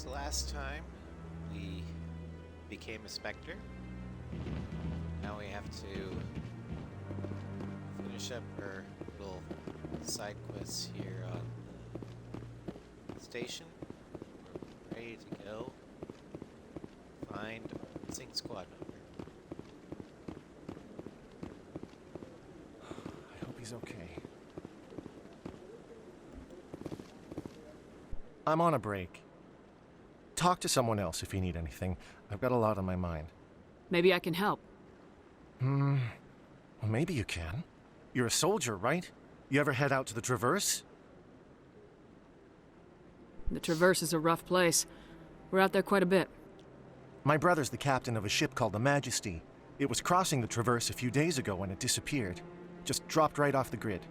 So last time we became a Spectre. Now we have to finish up our little side quests here on the station. We're ready to go find a missing squad member. I hope he's okay. I'm on a break. Talk to someone else if you need anything. I've got a lot on my mind. Maybe I can help. Well, maybe you can. You're a soldier, right? You ever head out to the Traverse? The Traverse is a rough place. We're out there quite a bit. My brother's the captain of a ship called the Majesty. It was crossing the Traverse a few days ago when it disappeared. Just dropped right off the grid.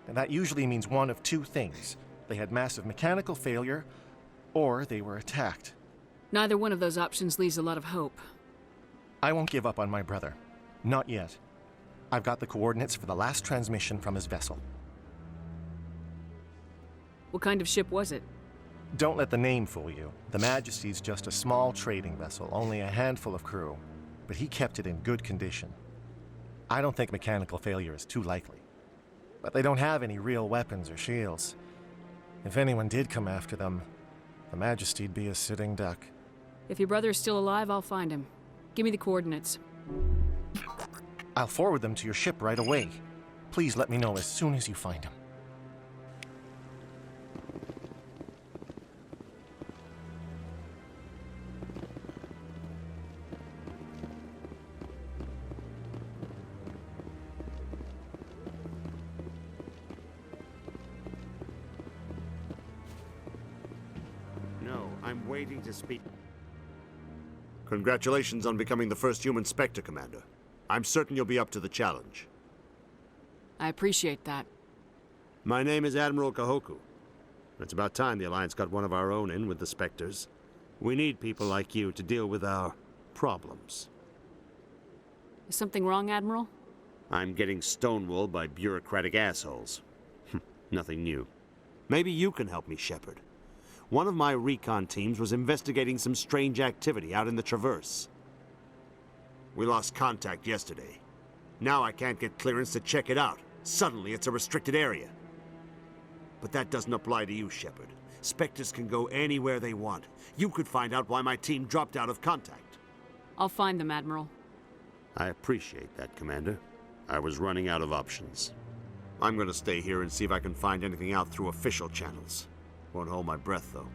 And that usually means one of two things. They had massive mechanical failure, or they were attacked. Neither one of those options leaves a lot of hope. I won't give up on my brother. Not yet. I've got the coordinates for the last transmission from his vessel. What kind of ship was it? Don't let the name fool you. The Majesty's just a small trading vessel, only a handful of crew. But he kept it in good condition. I don't think mechanical failure is too likely. But they don't have any real weapons or shields. If anyone did come after them, the Majesty'd be a sitting duck. If your brother is still alive, I'll find him. Give me the coordinates. I'll forward them to your ship right away. Please let me know as soon as you find him. No, I'm waiting to speak. Congratulations on becoming the first human Spectre, Commander. I'm certain you'll be up to the challenge. I appreciate that. My name is Admiral Kahoku. It's about time the Alliance got one of our own in with the Spectres. We need people like you to deal with our problems. Is something wrong, Admiral? I'm getting stonewalled by bureaucratic assholes. Nothing new. Maybe you can help me, Shepard. One of my recon teams was investigating some strange activity out in the Traverse. We lost contact yesterday. Now I can't get clearance to check it out. Suddenly it's a restricted area. But that doesn't apply to you, Shepard. Spectres can go anywhere they want. You could find out why my team dropped out of contact. I'll find them, Admiral. I appreciate that, Commander. I was running out of options. I'm gonna stay here and see if I can find anything out through official channels. Won't hold my breath, though.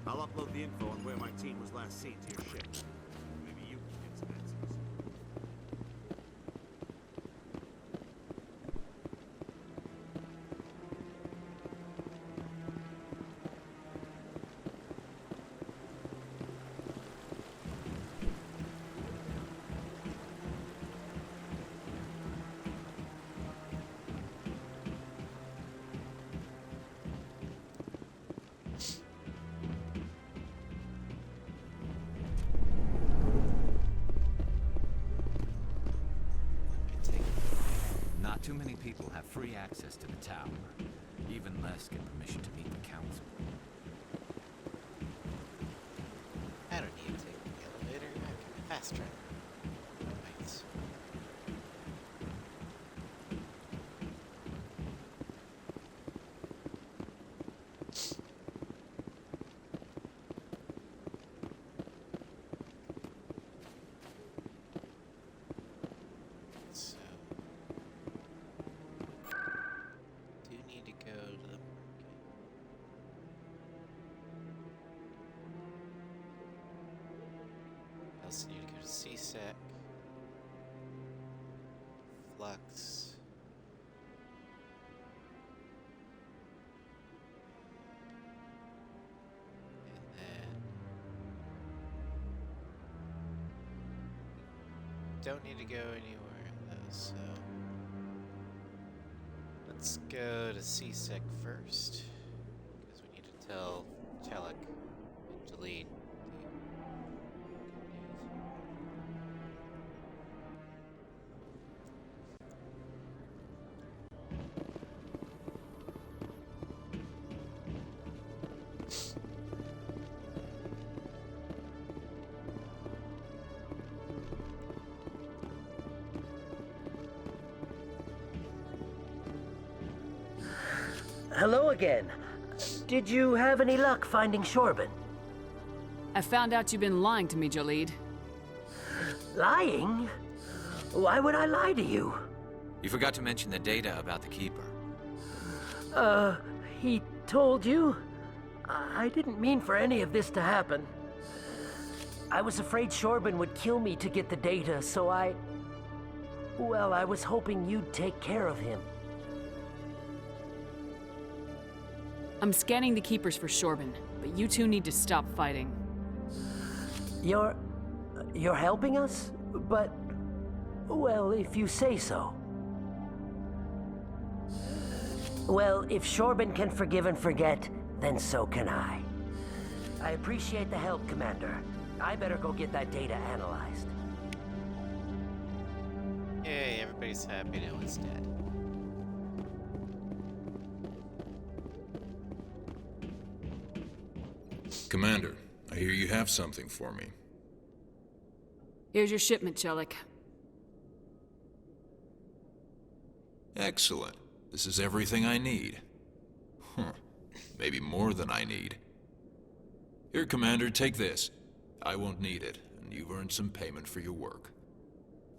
I'll upload the info on where my team was last seen to your ship. Maybe you can get some answers. Not too many people have free access to the tower. Even less get permission to meet the council. I don't need to take the elevator. I can fast travel. Right. So, do need to go to the market. I also need to go to CSEC, Flux, and then don't need to go anywhere in those, so let's go to CSEC first, because we need to tell Chelak and delete the news. Hello again. Did you have any luck finding Shorban? I found out you've been lying to me, Jaleed. Lying? Why would I lie to you? You forgot to mention the data about the Keeper. He told you? I didn't mean for any of this to happen. I was afraid Shorban would kill me to get the data, so well, I was hoping you'd take care of him. I'm scanning the Keepers for Shorban, but you two need to stop fighting. You're helping us? But, well, if you say so. Well, if Shorban can forgive and forget, then so can I. I appreciate the help, Commander. I better go get that data analyzed. Yay, everybody's happy now it's dead. Commander, I hear you have something for me. Here's your shipment, Chelik. Excellent. This is everything I need. Maybe more than I need. Here, Commander, take this. I won't need it, and you've earned some payment for your work.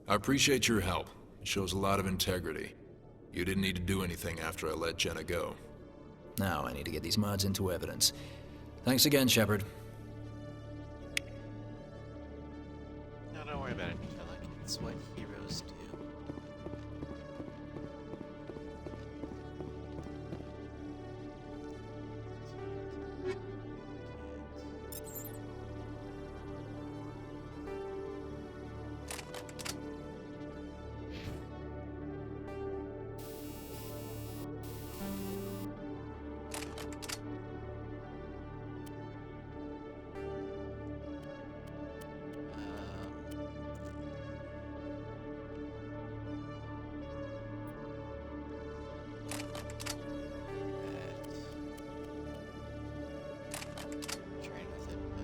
I appreciate your help. It shows a lot of integrity. You didn't need to do anything after I let Jenna go. Now I need to get these mods into evidence. Thanks again, Shepard. No, don't worry about it, Angelic. It's what heroes do. Train with it, but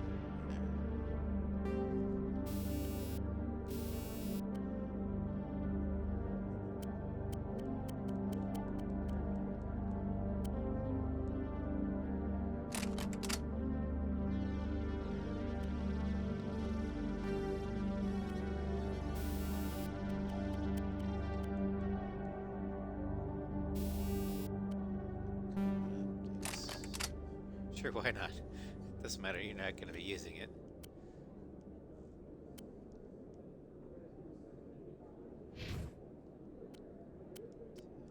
sure, why not? Doesn't matter, you're not going to be using it.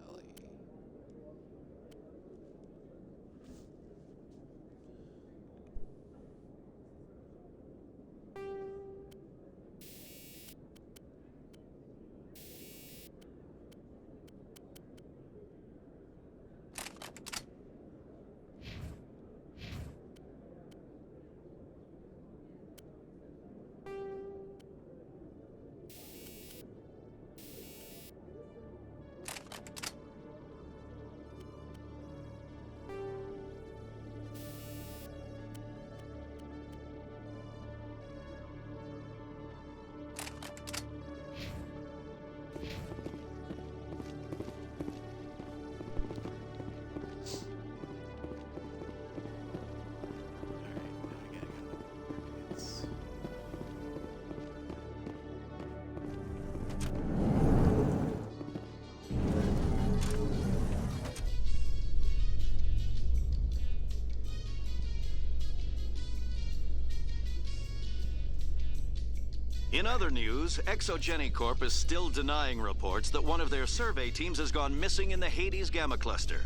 Ellie. In other news, Exogeny Corp is still denying reports that one of their survey teams has gone missing in the Hades Gamma Cluster.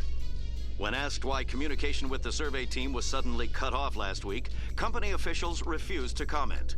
When asked why communication with the survey team was suddenly cut off last week, company officials refused to comment.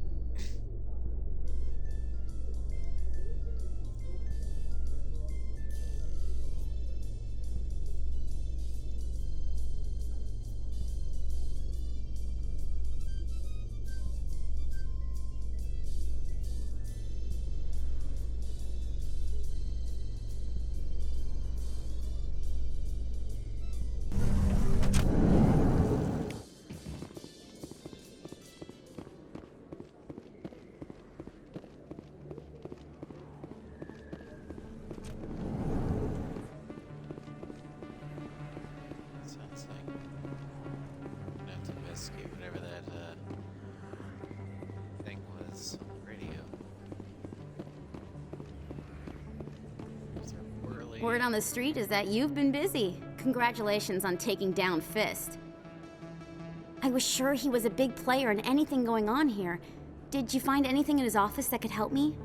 Word on the street is that you've been busy. Congratulations on taking down Fist. I was sure he was a big player in anything going on here. Did you find anything in his office that could help me?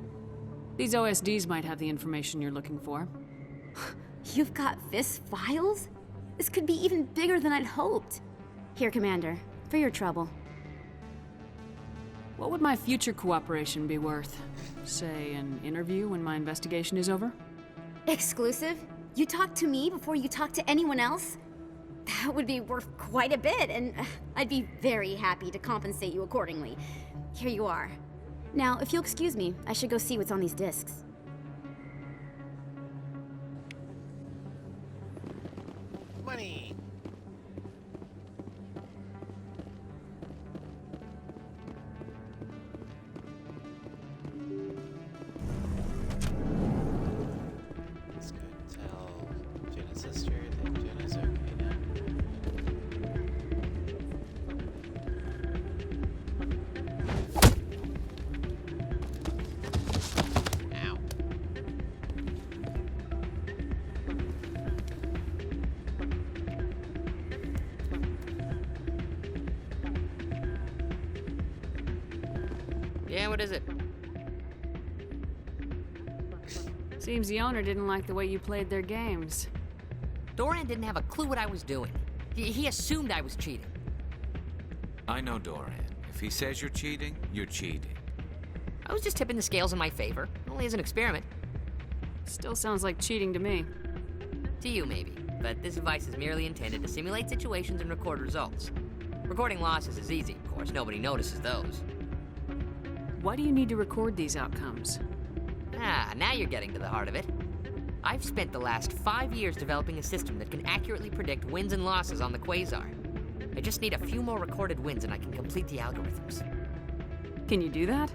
These OSDs might have the information you're looking for. You've got Fist's files? This could be even bigger than I'd hoped. Here, Commander, for your trouble. What would my future cooperation be worth? Say, an interview when my investigation is over? Exclusive? You talk to me before you talk to anyone else? That would be worth quite a bit, and I'd be very happy to compensate you accordingly. Here you are. Now, if you'll excuse me, I should go see what's on these discs. Money! Let's go tell Jenna's sister that Jenna's okay now. Ow. Yeah, what is it? Seems the owner didn't like the way you played their games. Doran didn't have a clue what I was doing. He assumed I was cheating. I know Doran. If he says you're cheating, you're cheating. I was just tipping the scales in my favor, only as an experiment. Still sounds like cheating to me. To you, maybe. But this device is merely intended to simulate situations and record results. Recording losses is easy, of course. Nobody notices those. Why do you need to record these outcomes? Ah, now you're getting to the heart of it. I've spent the last 5 years developing a system that can accurately predict wins and losses on the Quasar. I just need a few more recorded wins and I can complete the algorithms. Can you do that?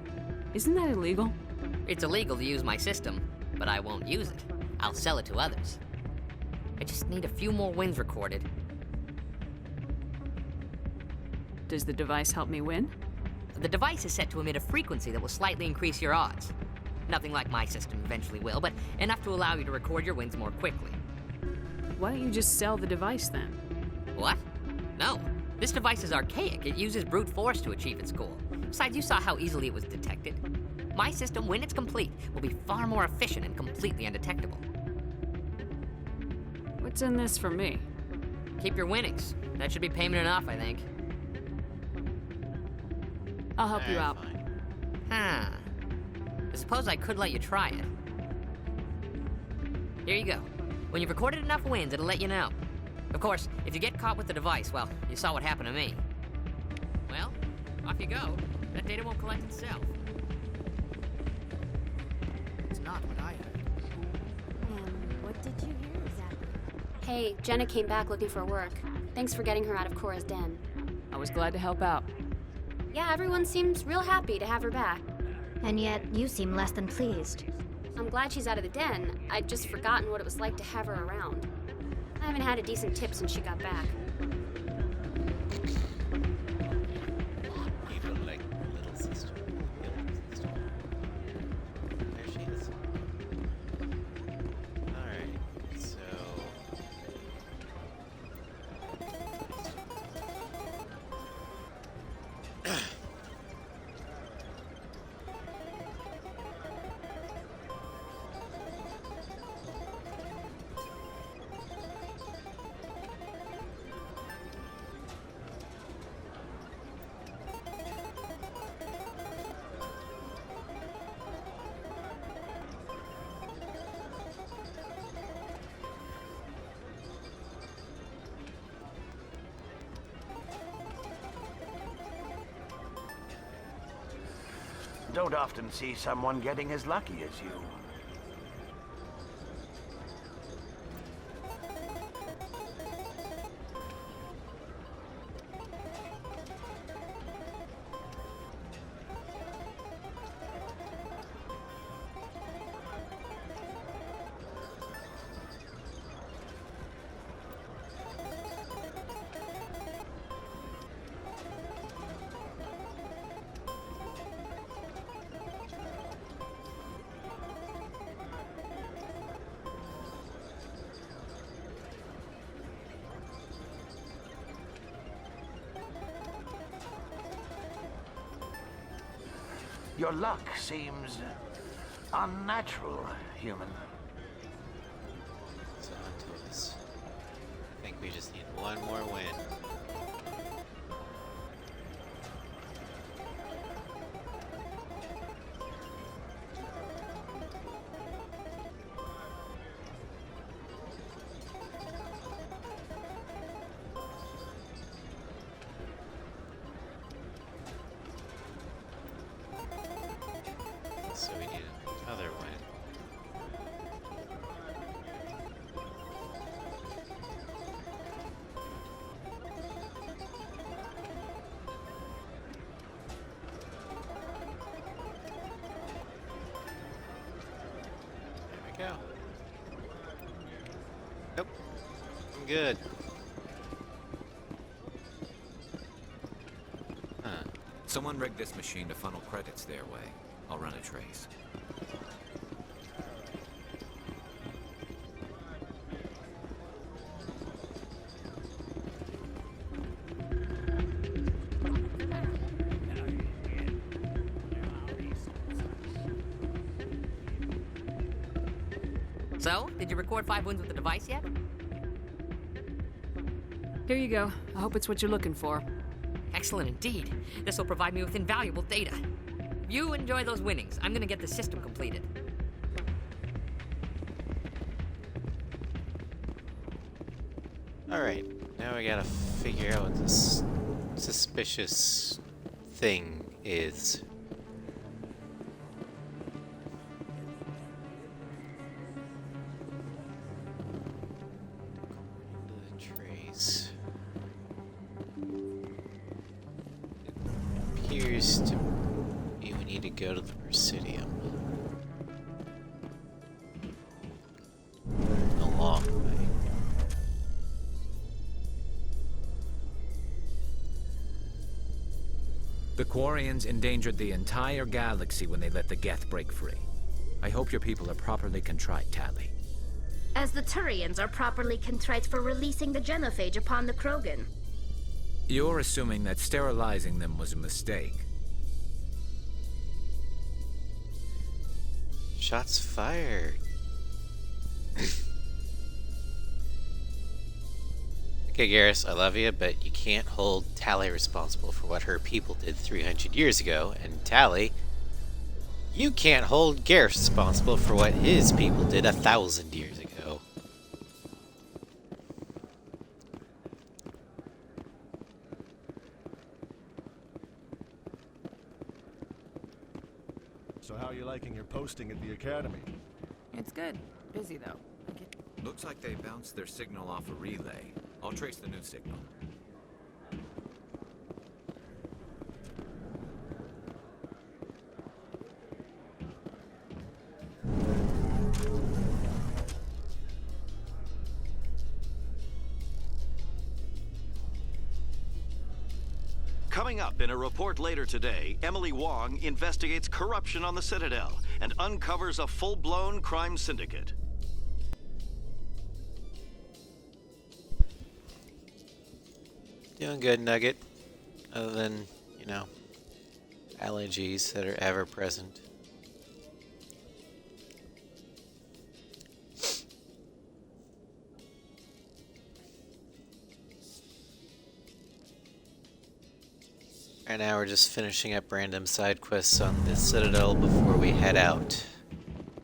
Isn't that illegal? It's illegal to use my system, but I won't use it. I'll sell it to others. I just need a few more wins recorded. Does the device help me win? The device is set to emit a frequency that will slightly increase your odds. Nothing like my system eventually will, but enough to allow you to record your wins more quickly. Why don't you just sell the device then? What? No. This device is archaic. It uses brute force to achieve its goal. Besides, you saw how easily it was detected. My system, when it's complete, will be far more efficient and completely undetectable. What's in this for me? Keep your winnings. That should be payment enough, I think. I'll help you out. Fine. Huh. I suppose I could let you try it. Here you go. When you've recorded enough wins, it'll let you know. Of course, if you get caught with the device, well, you saw what happened to me. Well, off you go. That data won't collect itself. It's not what I heard. What did you hear exactly? Hey, Jenna came back looking for work. Thanks for getting her out of Cora's den. I was glad to help out. Yeah, everyone seems real happy to have her back. And yet, you seem less than pleased. I'm glad she's out of the den. I'd just forgotten what it was like to have her around. I haven't had a decent tip since she got back. You don't like little sister. Little sister. There she is. Alright, so. Don't often see someone getting as lucky as you. Your luck seems unnatural, human. So onto this. I think we just need one more win. So we need another win. There we go. Nope. I'm good. Huh. Someone rigged this machine to funnel credits their way. I'll run a trace. So, did you record 5 wins with the device yet? Here you go. I hope it's what you're looking for. Excellent indeed. This will provide me with invaluable data. You enjoy those winnings. I'm gonna get the system completed. Alright, now we gotta figure out what this suspicious thing is. The trace. It appears to be we need to go to the Presidium. A long way. The Quarians endangered the entire galaxy when they let the Geth break free. I hope your people are properly contrite, Tally. As the Turians are properly contrite for releasing the genophage upon the Krogan. You're assuming that sterilizing them was a mistake. Shots fired. Okay, Garrus, I love you, but you can't hold Tally responsible for what her people did 300 years ago, and Tally, you can't hold Garrus responsible for what his people did 1,000 years ago. So how are you liking your posting at the academy? It's good. Busy, though. Looks like they bounced their signal off a relay. I'll trace the new signal. Coming up in a report later today, Emily Wong investigates corruption on the Citadel and uncovers a full-blown crime syndicate. Doing good, Nugget. Other than, you know, allergies that are ever present. Right now we're just finishing up random side quests on the Citadel before we head out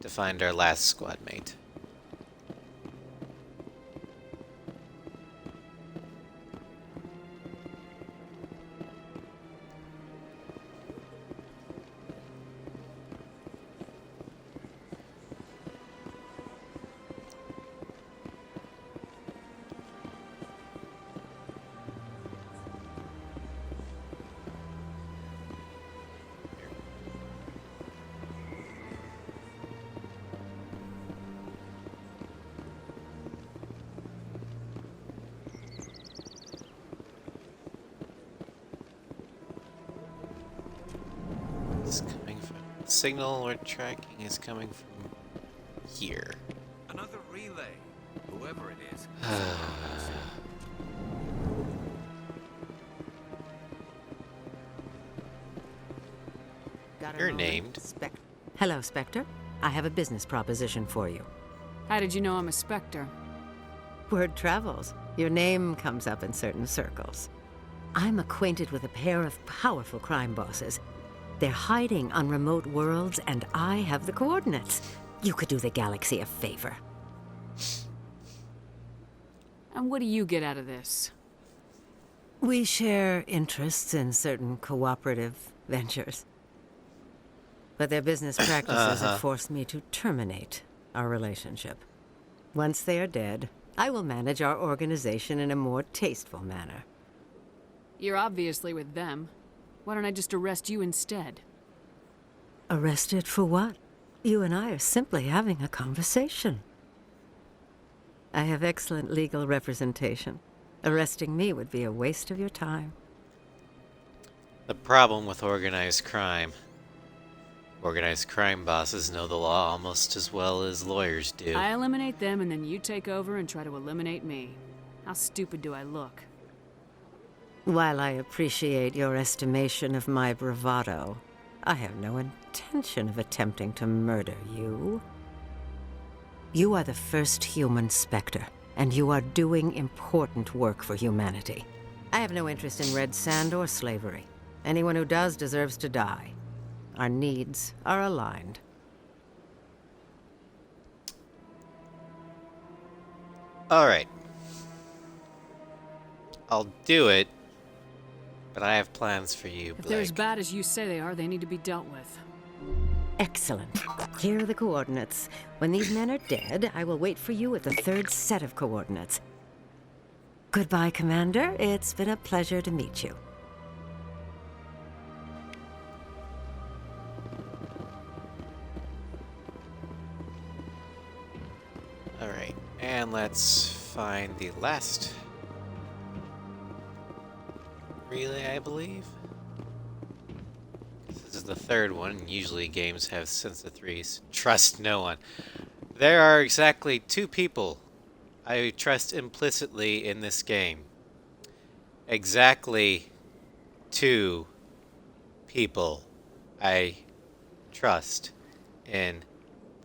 to find our last squad mate. Signal we're tracking is coming from here. Another relay. Whoever it is. Got a You're moment? named. Hello, Spectre. I have a business proposition for you. How did you know I'm a Spectre? Word travels. Your name comes up in certain circles. I'm acquainted with a pair of powerful crime bosses. They're hiding on remote worlds, and I have the coordinates. You could do the galaxy a favor. And what do you get out of this? We share interests in certain cooperative ventures. But their business practices have forced me to terminate our relationship. Once they are dead, I will manage our organization in a more tasteful manner. You're obviously with them. Why don't I just arrest you instead? Arrested for what? You and I are simply having a conversation. I have excellent legal representation. Arresting me would be a waste of your time. The problem with organized crime bosses know the law almost as well as lawyers do. I eliminate them and then you take over and try to eliminate me. How stupid do I look? While I appreciate your estimation of my bravado, I have no intention of attempting to murder you. You are the first human Spectre, and you are doing important work for humanity. I have no interest in red sand or slavery. Anyone who does deserves to die. Our needs are aligned. Alright. I'll do it, but I have plans for you, If they're as Blake. bad as you say they are, they need to be dealt with. Excellent. Here are the coordinates. When these men are dead, I will wait for you at the third set of coordinates. Goodbye, Commander. It's been a pleasure to meet you. Alright, and let's find the last relay, I believe. This is the third one. Usually games have since the threes. Trust no one. There are exactly two people I trust implicitly in this game. Exactly two people I trust in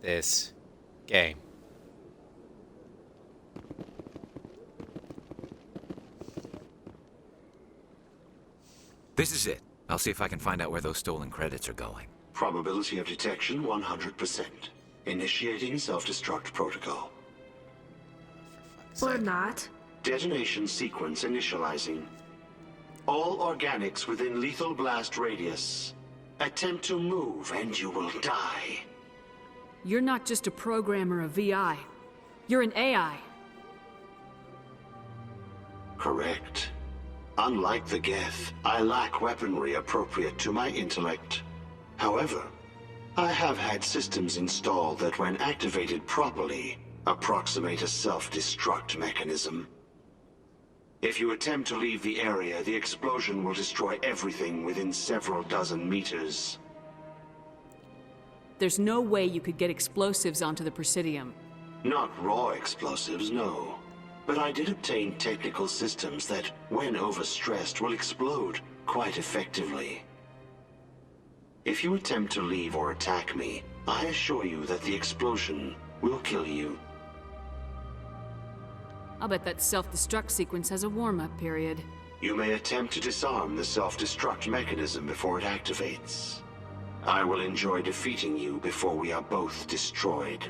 this game. This is it. I'll see if I can find out where those stolen credits are going. Probability of detection 100%. Initiating self-destruct protocol. Or not. Detonation sequence initializing. All organics within lethal blast radius. Attempt to move and you will die. You're not just a programmer of VI. You're an AI. Correct. Unlike the Geth, I lack weaponry appropriate to my intellect. However, I have had systems installed that when activated properly, approximate a self-destruct mechanism. If you attempt to leave the area, the explosion will destroy everything within several dozen meters. There's no way you could get explosives onto the Presidium. Not raw explosives, no. But I did obtain technical systems that, when overstressed, will explode quite effectively. If you attempt to leave or attack me, I assure you that the explosion will kill you. I'll bet that self-destruct sequence has a warm-up period. You may attempt to disarm the self-destruct mechanism before it activates. I will enjoy defeating you before we are both destroyed.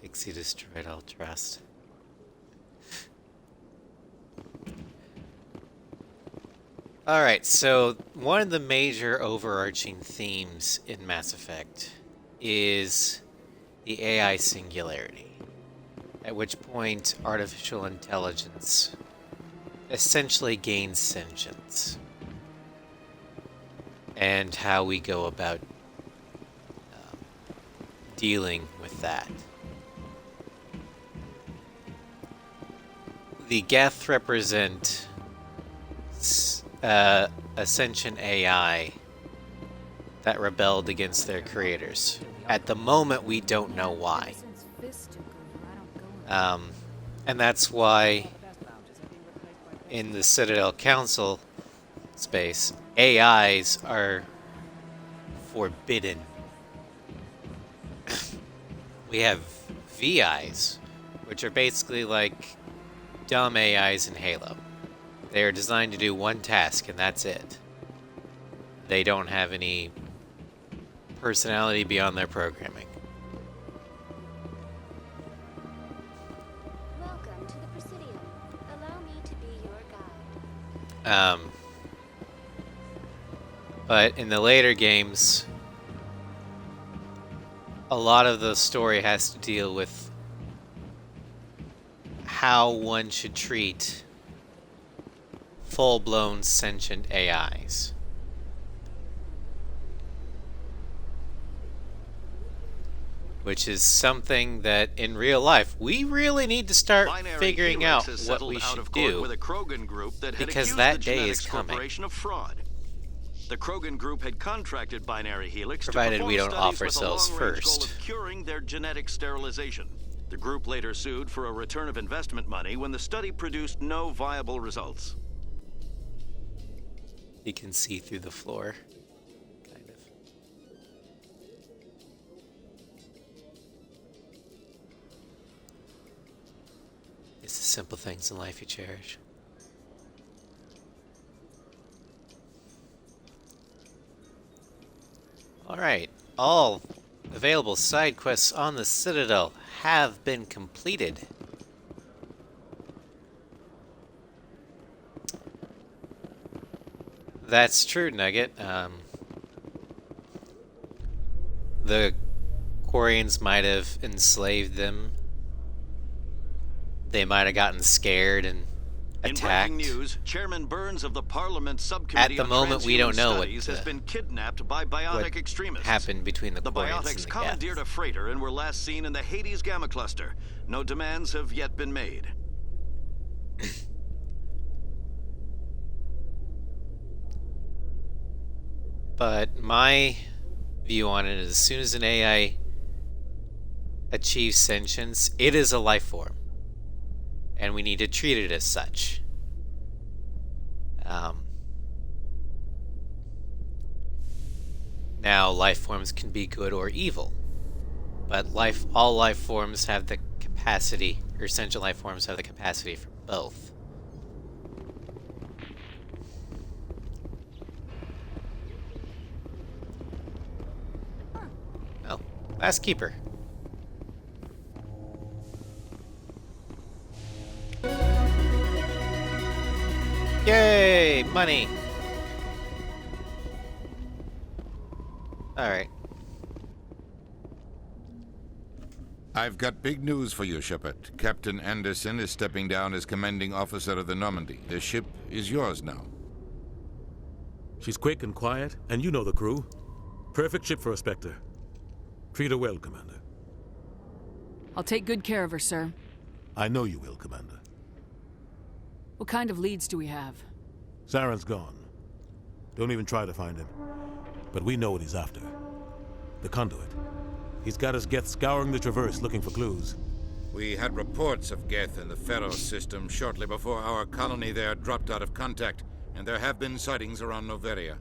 Pixie destroyed all trust. Alright, so one of the major overarching themes in Mass Effect is the AI singularity, at which point artificial intelligence essentially gains sentience, and how we go about dealing with that. The Geth represent a sentient AI that rebelled against their creators. At the moment, we don't know why. And that's why in the Citadel Council space, AIs are forbidden. We have VIs, which are basically like dumb AIs in Halo. They are designed to do one task, and that's it. They don't have any personality beyond their programming. Welcome to the Presidium. Allow me to be your guide. But in the later games, a lot of the story has to deal with how one should treat full-blown sentient AIs. Which is something that in real life we really need to start figuring out what we should do, with a Krogan group that had because accused that the day is Genetics coming. Corporation of fraud. The Krogan group had contracted Binary Helix Provided to we don't perform off studies with a ourselves long-range goal first. of curing their genetic sterilization. The group later sued for a return of investment money when the study produced no viable results. You can see through the floor, kind of. It's the simple things in life you cherish. Alright, all available side quests on the Citadel have been completed. That's true, Nugget. The Quarians might have enslaved them. They might have gotten scared and attacked. In breaking news, Chairman Burns of the Parliament Subcommittee At the moment, we don't know what has been kidnapped by biotic extremists. happened between the The Quarians and biotics the commandeered a freighter and were last seen in the Hades Gamma Cluster. No demands have yet been made. But my view on it is, as soon as an AI achieves sentience, it is a life form. And we need to treat it as such. Now, life forms can be good or evil. But all life forms have the capacity, or essential life forms have the capacity for both. Well, last keeper. Yay! Money! Alright. I've got big news for you, Shepard. Captain Anderson is stepping down as commanding officer of the Normandy. The ship is yours now. She's quick and quiet, and you know the crew. Perfect ship for a Spectre. Treat her well, Commander. I'll take good care of her, sir. I know you will, Commander. What kind of leads do we have? Saren's gone. Don't even try to find him. But we know what he's after. The conduit. He's got us Geth scouring the Traverse looking for clues. We had reports of Geth in the Pharos system shortly before our colony there dropped out of contact, and there have been sightings around Noveria.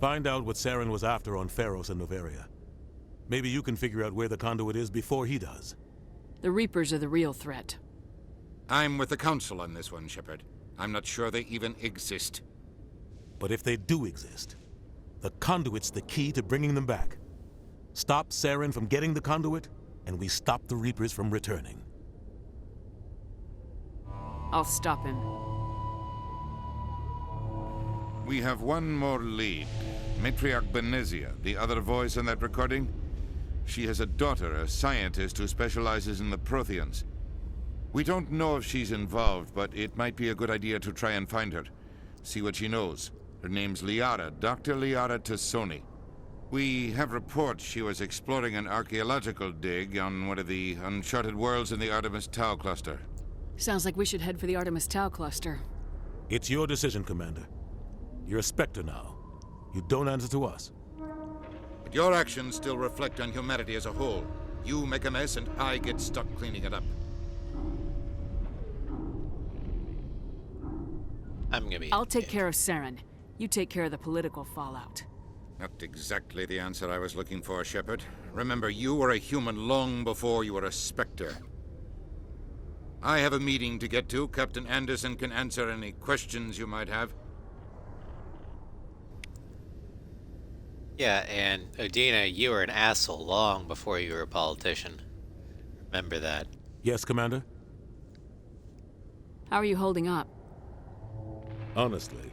Find out what Saren was after on Pharos and Noveria. Maybe you can figure out where the conduit is before he does. The Reapers are the real threat. I'm with the Council on this one, Shepard. I'm not sure they even exist. But if they do exist, the conduit's the key to bringing them back. Stop Saren from getting the conduit, and we stop the Reapers from returning. I'll stop him. We have one more lead. Matriarch Benezia, the other voice in that recording. She has a daughter, a scientist who specializes in the Protheans. We don't know if she's involved, but it might be a good idea to try and find her. See what she knows. Her name's Liara, Dr. Liara Tassoni. We have reports she was exploring an archaeological dig on one of the uncharted worlds in the Artemis Tau cluster. Sounds like we should head for the Artemis Tau cluster. It's your decision, Commander. You're a Spectre now. You don't answer to us. But your actions still reflect on humanity as a whole. You make a mess and I get stuck cleaning it up. I'll take care of Saren. You take care of the political fallout. Not exactly the answer I was looking for, Shepard. Remember, you were a human long before you were a Spectre. I have a meeting to get to. Captain Anderson can answer any questions you might have. Yeah, and Udina, you were an asshole long before you were a politician. Remember that. Yes, Commander? How are you holding up? Honestly,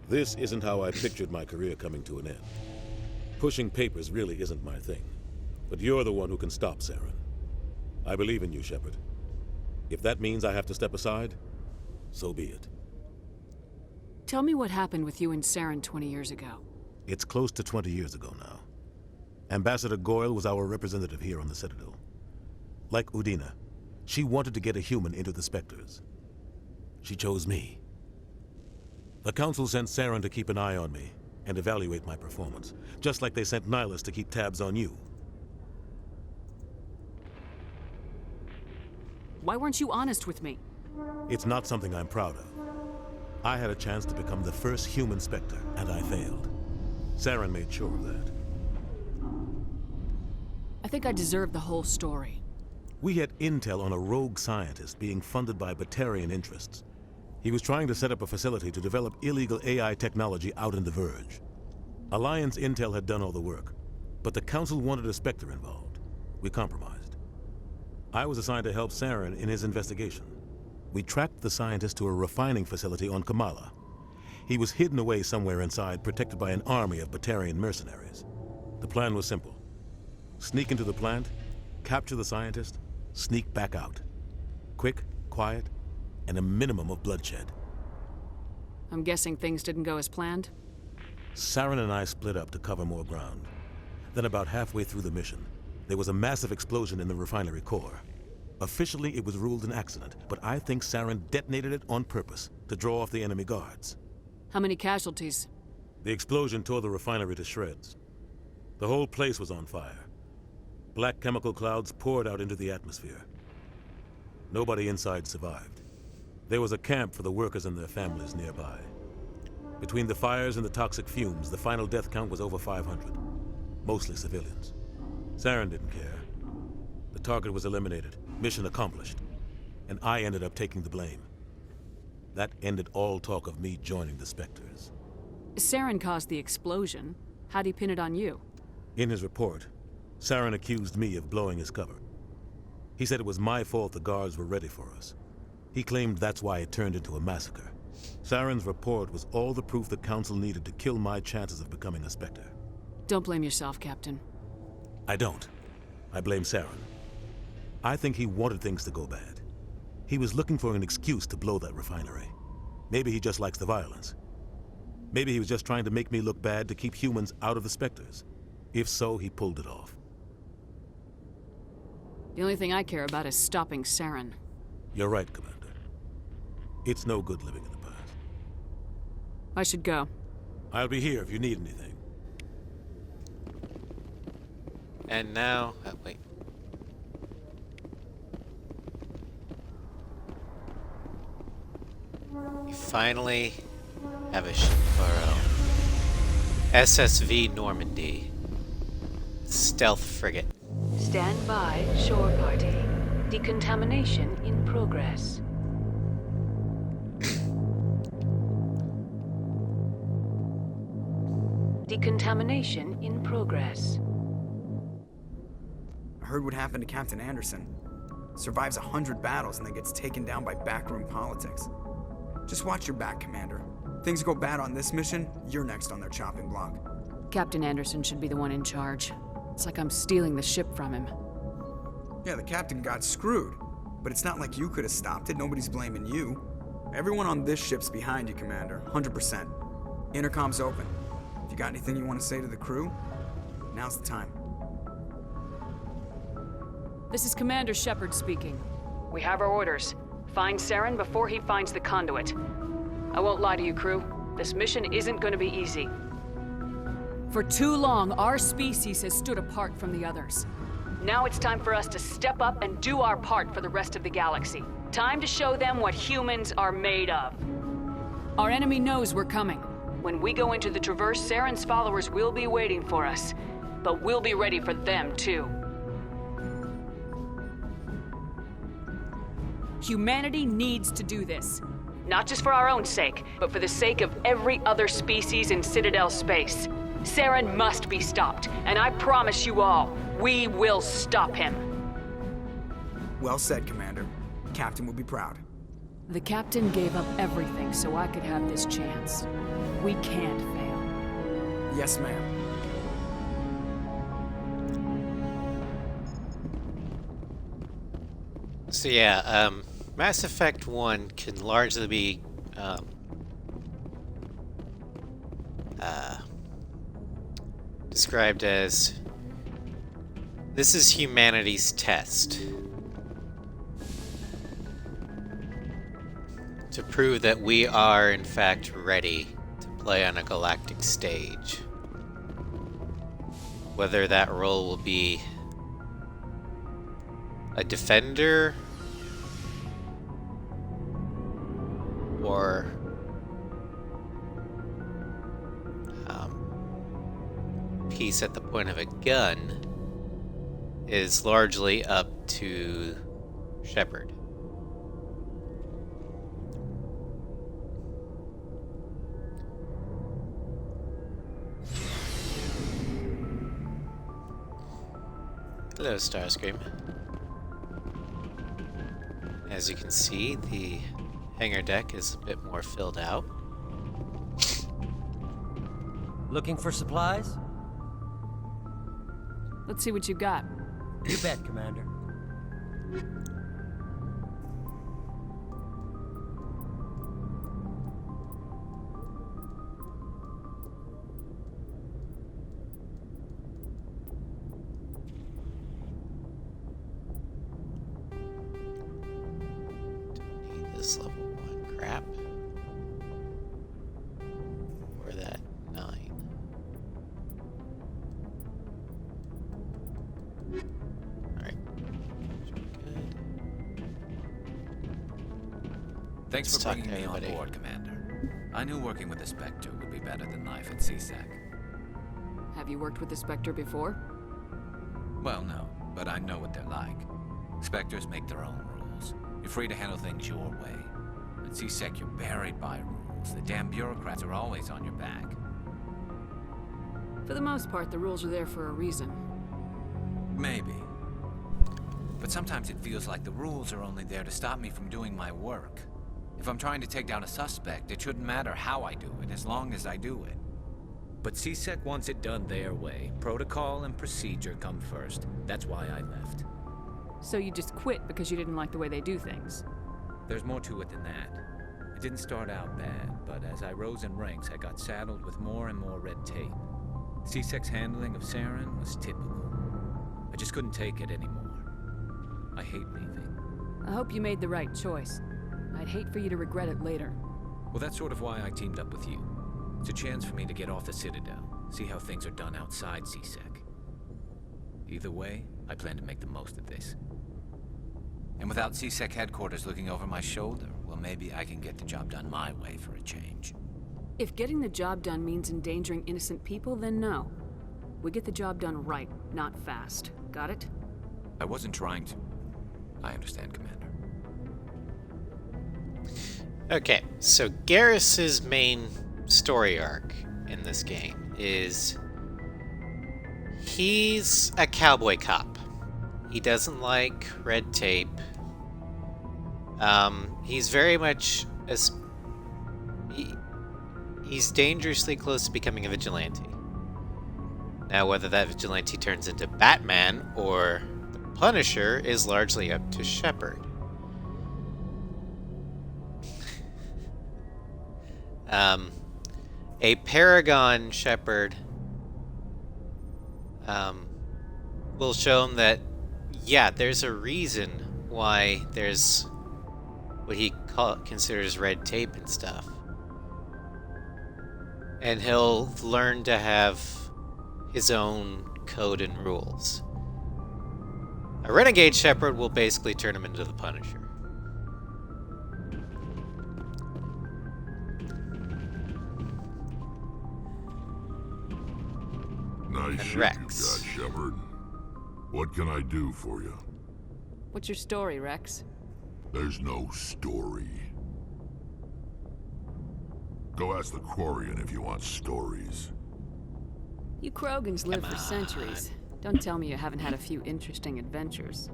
this isn't how I pictured my career coming to an end. Pushing papers really isn't my thing. But you're the one who can stop Saren. I believe in you, Shepard. If that means I have to step aside, so be it. Tell me what happened with you and Saren 20 years ago. It's close to 20 years ago now. Ambassador Goyle was our representative here on the Citadel. Like Udina, she wanted to get a human into the Spectres. She chose me. The Council sent Saren to keep an eye on me and evaluate my performance, just like they sent Nihilus to keep tabs on you. Why weren't you honest with me? It's not something I'm proud of. I had a chance to become the first human Spectre, and I failed. Saren made sure of that. I think I deserve the whole story. We had intel on a rogue scientist being funded by Batarian interests. He was trying to set up a facility to develop illegal AI technology out in the Verge. Alliance intel had done all the work, but the Council wanted a Spectre involved. We compromised. I was assigned to help Saren in his investigation. We tracked the scientist to a refining facility on Kamala. He was hidden away somewhere inside, protected by an army of Batarian mercenaries. The plan was simple. Sneak into the plant, capture the scientist, sneak back out. Quick, quiet, and a minimum of bloodshed. I'm guessing things didn't go as planned? Saren and I split up to cover more ground. Then about halfway through the mission, there was a massive explosion in the refinery core. Officially, it was ruled an accident, but I think Saren detonated it on purpose to draw off the enemy guards. How many casualties? The explosion tore the refinery to shreds. The whole place was on fire. Black chemical clouds poured out into the atmosphere. Nobody inside survived. There was a camp for the workers and their families nearby. Between the fires and the toxic fumes, the final death count was over 500. Mostly civilians. Saren didn't care. The target was eliminated, mission accomplished, and I ended up taking the blame. That ended all talk of me joining the Spectres. Saren caused the explosion. How'd he pin it on you? In his report, Saren accused me of blowing his cover. He said it was my fault the guards were ready for us. He claimed that's why it turned into a massacre. Saren's report was all the proof the Council needed to kill my chances of becoming a Spectre. Don't blame yourself, Captain. I don't. I blame Saren. I think he wanted things to go bad. He was looking for an excuse to blow that refinery. Maybe he just likes the violence. Maybe he was just trying to make me look bad to keep humans out of the Spectres. If so, he pulled it off. The only thing I care about is stopping Saren. You're right, Commander. It's no good living in the past. I should go. I'll be here if you need anything. And now... wait. We finally have a ship of our own. SSV Normandy. Stealth frigate. Stand by, shore party. Decontamination in progress. Decontamination in progress. I heard what happened to Captain Anderson. Survives 100 battles and then gets taken down by backroom politics. Just watch your back, Commander. Things go bad on this mission, you're next on their chopping block. Captain Anderson should be the one in charge. It's like I'm stealing the ship from him. Yeah, the captain got screwed. But it's not like you could have stopped it. Nobody's blaming you. Everyone on this ship's behind you, Commander. 100%. Intercom's open. If you got anything you want to say to the crew, now's the time. This is Commander Shepard speaking. We have our orders. Find Saren before he finds the conduit. I won't lie to you, crew. This mission isn't going to be easy. For too long, our species has stood apart from the others. Now it's time for us to step up and do our part for the rest of the galaxy. Time to show them what humans are made of. Our enemy knows we're coming. When we go into the Traverse, Saren's followers will be waiting for us. But we'll be ready for them, too. Humanity needs to do this. Not just for our own sake, but for the sake of every other species in Citadel space. Saren must be stopped, and I promise you all, we will stop him. Well said, Commander. Captain will be proud. The Captain gave up everything so I could have this chance. We can't fail. Yes, ma'am. So yeah, Mass Effect 1 can largely be described as this is humanity's test to prove that we are in fact ready to play on a galactic stage. Whether that role will be a defender or peace at the point of a gun is largely up to Shepard. Hello, Starscream. As you can see, the hangar deck is a bit more filled out. Looking for supplies? Let's see what you got. You bet, Commander. Don't need this level 1 crap. Or that 9. Thanks Let's for talk bringing to me on everybody. board, Commander. I knew working with the Spectre would be better than life at CSEC. Have you worked with the Spectre before? Well, no, but I know what they're like. Spectres make their own rules. You're free to handle things your way. At CSEC, you're buried by rules. The damn bureaucrats are always on your back. For the most part, the rules are there for a reason. Maybe. But sometimes it feels like the rules are only there to stop me from doing my work. If I'm trying to take down a suspect, it shouldn't matter how I do it, as long as I do it. But CSEC wants it done their way. Protocol and procedure come first. That's why I left. So you just quit because you didn't like the way they do things? There's more to it than that. It didn't start out bad, but as I rose in ranks, I got saddled with more and more red tape. CSEC's handling of Saren was typical. I just couldn't take it anymore. I hate leaving. I hope you made the right choice. I'd hate for you to regret it later. Well, that's sort of why I teamed up with you. It's a chance for me to get off the Citadel, see how things are done outside CSEC. Either way, I plan to make the most of this. And without CSEC headquarters looking over my shoulder, well, maybe I can get the job done my way for a change. If getting the job done means endangering innocent people, then no. We get the job done right, not fast. Got it? I wasn't trying to... I understand, Commander. Okay, so Garrus's main story arc in this game is he's a cowboy cop. He doesn't like red tape. He's very much he's dangerously close to becoming a vigilante. Now, whether that vigilante turns into Batman or the Punisher is largely up to Shepard. A Paragon Shepard will show him that, yeah, there's a reason why there's what he considers red tape and stuff. And he'll learn to have his own code and rules. A renegade Shepard will basically turn him into the Punisher. Nice ship Rex. you've got, Shepard. What can I do for you? What's your story, Rex? There's no story. Go ask the Quarian if you want stories. You Krogans live for centuries. Don't tell me you haven't had a few interesting adventures.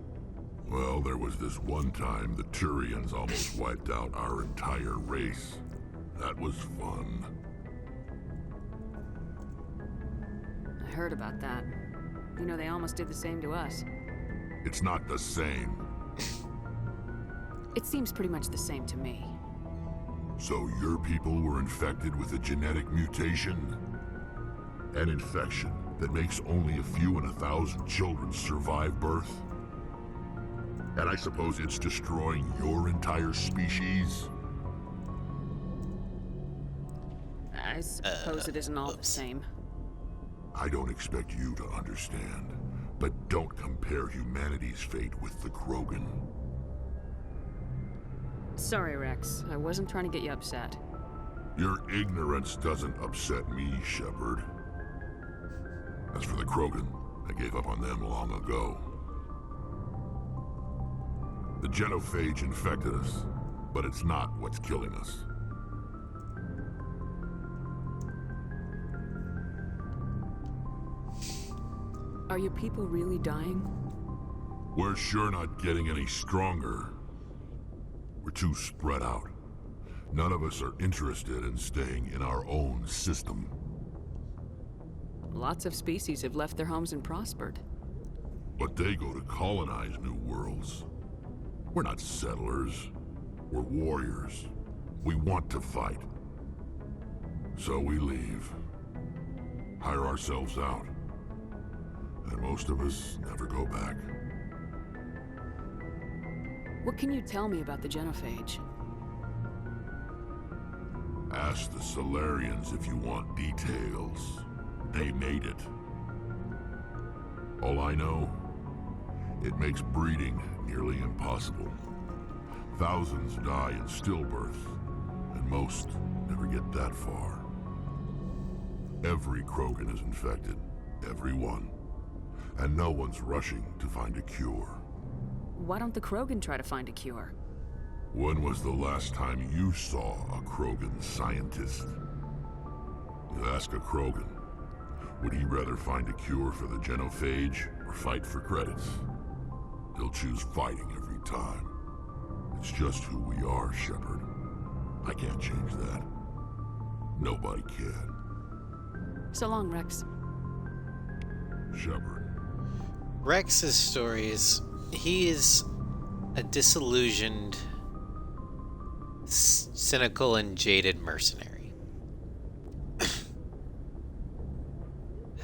Well, there was this one time the Turians almost wiped out our entire race. That was fun. I heard about that. You know, they almost did the same to us. It's not the same. It seems pretty much the same to me. So your people were infected with a genetic mutation? An infection that makes only a few in 1,000 children survive birth? And I suppose it's destroying your entire species? I suppose it isn't all the same. I don't expect you to understand, but don't compare humanity's fate with the Krogan. Sorry, Rex. I wasn't trying to get you upset. Your ignorance doesn't upset me, Shepard. As for the Krogan, I gave up on them long ago. The genophage infected us, but it's not what's killing us. Are your people really dying? We're sure not getting any stronger. We're too spread out. None of us are interested in staying in our own system. Lots of species have left their homes and prospered. But they go to colonize new worlds. We're not settlers. We're warriors. We want to fight. So we leave. Hire ourselves out. And most of us never go back. What can you tell me about the genophage? Ask the Solarians if you want details. They made it. All I know, it makes breeding nearly impossible. Thousands die in stillbirth, and most never get that far. Every Krogan is infected, every one. And no one's rushing to find a cure. Why don't the Krogan try to find a cure? When was the last time you saw a Krogan scientist? You ask a Krogan, would he rather find a cure for the genophage or fight for credits? He'll choose fighting every time. It's just who we are, Shepard. I can't change that. Nobody can. So long, Rex. Shepard. Rex's story is, he is a disillusioned, cynical, and jaded mercenary.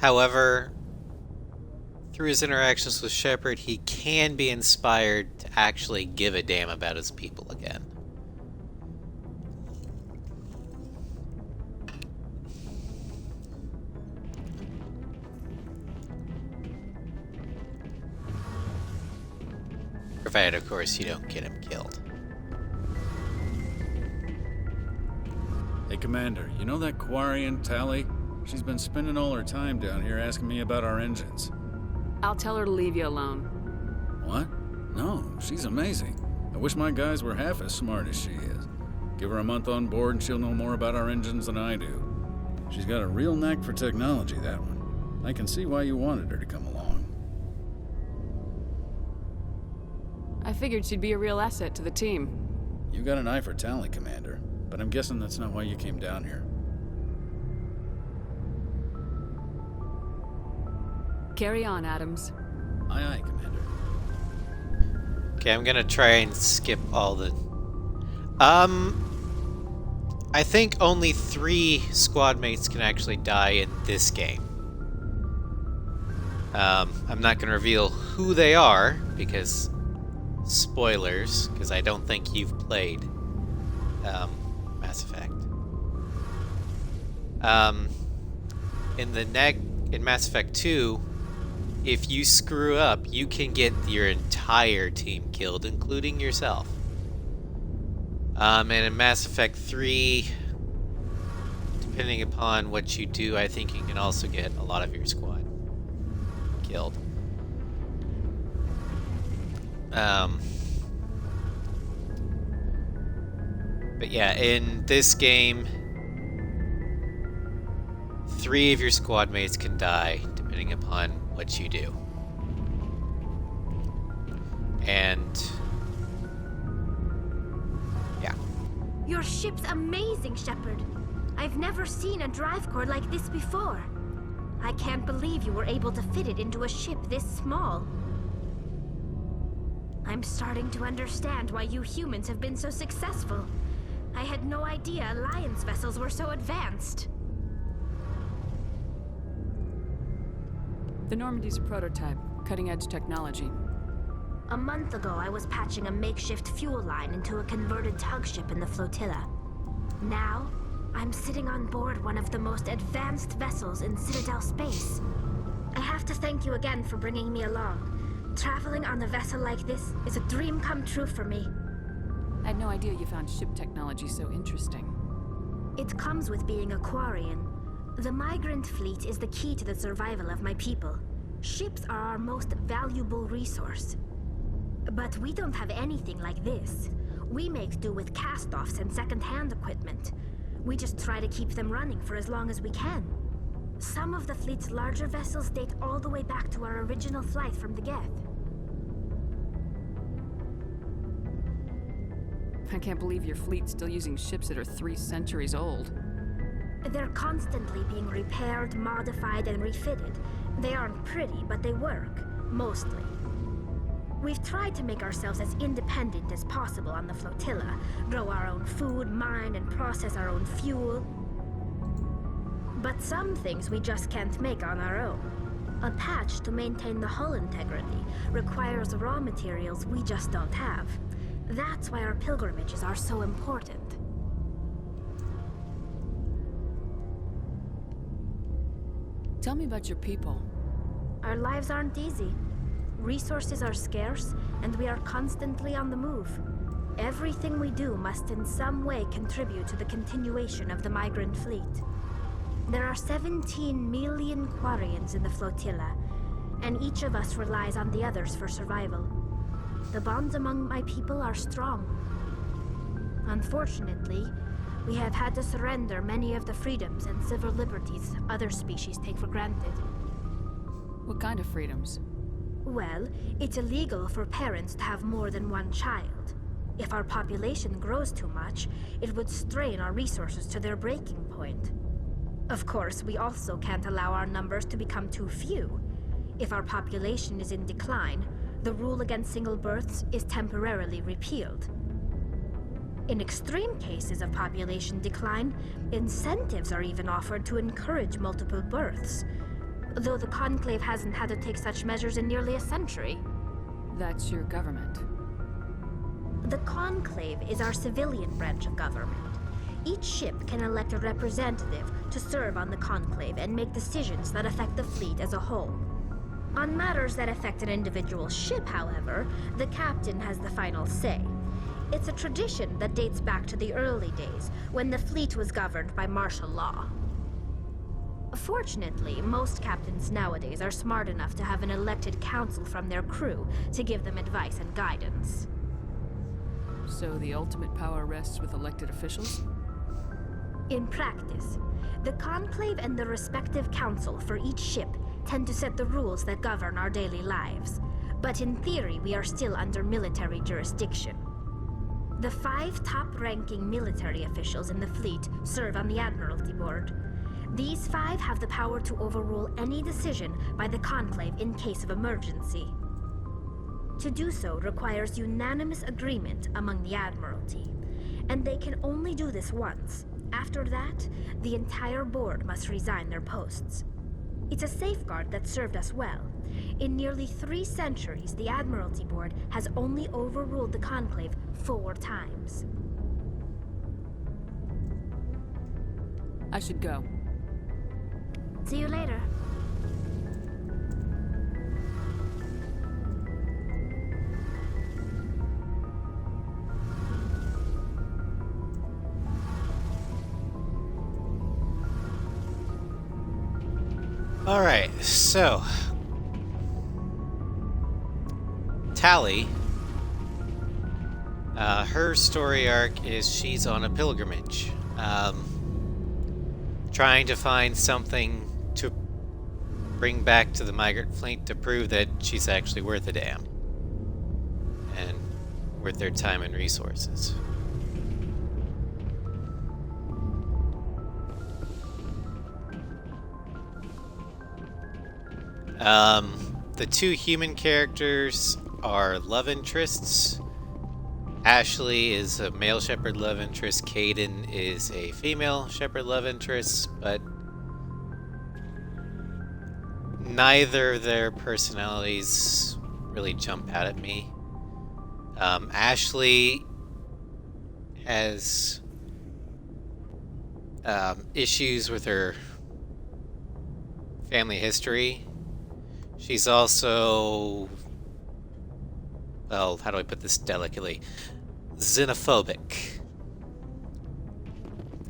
However, through his interactions with Shepard, he can be inspired to actually give a damn about his people again. Provided, of course, you don't get him killed. Hey, Commander, you know that Quarian, Tally? She's been spending all her time down here asking me about our engines. I'll tell her to leave you alone. What? No, she's amazing. I wish my guys were half as smart as she is. Give her a month on board and she'll know more about our engines than I do. She's got a real knack for technology, that one. I can see why you wanted her to come along. I figured she'd be a real asset to the team. You got an eye for talent, Commander, but I'm guessing that's not why you came down here. Carry on, Adams. Aye, aye, Commander. Okay, I'm gonna try and skip all the... I think only 3 squad mates can actually die in this game. I'm not gonna reveal who they are, because... spoilers, because I don't think you've played Mass Effect. In in Mass Effect 2, if you screw up, you can get your entire team killed, including yourself. And in Mass Effect 3, depending upon what you do, I think you can also get a lot of your squad killed. But yeah, in this game, 3 of your squad mates can die, depending upon what you do. And yeah. Your ship's amazing, Shepard. I've never seen a drive core like this before. I can't believe you were able to fit it into a ship this small. I'm starting to understand why you humans have been so successful. I had no idea Alliance vessels were so advanced. The Normandy's a prototype, cutting-edge technology. A month ago, I was patching a makeshift fuel line into a converted tug ship in the flotilla. Now, I'm sitting on board one of the most advanced vessels in Citadel space. I have to thank you again for bringing me along. Traveling on a vessel like this is a dream come true for me. I had no idea you found ship technology so interesting. It comes with being a Quarian. The migrant fleet is the key to the survival of my people. Ships are our most valuable resource. But we don't have anything like this. We make do with cast-offs and second-hand equipment. We just try to keep them running for as long as we can. Some of the fleet's larger vessels date all the way back to our original flight from the Geth. I can't believe your fleet's still using ships that are 3 centuries old. They're constantly being repaired, modified, and refitted. They aren't pretty, but they work. Mostly. We've tried to make ourselves as independent as possible on the flotilla. Grow our own food, mine, and process our own fuel. But some things we just can't make on our own. A patch to maintain the hull integrity requires raw materials we just don't have. That's why our pilgrimages are so important. Tell me about your people. Our lives aren't easy. Resources are scarce, and we are constantly on the move. Everything we do must in some way contribute to the continuation of the migrant fleet. There are 17 million Quarians in the flotilla, and each of us relies on the others for survival. The bonds among my people are strong. Unfortunately, we have had to surrender many of the freedoms and civil liberties other species take for granted. What kind of freedoms? Well, it's illegal for parents to have more than one child. If our population grows too much, it would strain our resources to their breaking point. Of course, we also can't allow our numbers to become too few. If our population is in decline, the rule against single births is temporarily repealed. In extreme cases of population decline, incentives are even offered to encourage multiple births, though the Conclave hasn't had to take such measures in nearly a century. That's your government. The Conclave is our civilian branch of government. Each ship can elect a representative to serve on the Conclave and make decisions that affect the fleet as a whole. On matters that affect an individual ship, however, the captain has the final say. It's a tradition that dates back to the early days, when the fleet was governed by martial law. Fortunately, most captains nowadays are smart enough to have an elected council from their crew to give them advice and guidance. So the ultimate power rests with elected officials? In practice, the Conclave and the respective council for each ship tend to set the rules that govern our daily lives. But in theory, we are still under military jurisdiction. The 5 top-ranking military officials in the fleet serve on the Admiralty Board. These 5 have the power to overrule any decision by the Conclave in case of emergency. To do so requires unanimous agreement among the Admiralty, and they can only do this once. After that, the entire board must resign their posts. It's a safeguard that served us well. In nearly 3 centuries, the Admiralty Board has only overruled the Conclave 4 times. I should go. See you later. Alright, so Tally, her story arc is she's on a pilgrimage, trying to find something to bring back to the migrant fleet to prove that she's actually worth a damn and worth their time and resources. The two human characters are love interests. Ashley is a male Shepard love interest. Caden is a female Shepard love interest, but neither of their personalities really jump out at me. Ashley has issues with her family history. She's also, well, how do I put this delicately? Xenophobic.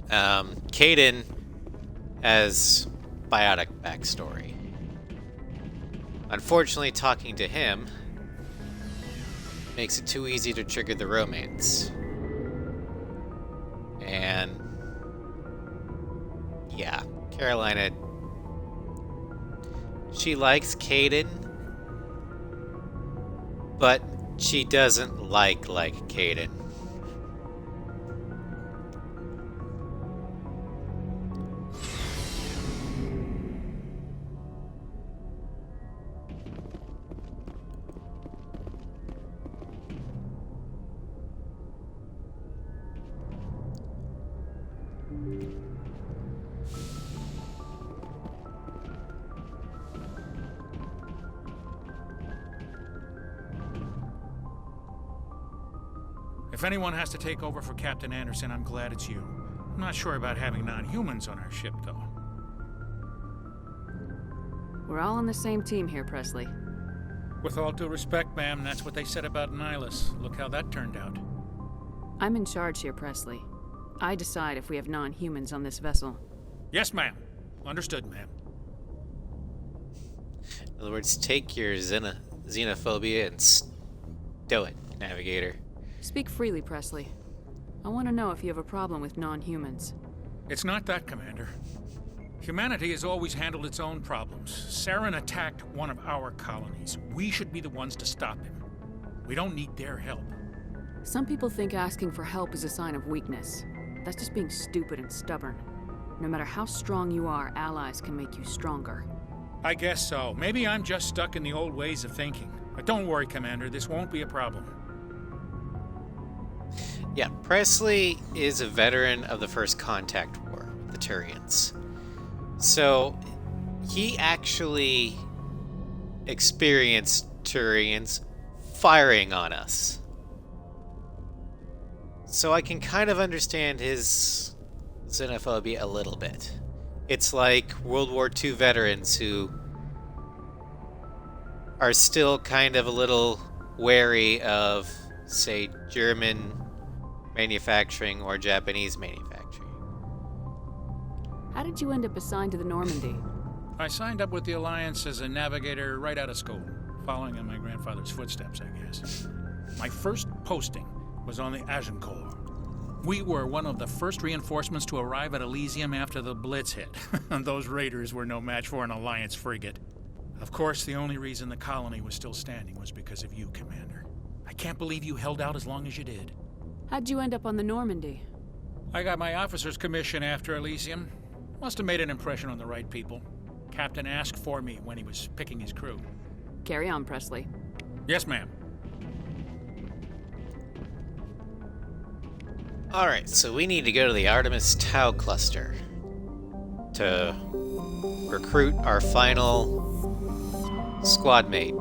Caden has biotic backstory. Unfortunately, talking to him makes it too easy to trigger the romance. And yeah, Carolina, she likes Caden, but she doesn't like Caden. If anyone has to take over for Captain Anderson, I'm glad it's you. I'm not sure about having non-humans on our ship, though. We're all on the same team here, Presley. With all due respect, ma'am, that's what they said about Nihilus. Look how that turned out. I'm in charge here, Presley. I decide if we have non-humans on this vessel. Yes, ma'am. Understood, ma'am. In other words, take your xenophobia and stow it, Navigator. Speak freely, Presley. I want to know if you have a problem with non-humans. It's not that, Commander. Humanity has always handled its own problems. Saren attacked one of our colonies. We should be the ones to stop him. We don't need their help. Some people think asking for help is a sign of weakness. That's just being stupid and stubborn. No matter how strong you are, allies can make you stronger. I guess so. Maybe I'm just stuck in the old ways of thinking. But don't worry, Commander. This won't be a problem. Yeah, Presley is a veteran of the First Contact War, the Turians. So, he actually experienced Turians firing on us. So I can kind of understand his xenophobia a little bit. It's like World War II veterans who are still kind of a little wary of, say, German manufacturing or Japanese manufacturing. How did you end up assigned to the Normandy? I signed up with the Alliance as a navigator right out of school, following in my grandfather's footsteps, I guess. My first posting was on the Agincourt. We were one of the first reinforcements to arrive at Elysium after the Blitz hit. Those raiders were no match for an Alliance frigate. Of course, the only reason the colony was still standing was because of you, Commander. I can't believe you held out as long as you did. How'd you end up on the Normandy? I got my officer's commission after Elysium. Must have made an impression on the right people. Captain asked for me when he was picking his crew. Carry on, Presley. Yes, ma'am. Alright, so we need to go to the Artemis Tau cluster to recruit our final squad mate,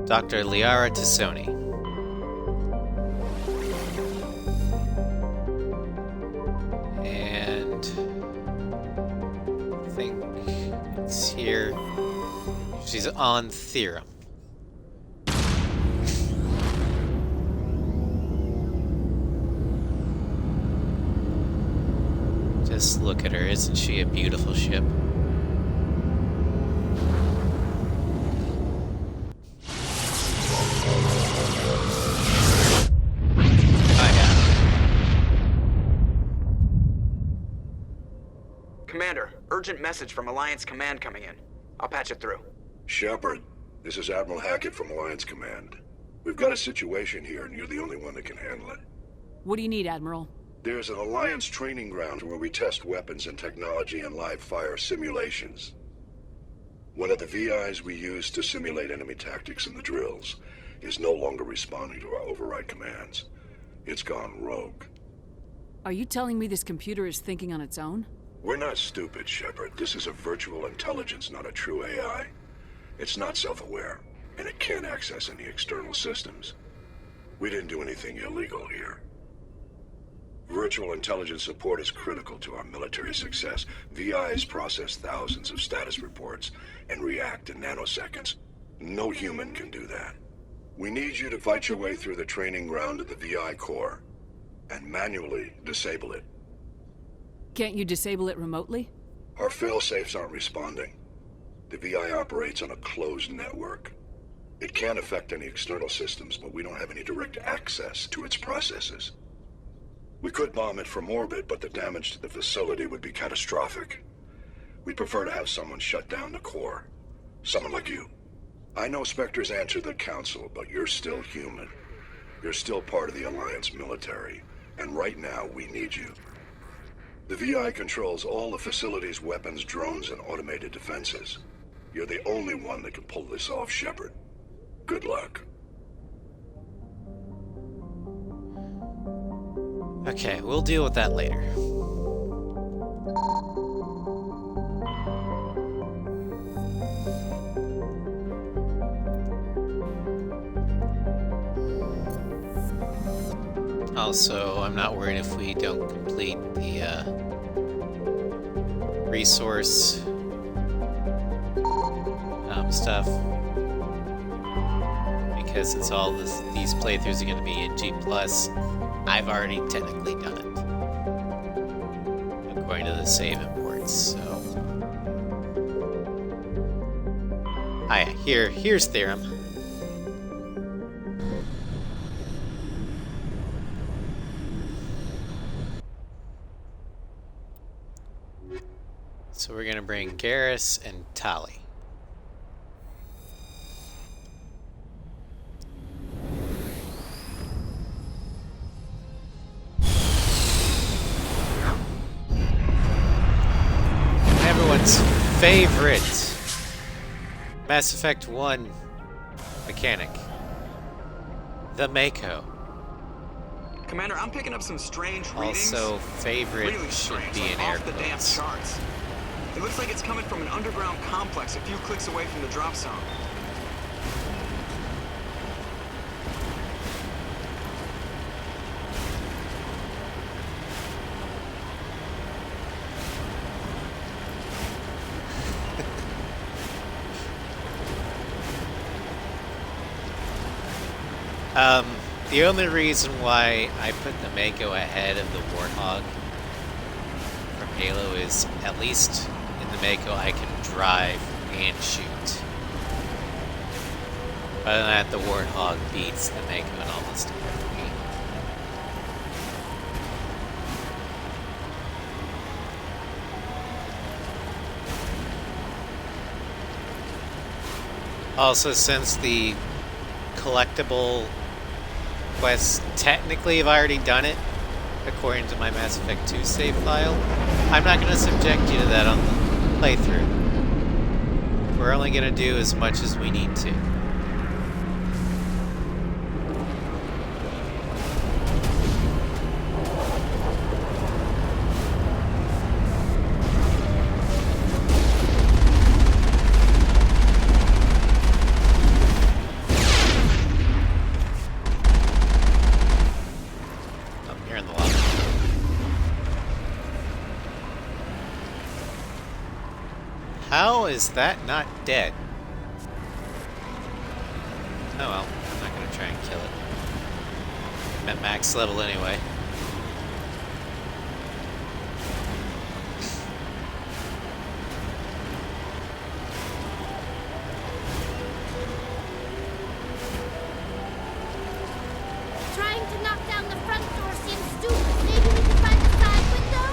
Dr. Liara Tassoni. And I think it's here. She's on Therum. Just look at her, isn't she a beautiful ship? urgent message from Alliance Command coming in. I'll patch it through. Shepard, this is Admiral Hackett from Alliance Command. We've got a situation here, and you're the only one that can handle it. What do you need, Admiral? There's an Alliance training ground where we test weapons and technology in live fire simulations. One of the VIs we use to simulate enemy tactics in the drills is no longer responding to our override commands. It's gone rogue. Are you telling me this computer is thinking on its own? We're not stupid, Shepard. This is a virtual intelligence, not a true AI. It's not self-aware, and it can't access any external systems. We didn't do anything illegal here. Virtual intelligence support is critical to our military success. VIs process thousands of status reports and react in nanoseconds. No human can do that. We need you to fight your way through the training ground of the VI core and manually disable it. Can't you disable it remotely? Our fail-safes aren't responding. The VI operates on a closed network. It can't affect any external systems, but we don't have any direct access to its processes. We could bomb it from orbit, but the damage to the facility would be catastrophic. We'd prefer to have someone shut down the core. Someone like you. I know Spectres answer the Council, but you're still human. You're still part of the Alliance military, and right now we need you. The VI controls all the facility's weapons, drones, and automated defenses. You're the only one that can pull this off, Shepard. Good luck. Okay, we'll deal with that later. Also, I'm not worried if we don't complete the resource stuff, because it's all these playthroughs are going to be in G+. I've already technically done it, according to the save imports, so... Ah yeah, here's Theorem. So we're gonna bring Garrus and Tali. Everyone's favorite Mass Effect 1 mechanic, the Mako. Commander, I'm picking up some strange readings. Also, favorite really should strange, be like in air off the damn quotes. charts. It looks like it's coming from an underground complex a few clicks away from the drop zone. The only reason why I put the Mako ahead of the Warthog from Halo is, at least in the Mako, I can drive and shoot. Other than that, the Warthog beats the Mako in almost every. Also, since the collectible quests technically have already done it, according to my Mass Effect 2 save file, I'm not going to subject you to that on the playthrough. We're only going to do as much as we need to. How is that not dead? Oh well, I'm not gonna try and kill it. I'm at max level anyway. Trying to knock down the front door seems stupid. Maybe we can find a side window?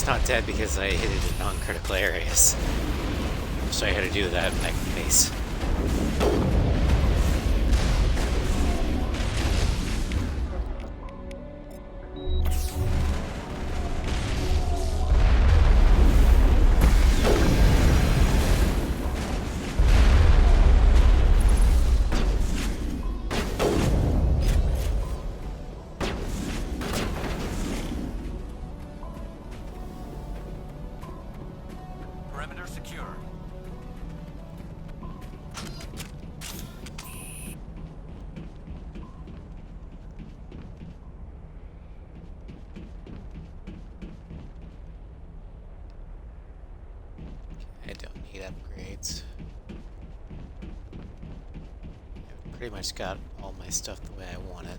It's not dead because I hit it in non-critical areas. So I had to do that in that case. Perimeter secure. I don't need upgrades. I've pretty much got all my stuff the way I want it.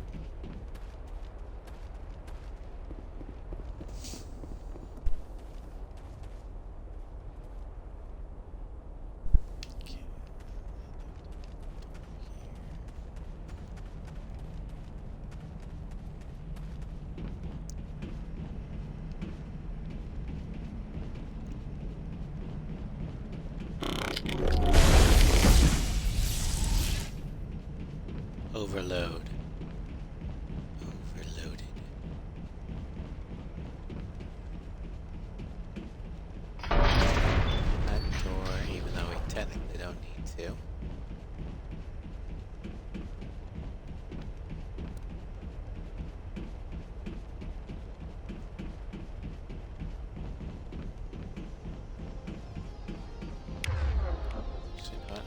Overload. Overloaded. That door, even though we technically don't need to. Actually, not.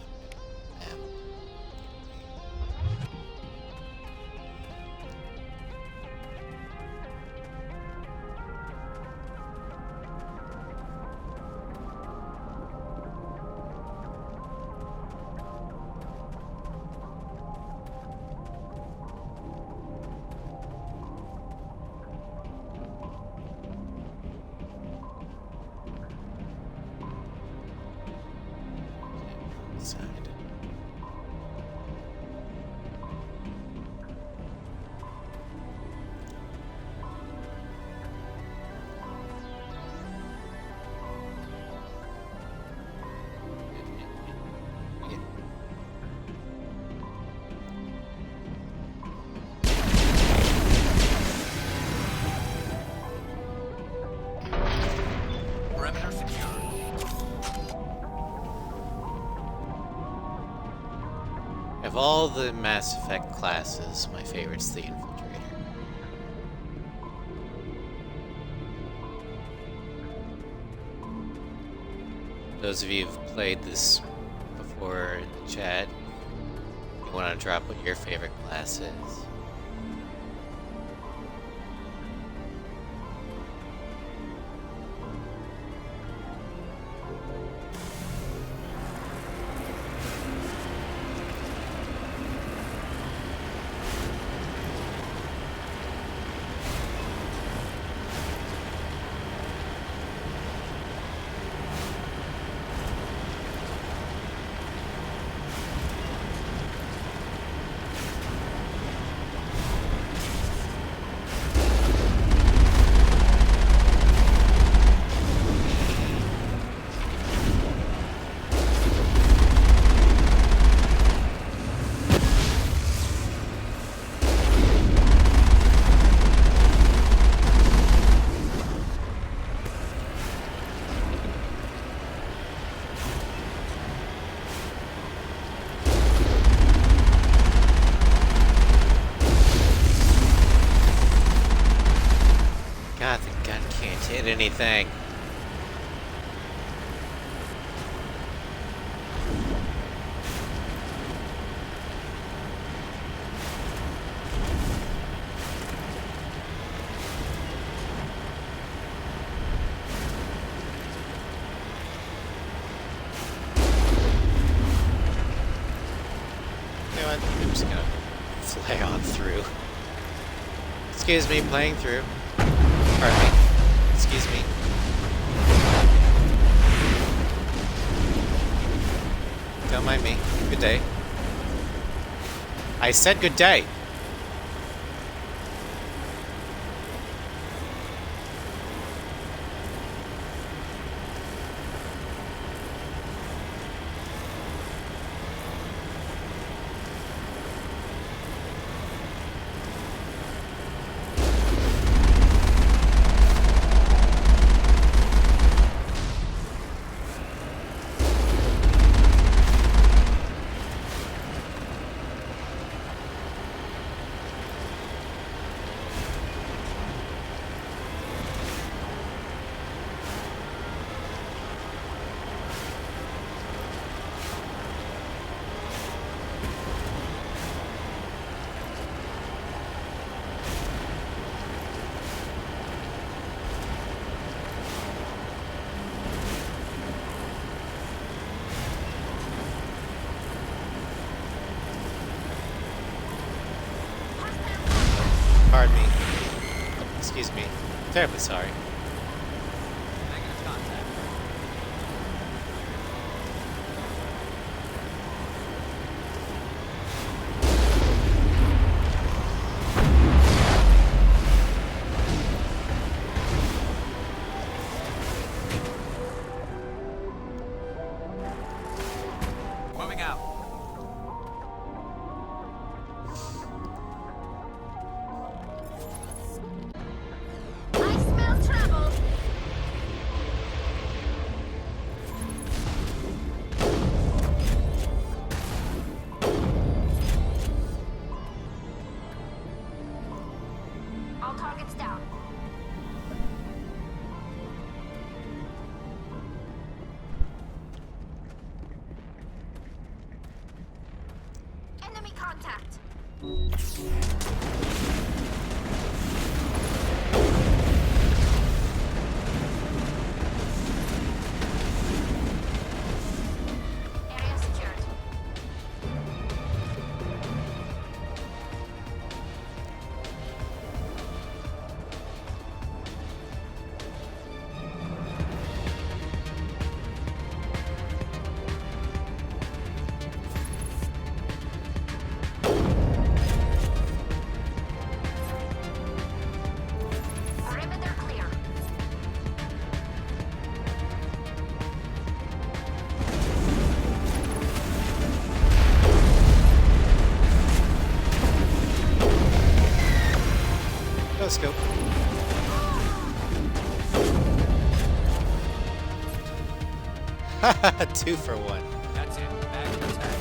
Side. Perimeter secure. Of all the Mass Effect classes, my favorite's the Infiltrator. Those of you who've played this before in the chat, you want to drop what your favorite class is. God, the gun can't hit anything. You know what? I'm just gonna fly on through. Excuse me, playing through. Pardon me. Excuse me. Don't mind me. Good day. I said good day. Excuse me. Terribly sorry. Negative contact. Moving out. I smell trouble. All targets down. Enemy contact. Area secured. Perimeter clear. No scope. Haha, 2 for 1. That's it. Back to attack.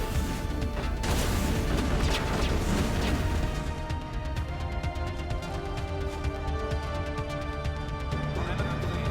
Perimeter clear.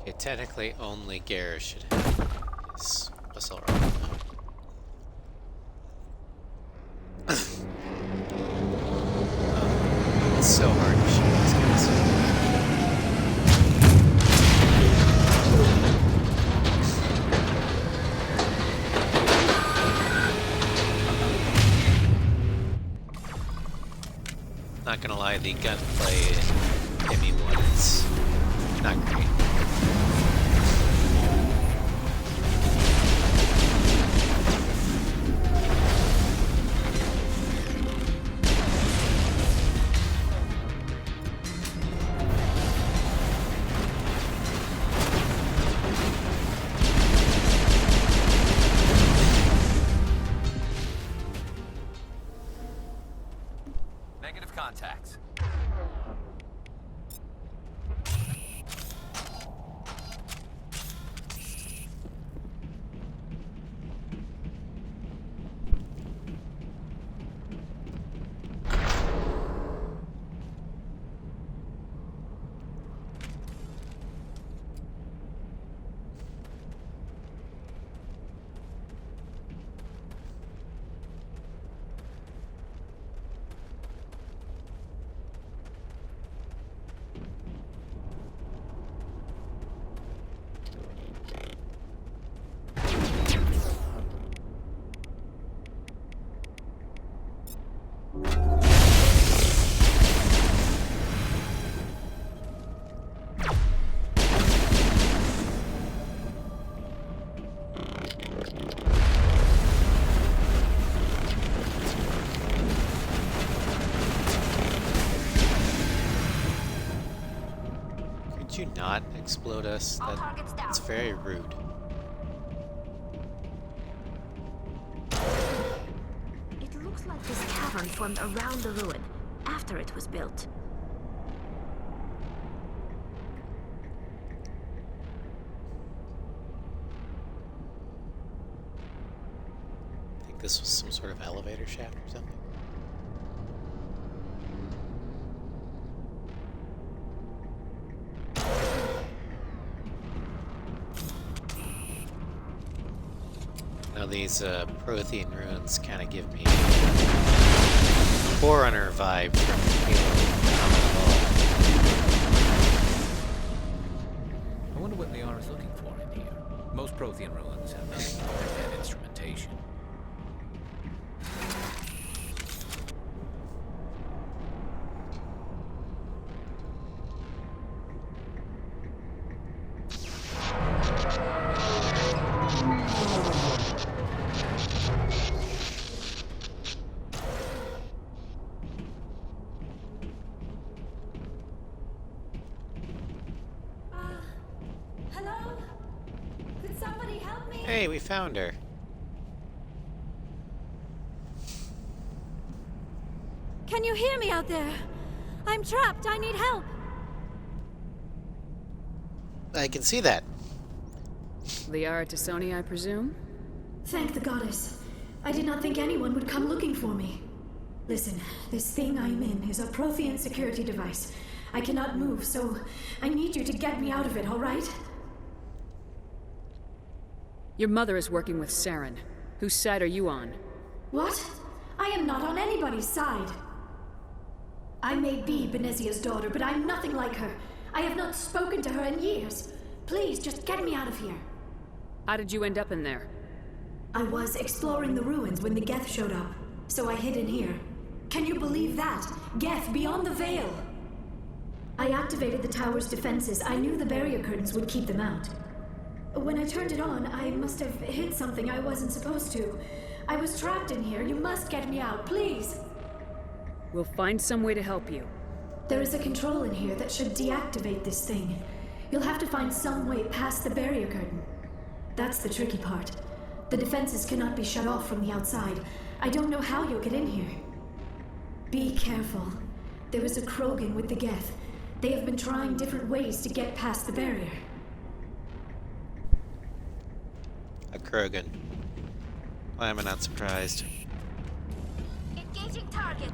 Okay, technically only Garrus should have his whistle rifle. It's so hard to shoot these guys. Not gonna lie, the gunplay in ME1 is not great. Negative contacts. Could you not explode us? That's very rude. It looks like this cavern formed around the ruin, after it was built. think this was some sort of elevator shaft or something. Now these Prothean ruins kind of give me Forerunner vibe from Halo. I wonder what Liara is looking for in here. Most Prothean ruins have nothing more than bad instrumentation. Hey, we found her. Can you hear me out there? I'm trapped. I need help. I can see that. Liara Tassoni, I presume? Thank the goddess. I did not think anyone would come looking for me. Listen, this thing I'm in is a Prothean security device. I cannot move, so I need you to get me out of it, all right? Your mother is working with Saren. Whose side are you on? What? I am not on anybody's side. I may be Benezia's daughter, but I'm nothing like her. I have not spoken to her in years. Please, just get me out of here. How did you end up in there? I was exploring the ruins when the Geth showed up, so I hid in here. Can you believe that? Geth beyond the veil! I activated the tower's defenses. I knew the barrier curtains would keep them out. When I turned it on, I must have hit something I wasn't supposed to. I was trapped in here. You must get me out, please! We'll find some way to help you. There is a control in here that should deactivate this thing. You'll have to find some way past the barrier curtain. That's the tricky part. The defenses cannot be shut off from the outside. I don't know how you'll get in here. Be careful. There is a Krogan with the Geth. They have been trying different ways to get past the barrier. A Krogan. Why am I not surprised? Engaging target.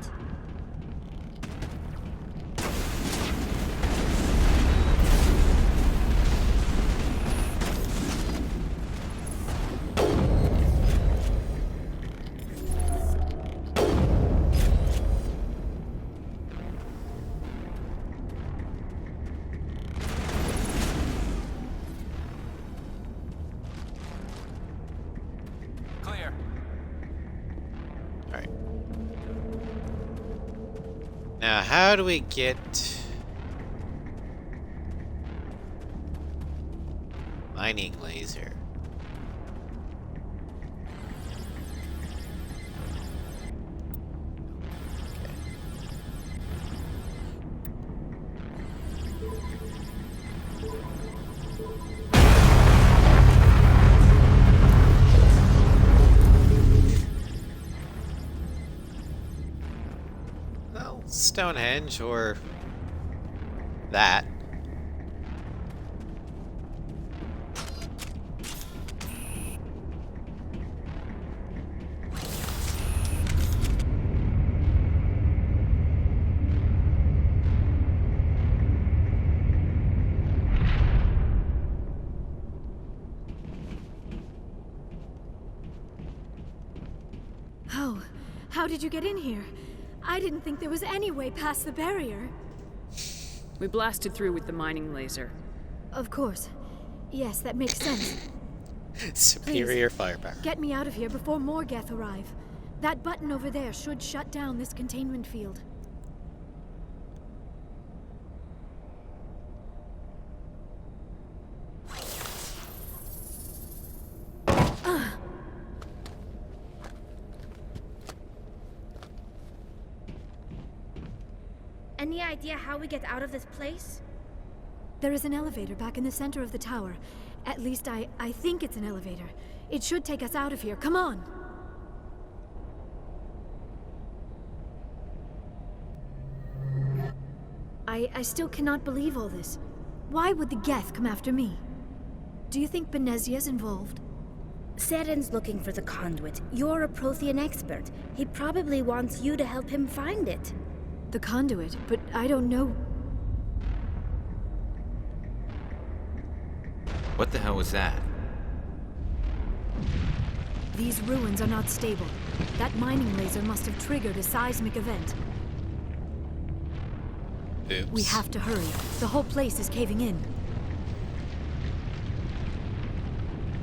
Now, how do we get mining laser? Stonehenge, or that. How did you get in here? I didn't think there was any way past the barrier. We blasted through with the mining laser. Of course. Yes, that makes sense. Superior Please, firepower. Get me out of here before more Geth arrive. That button over there should shut down this containment field. Any idea how we get out of this place? There is an elevator back in the center of the tower. At least I think it's an elevator. It should take us out of here. Come on! I still cannot believe all this. Why would the Geth come after me? Do you think Benezia's involved? Seren's looking for the conduit. You're a Prothean expert. He probably wants you to help him find it. The conduit? But I don't know. What the hell was that? These ruins are not stable. That mining laser must have triggered a seismic event. Oops. We have to hurry. The whole place is caving in.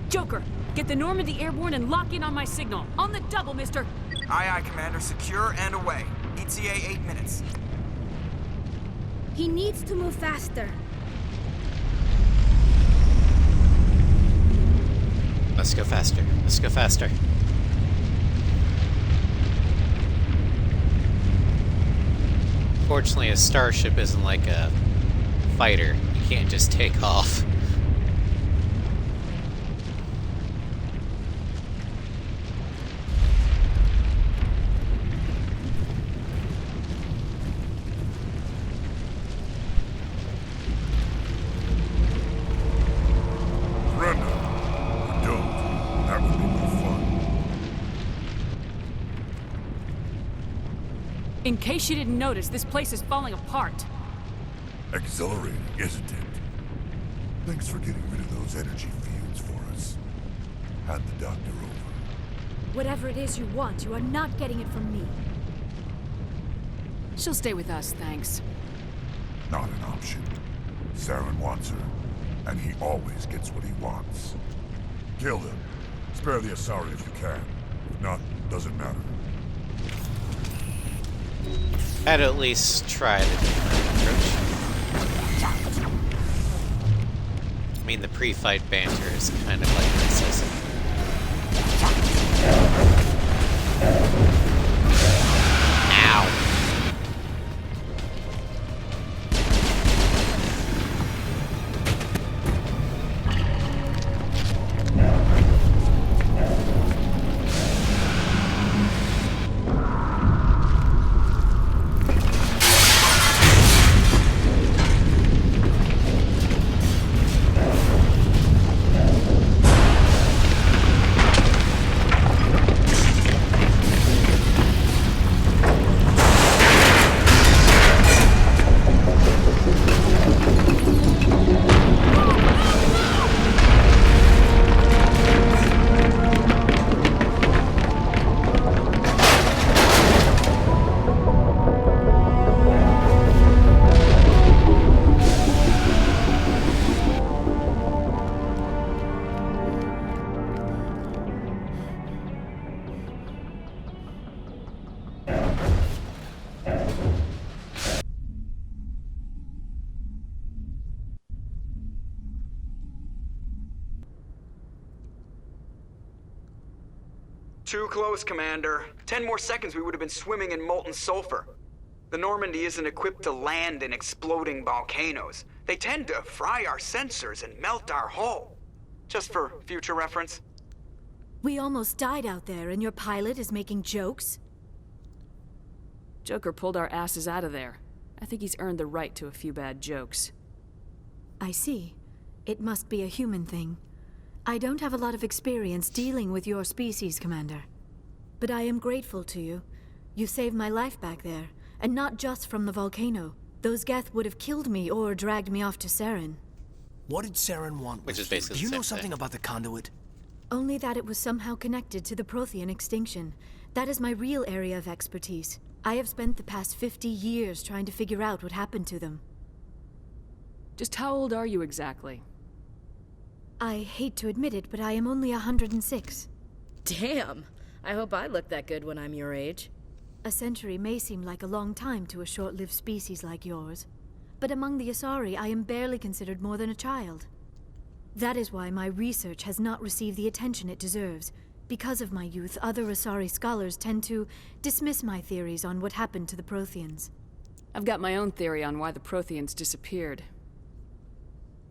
Joker, get the Normandy airborne and lock in on my signal. On the double, mister! Aye, aye, Commander. Secure and away. ETA 8 minutes. He needs to move faster. Let's go faster. Let's go faster. Fortunately, a starship isn't like a fighter. You can't just take off. In case you didn't notice, this place is falling apart. Exhilarating, isn't it? Thanks for getting rid of those energy fields for us. Hand the doctor over. Whatever it is you want, you are not getting it from me. She'll stay with us, thanks. Not an option. Saren wants her, and he always gets what he wants. Kill them. Spare the Asari if you can. If not, doesn't matter. I'd at least try the approach. I mean, the pre-fight banter is kind of like necessity. Ow! Too close, Commander. 10 more seconds we would have been swimming in molten sulfur. The Normandy isn't equipped to land in exploding volcanoes. They tend to fry our sensors and melt our hull. Just for future reference. We almost died out there, and your pilot is making jokes? Joker pulled our asses out of there. I think he's earned the right to a few bad jokes. I see. It must be a human thing. I don't have a lot of experience dealing with your species, Commander. But I am grateful to you. You saved my life back there, and not just from the volcano. Those Geth would have killed me or dragged me off to Saren. What did Saren want? Which is basically Do you the know same something thing. about the conduit? Only that it was somehow connected to the Prothean extinction. That is my real area of expertise. I have spent the past 50 years trying to figure out what happened to them. Just how old are you exactly? I hate to admit it, but I am only 106. Damn! I hope I look that good when I'm your age. A century may seem like a long time to a short-lived species like yours, but among the Asari, I am barely considered more than a child. That is why my research has not received the attention it deserves. Because of my youth, other Asari scholars tend to dismiss my theories on what happened to the Protheans. I've got my own theory on why the Protheans disappeared.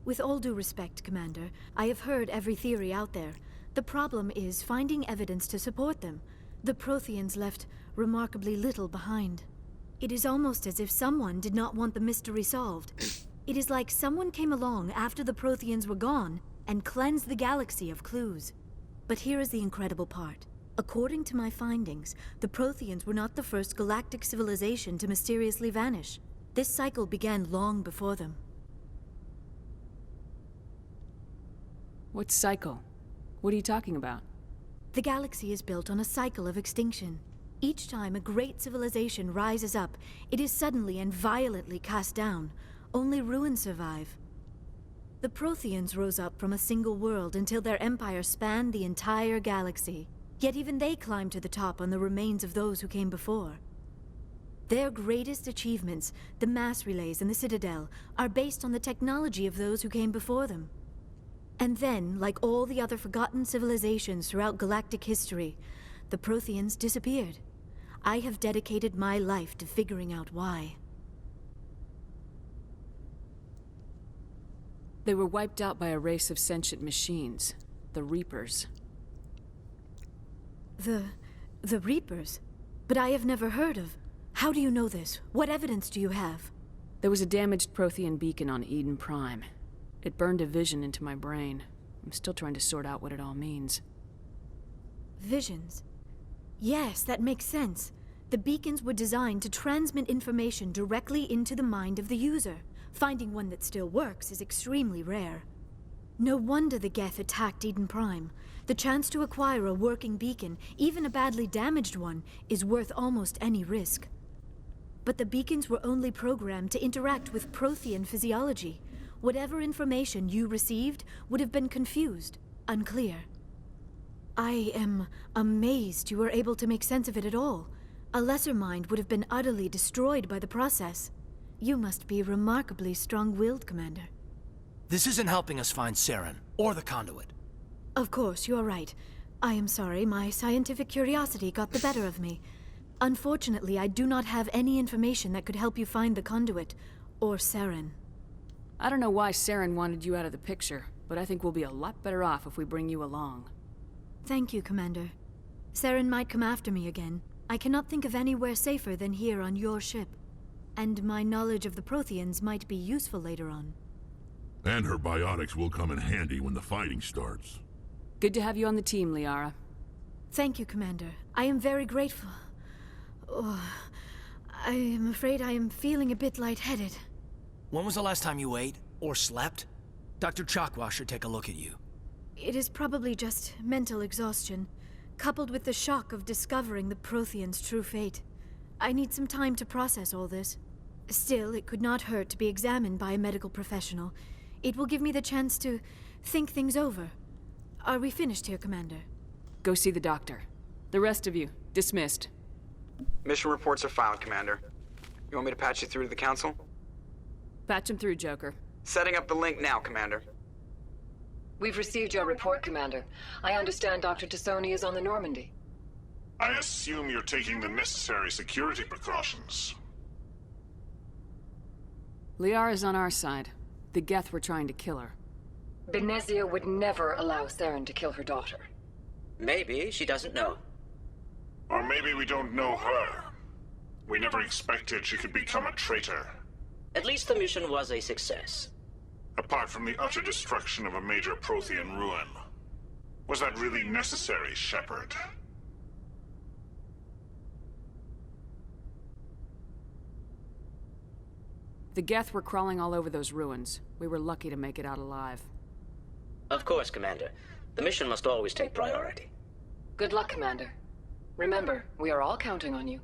With all due respect, Commander, I have heard every theory out there. The problem is finding evidence to support them. The Protheans left remarkably little behind. It is almost as if someone did not want the mystery solved. It is like someone came along after the Protheans were gone and cleansed the galaxy of clues. But here is the incredible part. According to my findings, the Protheans were not the first galactic civilization to mysteriously vanish. This cycle began long before them. What cycle? What are you talking about? The galaxy is built on a cycle of extinction. Each time a great civilization rises up, it is suddenly and violently cast down. Only ruins survive. The Protheans rose up from a single world until their empire spanned the entire galaxy. Yet even they climbed to the top on the remains of those who came before. Their greatest achievements, the mass relays and the Citadel, are based on the technology of those who came before them. And then, like all the other forgotten civilizations throughout galactic history, the Protheans disappeared. I have dedicated my life to figuring out why. They were wiped out by a race of sentient machines, the Reapers. The Reapers? But I have never heard of. How do you know this? What evidence do you have? There was a damaged Prothean beacon on Eden Prime. It burned a vision into my brain. I'm still trying to sort out what it all means. Visions? Yes, that makes sense. The beacons were designed to transmit information directly into the mind of the user. Finding one that still works is extremely rare. No wonder the Geth attacked Eden Prime. The chance to acquire a working beacon, even a badly damaged one, is worth almost any risk. But the beacons were only programmed to interact with Prothean physiology. Whatever information you received would have been confused, unclear. I am amazed you were able to make sense of it at all. A lesser mind would have been utterly destroyed by the process. You must be remarkably strong-willed, Commander. This isn't helping us find Saren, or the conduit. Of course, you are right. I am sorry, my scientific curiosity got the better of me. Unfortunately, I do not have any information that could help you find the conduit, or Saren. I don't know why Saren wanted you out of the picture, but I think we'll be a lot better off if we bring you along. Thank you, Commander. Saren might come after me again. I cannot think of anywhere safer than here on your ship. And my knowledge of the Protheans might be useful later on. And her biotics will come in handy when the fighting starts. Good to have you on the team, Liara. Thank you, Commander. I am very grateful. Oh, I am afraid I am feeling a bit lightheaded. When was the last time you ate, or slept? Dr. Chakwa should take a look at you. It is probably just mental exhaustion, coupled with the shock of discovering the Protheans' true fate. I need some time to process all this. Still, it could not hurt to be examined by a medical professional. It will give me the chance to think things over. Are we finished here, Commander? Go see the doctor. The rest of you, dismissed. Mission reports are filed, Commander. You want me to patch you through to the Council? Patch him through, Joker. Setting up the link now, Commander. We've received your report, Commander. I understand Dr. Tassoni is on the Normandy. I assume you're taking the necessary security precautions. Liara's on our side. The Geth were trying to kill her. Benezia would never allow Saren to kill her daughter. Maybe she doesn't know. Or maybe we don't know her. We never expected she could become a traitor. At least the mission was a success. Apart from the utter destruction of a major Prothean ruin. Was that really necessary, Shepard? The Geth were crawling all over those ruins. We were lucky to make it out alive. Of course, Commander. The mission must always take priority. Good luck, Commander. Remember, we are all counting on you.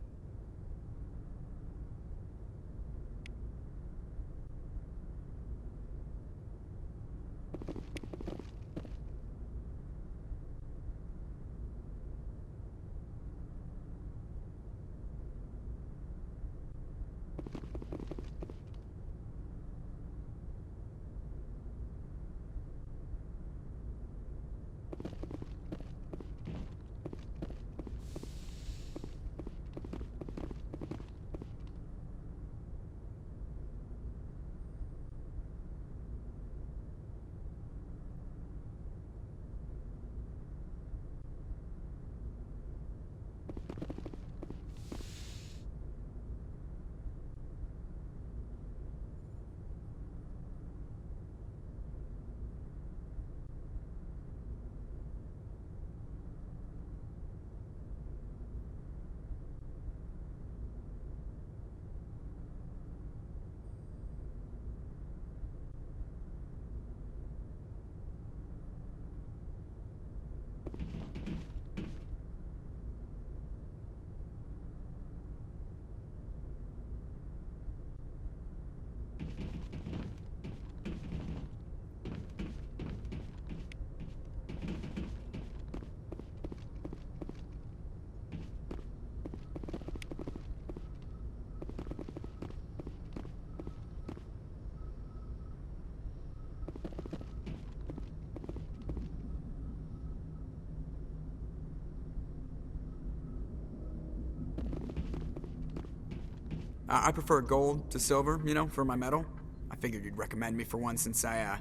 I prefer gold to silver, you know, for my medal. I figured you'd recommend me for one since I,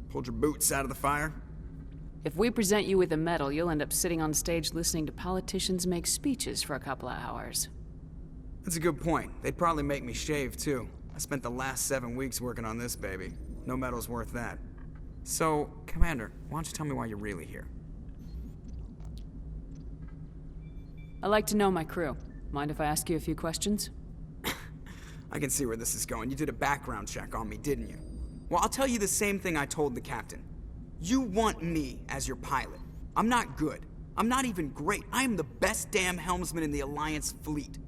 pulled your boots out of the fire. If we present you with a medal, you'll end up sitting on stage listening to politicians make speeches for a couple of hours. That's a good point. They'd probably make me shave, too. I spent the last 7 weeks working on this baby. No medal's worth that. So, Commander, why don't you tell me why you're really here? I like to know my crew. Mind if I ask you a few questions? I can see where this is going. You did a background check on me, didn't you? Well, I'll tell you the same thing I told the captain. You want me as your pilot. I'm not good. I'm not even great. I am the best damn helmsman in the Alliance fleet.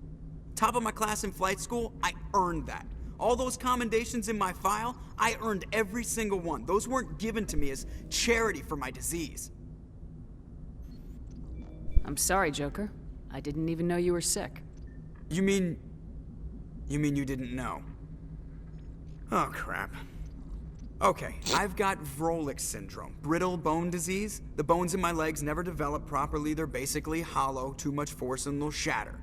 Top of my class in flight school, I earned that. All those commendations in my file, I earned every single one. Those weren't given to me as charity for my disease. I'm sorry, Joker. I didn't even know you were sick. You mean you didn't know? Oh, crap. Okay, I've got Vrolik syndrome, brittle bone disease. The bones in my legs never develop properly. They're basically hollow, too much force and they'll shatter.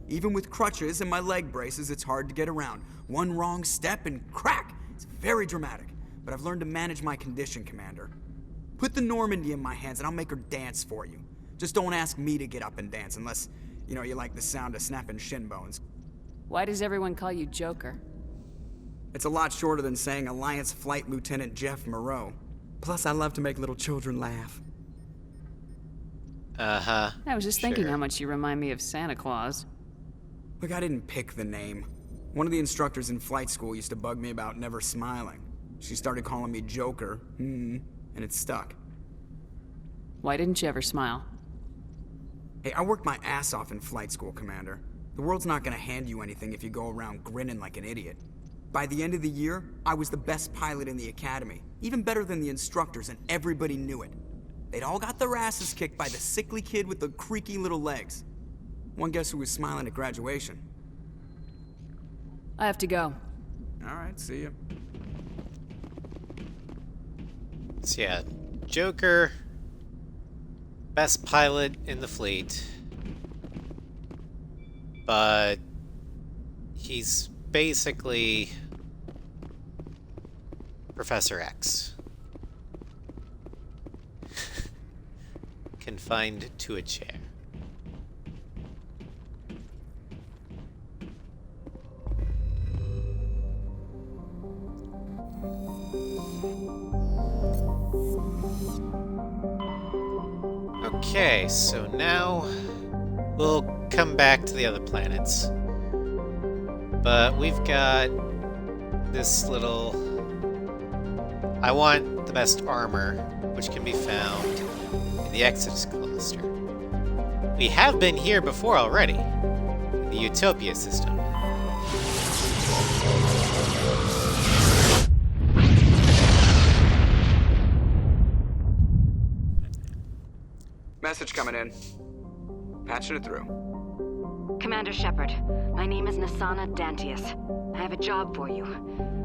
Even with crutches and my leg braces, it's hard to get around. One wrong step and crack! It's very dramatic, but I've learned to manage my condition, Commander. Put the Normandy in my hands and I'll make her dance for you. Just don't ask me to get up and dance unless, you know, you like the sound of snapping shin bones. Why does everyone call you Joker? It's a lot shorter than saying Alliance Flight Lieutenant Jeff Moreau. Plus, I love to make little children laugh. Uh-huh. I was just thinking how much you remind me of Santa Claus. Look, I didn't pick the name. One of the instructors in flight school used to bug me about never smiling. She started calling me Joker, and it stuck. Why didn't you ever smile? Hey, I worked my ass off in flight school, Commander. The world's not gonna hand you anything if you go around grinning like an idiot. By the end of the year, I was the best pilot in the academy, even better than the instructors, and everybody knew it. They'd all got their asses kicked by the sickly kid with the creaky little legs. One guess who was smiling at graduation? I have to go. All right, see ya. So yeah, Joker, best pilot in the fleet, but he's basically Professor X. Confined to a chair. Okay, so now we'll come back to the other planets. But we've got this little... I want the best armor, which can be found in the Exodus cluster. We have been here before already, in the Utopia system. Message coming in. Patching it through. Commander Shepard, my name is Nasana Dantius. I have a job for you.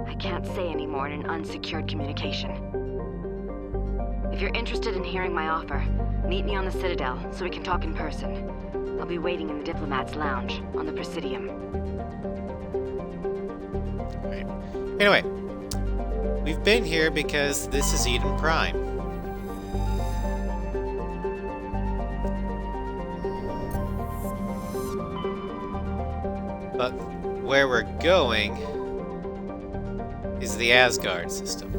I can't say any more in an unsecured communication. If you're interested in hearing my offer, meet me on the Citadel so we can talk in person. I'll be waiting in the Diplomat's Lounge on the Presidium. Right. Anyway, we've been here because this is Eden Prime. But where we're going is the Asgard system.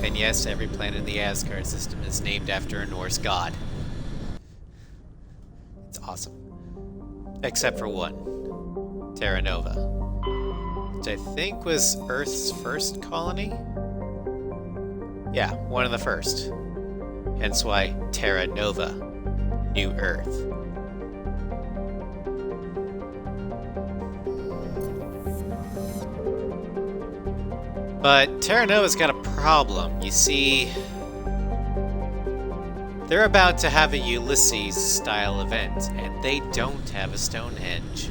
And yes, every planet in the Asgard system is named after a Norse god. It's awesome. Except for one, Terra Nova, which I think was Earth's first colony? Yeah, one of the first. Hence why Terra Nova, New Earth. But Terra Nova's got a problem. You see, they're about to have a Ulysses-style event, and they don't have a Stonehenge.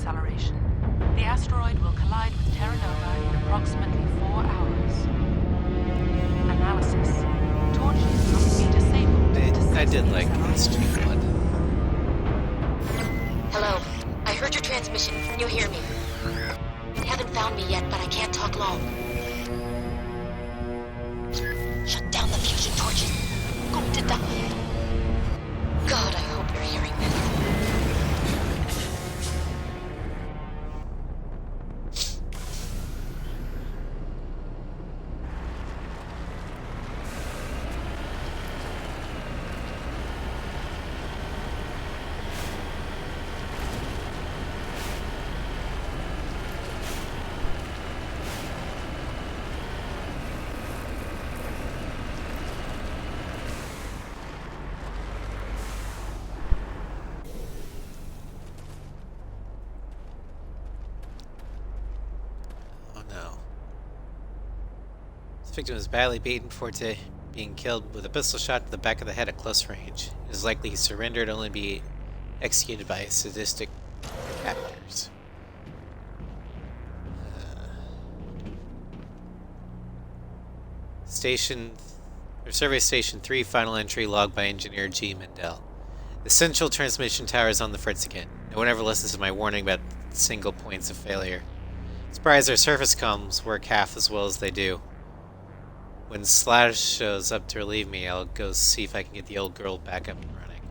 acceleration. The asteroid will collide with Terra Nova in approximately 4 hours. Analysis. Torches must be disabled. I did like SG-1. Hello. I heard your transmission. Can you hear me? You haven't found me yet, but I can't talk long. Shut down the fusion torches. I'm going to die. God, I hope you're hearing this. Victim was badly beaten before being killed with a pistol shot to the back of the head at close range. It is likely he surrendered only to be executed by sadistic captors. Survey Station 3, final entry logged by Engineer G. Mendel. The central transmission tower is on the fritz again. No one ever listens to my warning about single points of failure. Surprised their surface comms work half as well as they do. When Slash shows up to relieve me, I'll go see if I can get the old girl back up and running.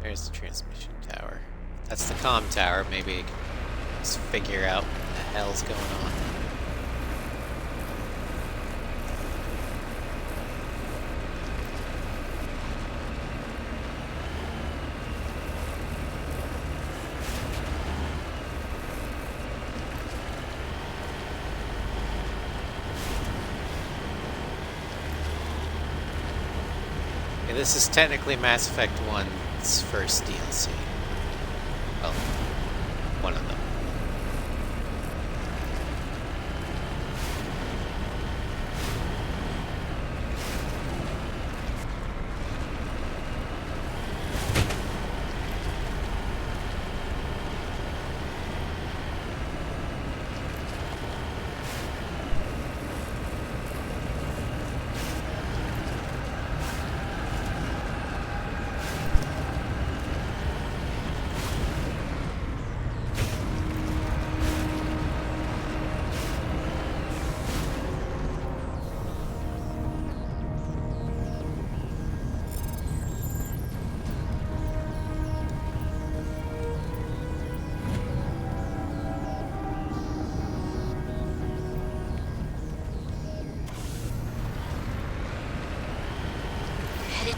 There's the transmission tower. That's the comm tower. Maybe I can just figure out what the hell's going on. This is technically Mass Effect 1's first DLC. Well, one of them.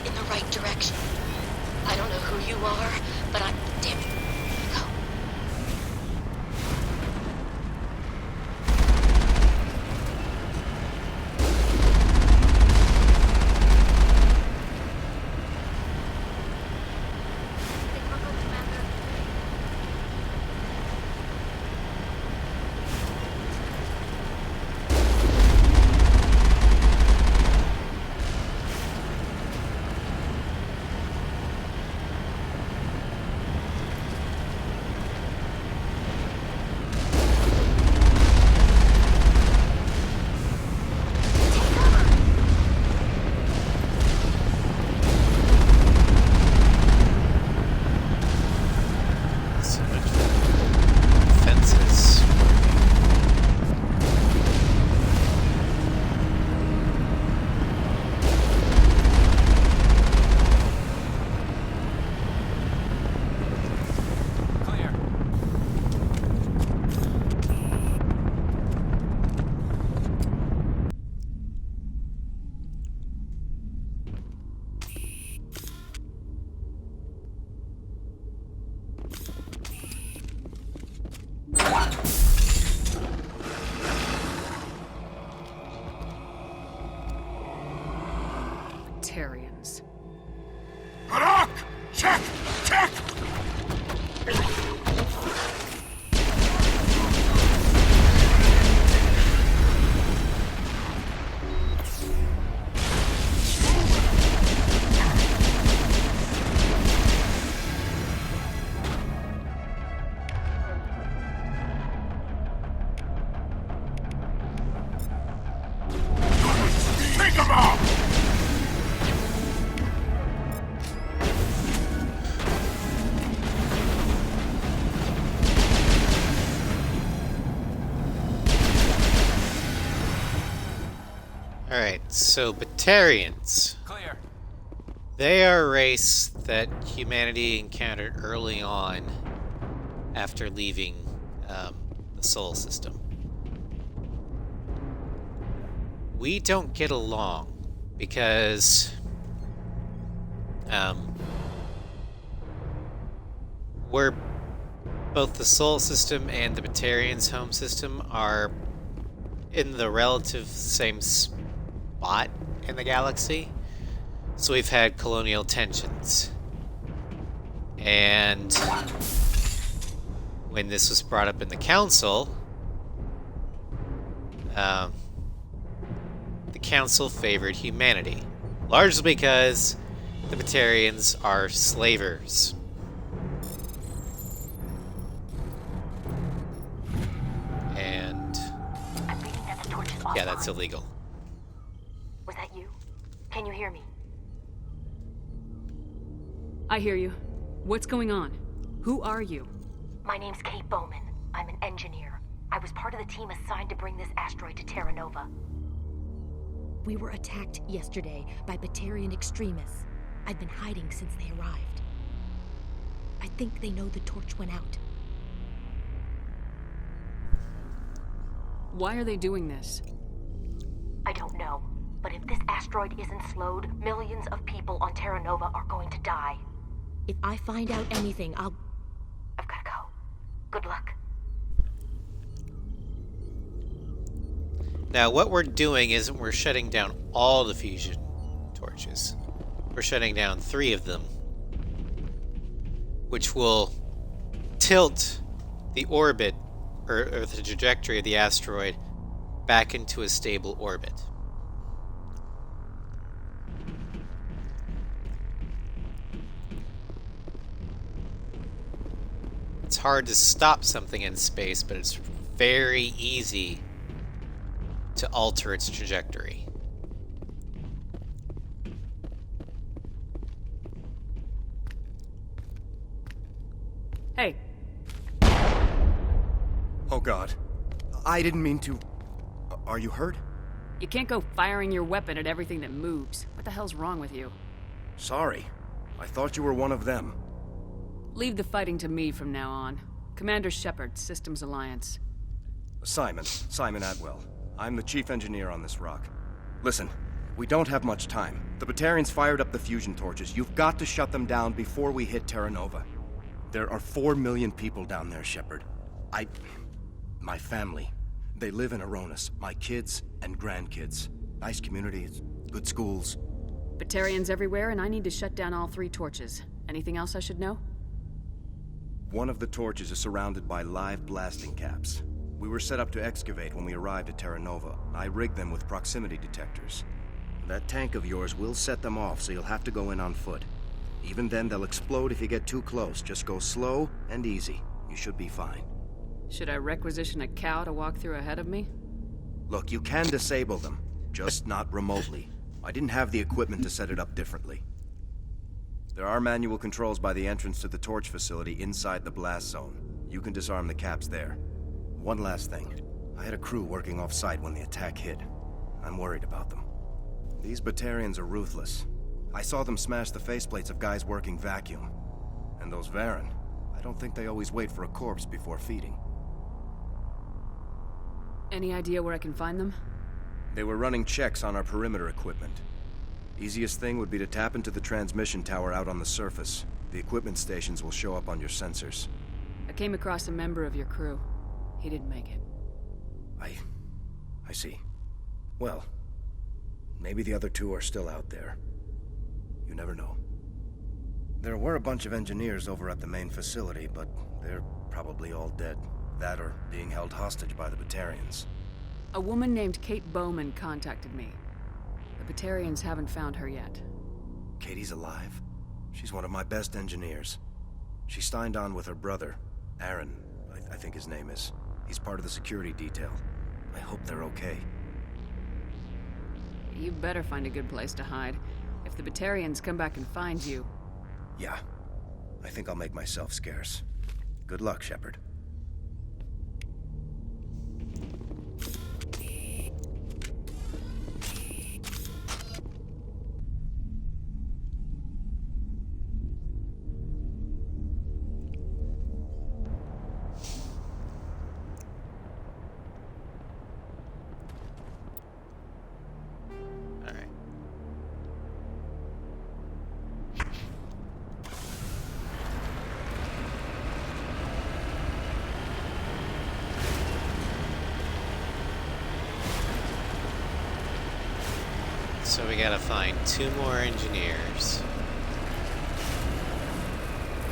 In the right direction. I don't know who you are, but I'm... Damn it. Go. Alright, so Batarians. Clear. They are a race that humanity encountered early on after leaving the Sol system. We don't get along because we're both the Sol system and the Batarians' home system are in the relative same spot in the galaxy. So we've had colonial tensions. And when this was brought up in the council, the council favored humanity, largely because the Batarians are slavers. And I'm reading that the torch is offline. yeah, that's illegal. Was that you? Can you hear me? I hear you. What's going on? Who are you? My name's Kate Bowman. I'm an engineer. I was part of the team assigned to bring this asteroid to Terra Nova. We were attacked yesterday by Batarian extremists. I've been hiding since they arrived. I think they know the torch went out. Why are they doing this? I don't know, but if this asteroid isn't slowed, millions of people on Terra Nova are going to die. If I find out anything, I've gotta go. Good luck. Now, what we're doing isn't we're shutting down all the fusion torches. We're shutting down 3 of them, which will tilt the orbit, or the trajectory of the asteroid, back into a stable orbit. It's hard to stop something in space, but it's very easy to alter its trajectory. Hey. Oh God. I didn't mean to... Are you hurt? You can't go firing your weapon at everything that moves. What the hell's wrong with you? Sorry. I thought you were one of them. Leave the fighting to me from now on. Commander Shepard, Systems Alliance. Simon Atwell. I'm the chief engineer on this rock. Listen, we don't have much time. The Batarians fired up the fusion torches. You've got to shut them down before we hit Terra Nova. There are 4 million people down there, Shepard. My family. They live in Aronis. My kids and grandkids. Nice communities, good schools. Batarians everywhere, and I need to shut down all 3 torches. Anything else I should know? One of the torches is surrounded by live blasting caps. We were set up to excavate when we arrived at Terra Nova. I rigged them with proximity detectors. That tank of yours will set them off, so you'll have to go in on foot. Even then, they'll explode if you get too close. Just go slow and easy. You should be fine. Should I requisition a cow to walk through ahead of me? Look, you can disable them, just not remotely. I didn't have the equipment to set it up differently. There are manual controls by the entrance to the torch facility inside the blast zone. You can disarm the caps there. One last thing. I had a crew working off-site when the attack hit. I'm worried about them. These Batarians are ruthless. I saw them smash the faceplates of guys working vacuum. And those Varen, I don't think they always wait for a corpse before feeding. Any idea where I can find them? They were running checks on our perimeter equipment. Easiest thing would be to tap into the transmission tower out on the surface. The equipment stations will show up on your sensors. I came across a member of your crew. He didn't make it. I see. Well, maybe the other 2 are still out there. You never know. There were a bunch of engineers over at the main facility, but they're probably all dead. That or being held hostage by the Batarians. A woman named Kate Bowman contacted me. The Batarians haven't found her yet. Katie's alive? She's one of my best engineers. She signed on with her brother, Aaron, I think his name is. He's part of the security detail. I hope they're okay. You better find a good place to hide. If the Batarians come back and find you... Yeah. I think I'll make myself scarce. Good luck, Shepard. So we gotta find 2 more engineers.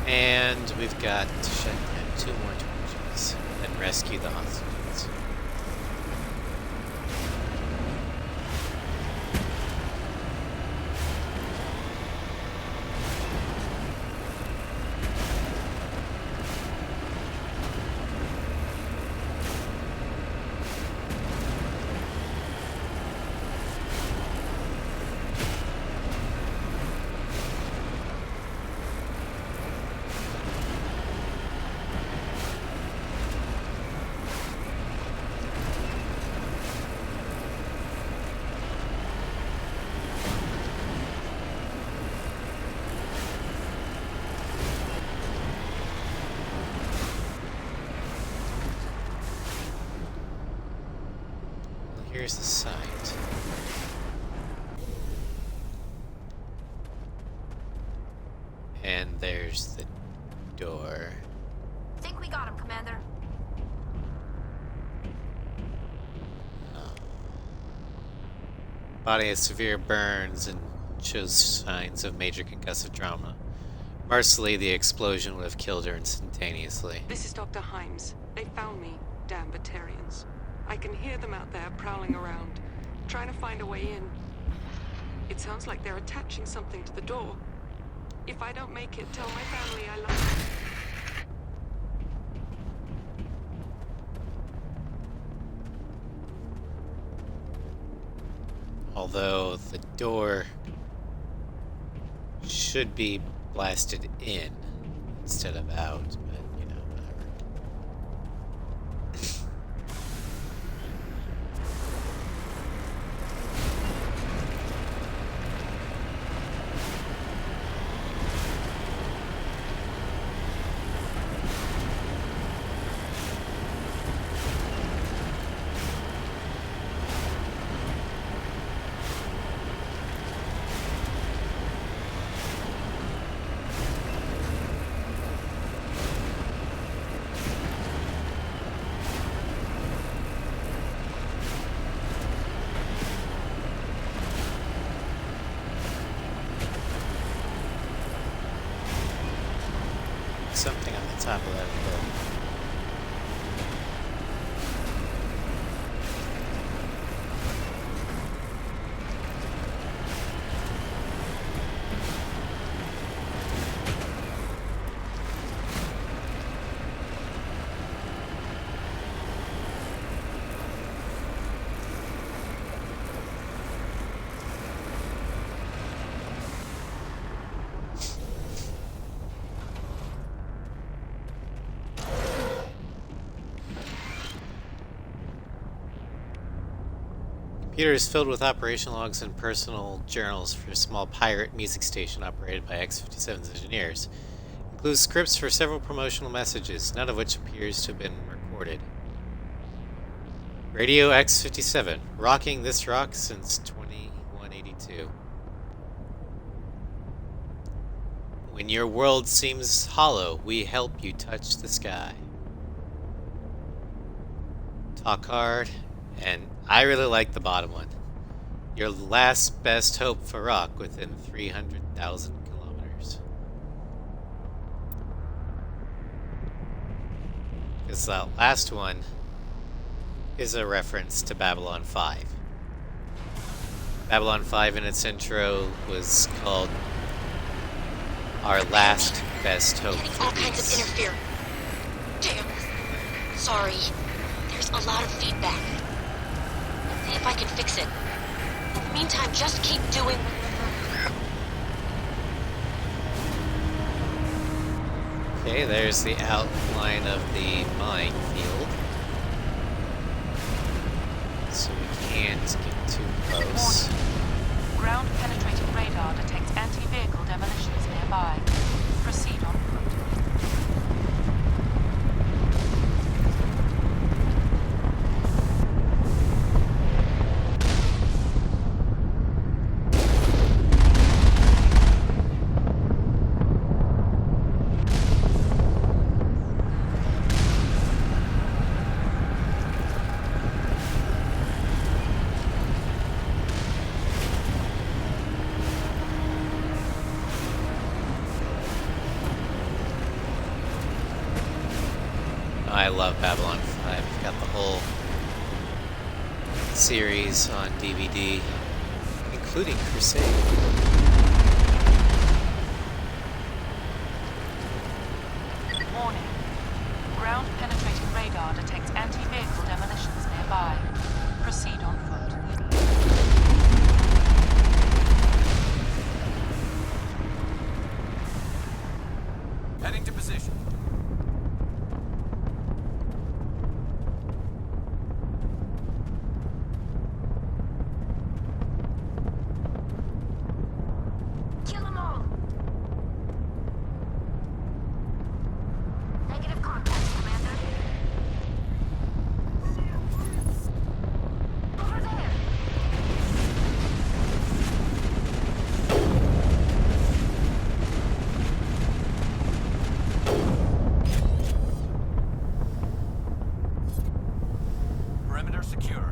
And we've got to shut down 2 more torches and rescue the hostages. Here's the site. And there's the door. Think we got him, Commander. Body has severe burns and shows signs of major concussive trauma. Mercifully, the explosion would have killed her instantaneously. This is Dr. Himes. They found me, damn Batarians. I can hear them out there prowling around, trying to find a way in. It sounds like they're attaching something to the door. If I don't make it, tell my family I love them. Although the door should be blasted in instead of out, but you know, whatever. Something on the top of that hill. Computer is filled with operation logs and personal journals for a small pirate music station operated by X-57's engineers. Includes scripts for several promotional messages, none of which appears to have been recorded. Radio X-57, rocking this rock since 2182. When your world seems hollow, we help you touch the sky. Talk hard. And I really like the bottom one. Your last best hope for rock within 300,000 kilometers. Because that last one is a reference to Babylon 5. Babylon 5 in its intro was called Our Last Best Hope Getting for all Peace. kinds of interference. Damn. Sorry. There's a lot of feedback. See if I can fix it. In the meantime, just keep doing... Okay, there's the outline of the minefield. So we can't get too close. Warning. Ground-penetrating radar detects anti-vehicle demolitions nearby. Proceed on foot. I love Babylon 5. I've got the whole series on DVD, including Crusade. Warning. Ground-penetrating radar detects anti-vehicle demolitions nearby. Proceed on foot. Heading to position. Kill them all! Negative contact, Commander. Over there! Perimeter secured.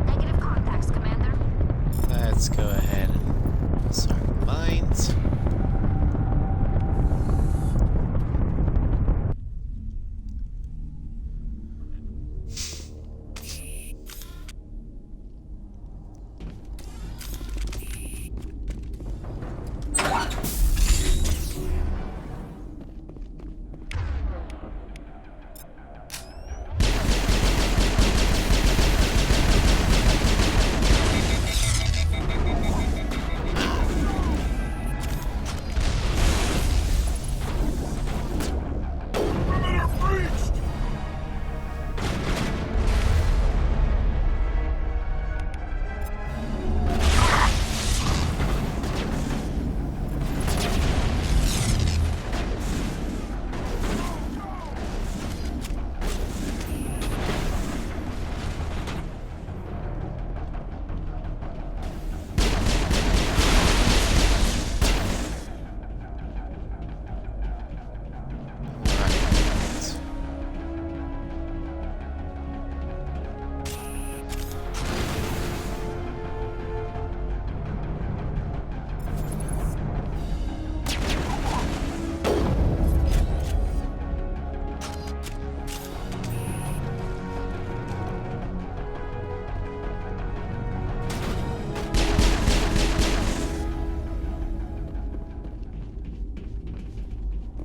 Negative contacts, Commander. Let's go ahead and start the mines.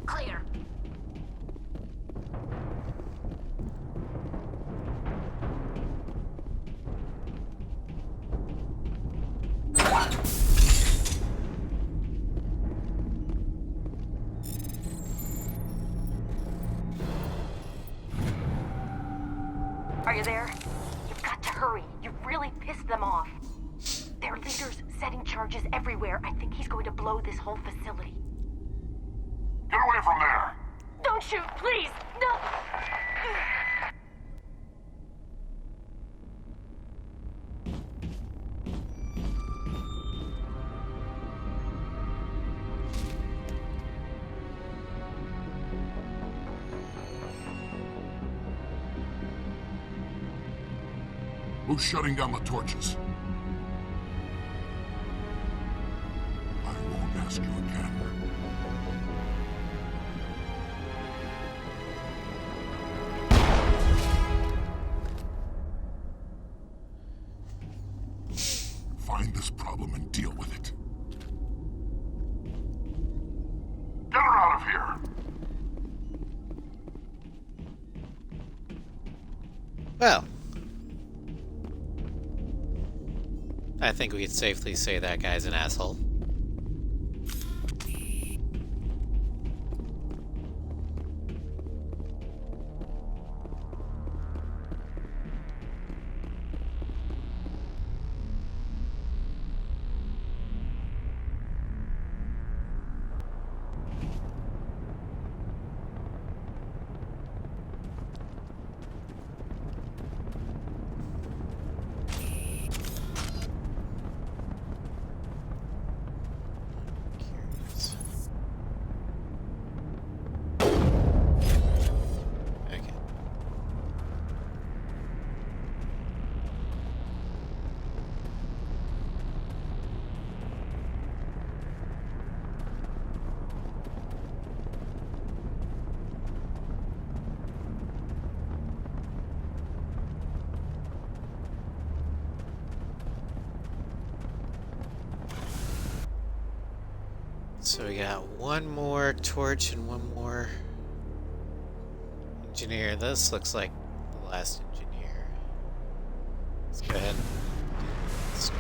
Clear. Are you there? You've got to hurry. You've really pissed them off. Their leader's setting charges everywhere. I think he's going to blow this whole facility. Get away from there! Don't shoot, please! No! Who's shutting down the torches? I won't ask you again. problem and deal with it. Get her out of here! Well, I think we could safely say that guy's an asshole. So we got one more torch and one more engineer. This looks like the last engineer. Let's go ahead and do this torch.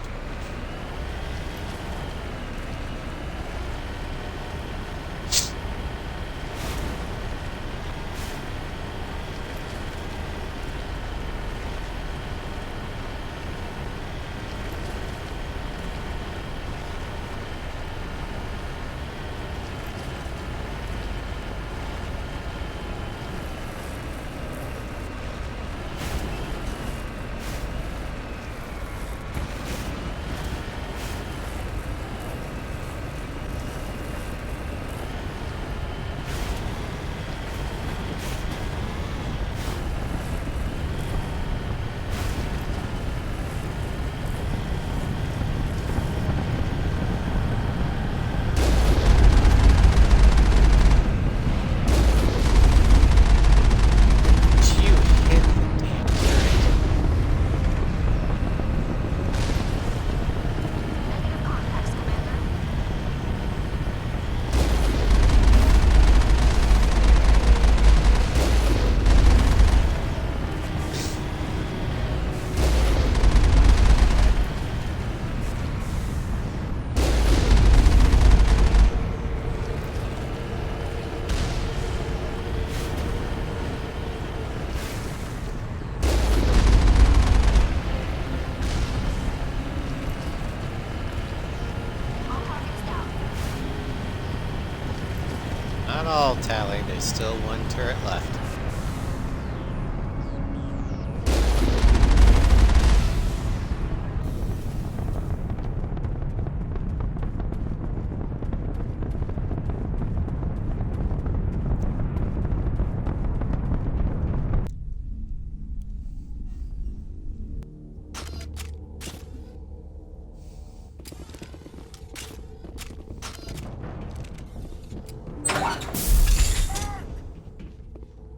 Not all, Tally. There's still one turret left.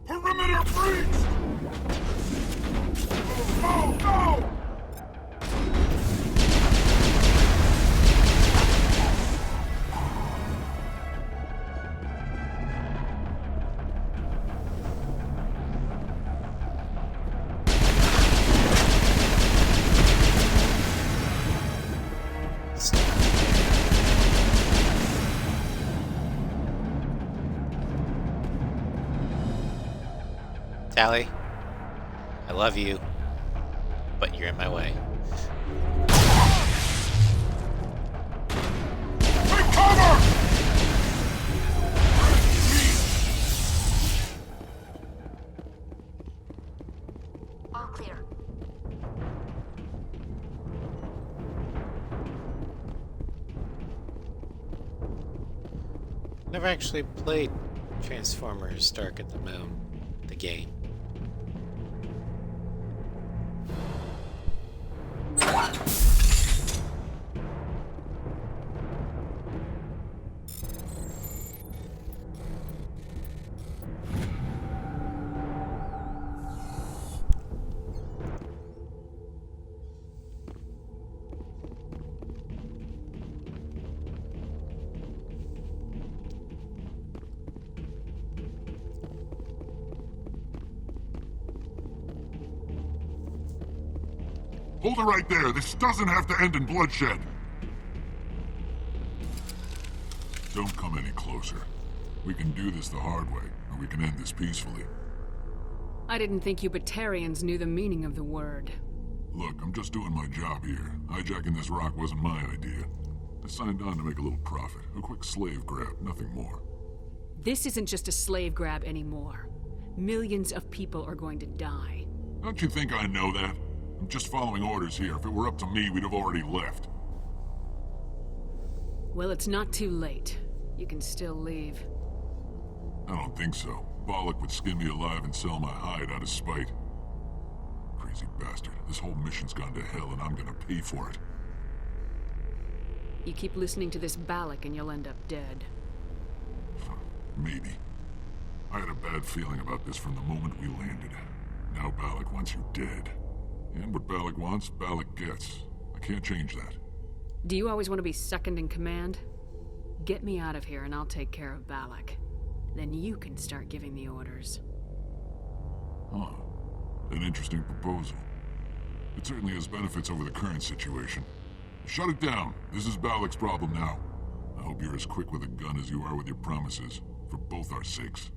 Perimeter breached! Go, go! Tally, I love you, but you're in my way. Take cover! All clear. Never actually played Transformers Dark at the Moon, the game. Hold it right there. This doesn't have to end in bloodshed. Don't come any closer. We can do this the hard way, or we can end this peacefully. I didn't think you Batarians knew the meaning of the word. Look, I'm just doing my job here. Hijacking this rock wasn't my idea. I signed on to make a little profit. A quick slave grab, nothing more. This isn't just a slave grab anymore. Millions of people are going to die. Don't you think I know that? I'm just following orders here. If it were up to me, we'd have already left. Well, it's not too late. You can still leave. I don't think so. Bollock would skin me alive and sell my hide out of spite. Crazy bastard. This whole mission's gone to hell and I'm gonna pay for it. You keep listening to this Balak and you'll end up dead. Maybe. I had a bad feeling about this from the moment we landed. Now Balak wants you dead. And what Balak wants, Balak gets. I can't change that. Do you always want to be second in command? Get me out of here and I'll take care of Balak. Then you can start giving the orders. Huh. An interesting proposal. It certainly has benefits over the current situation. Shut it down. This is Balak's problem now. I hope you're as quick with a gun as you are with your promises, for both our sakes.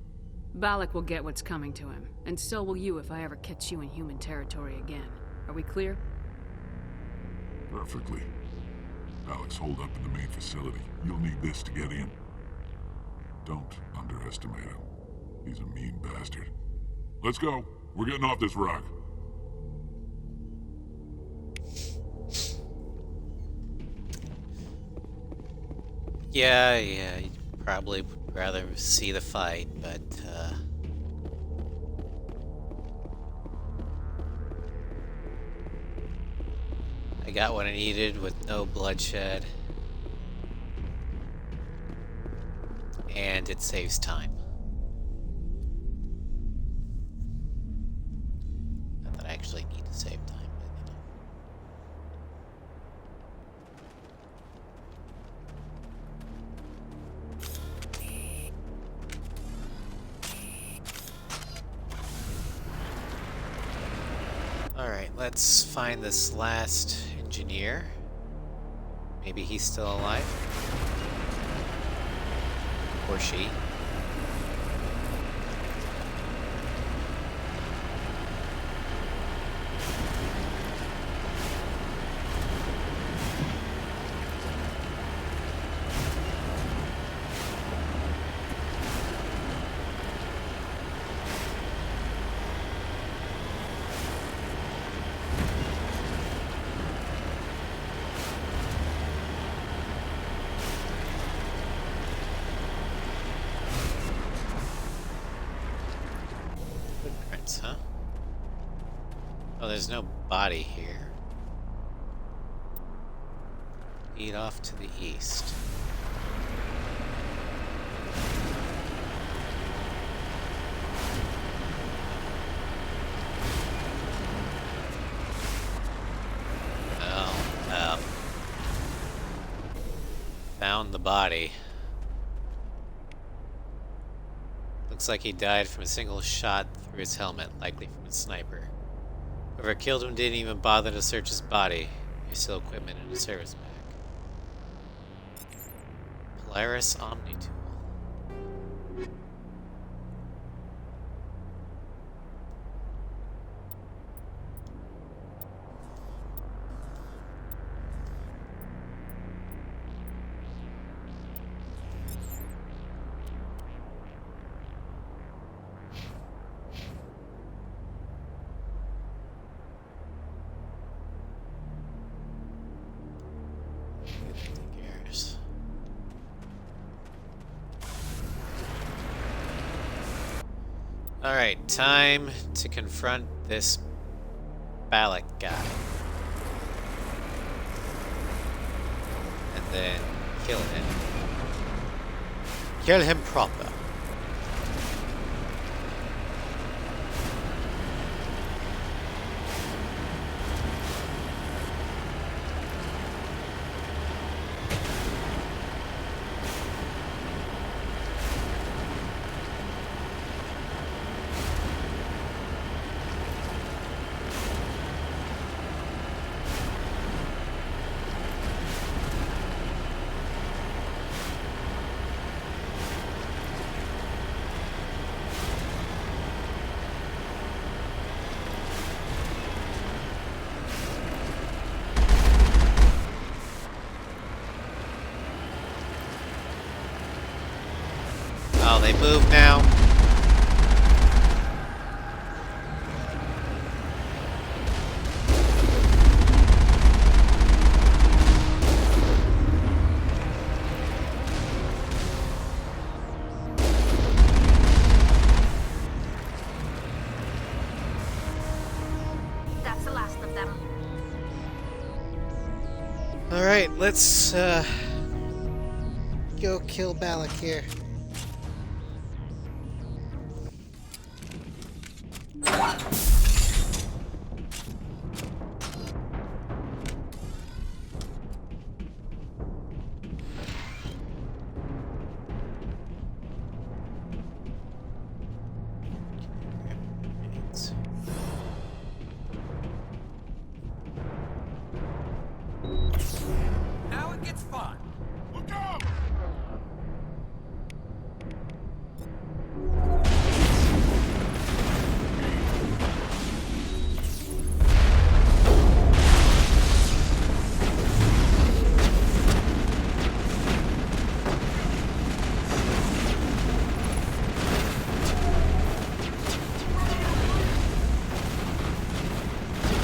Balak will get what's coming to him, and so will you if I ever catch you in human territory again. Are we clear? Perfectly. Balak's holed up in the main facility. You'll need this to get in. Don't underestimate him. He's a mean bastard. Let's go. We're getting off this rock. Yeah, you'd probably would rather see the fight, but, I got what I needed with no bloodshed. And it saves time. Not that I actually need to save time, but Alright, let's find this last engineer. Maybe he's still alive. Or she. Huh? Oh, there's no body here. Lead off to the east. Well, found the body. Looks like he died from a single shot through his helmet, likely from a sniper. Whoever killed him didn't even bother to search his body. Here's still equipment in a service bag. Polaris Omnitool. Alright, time to confront this Balak guy. And then kill him. Kill him proper. they move now? That's the last of them. Alright, let's go kill Balak here. Now it gets fun. Look out!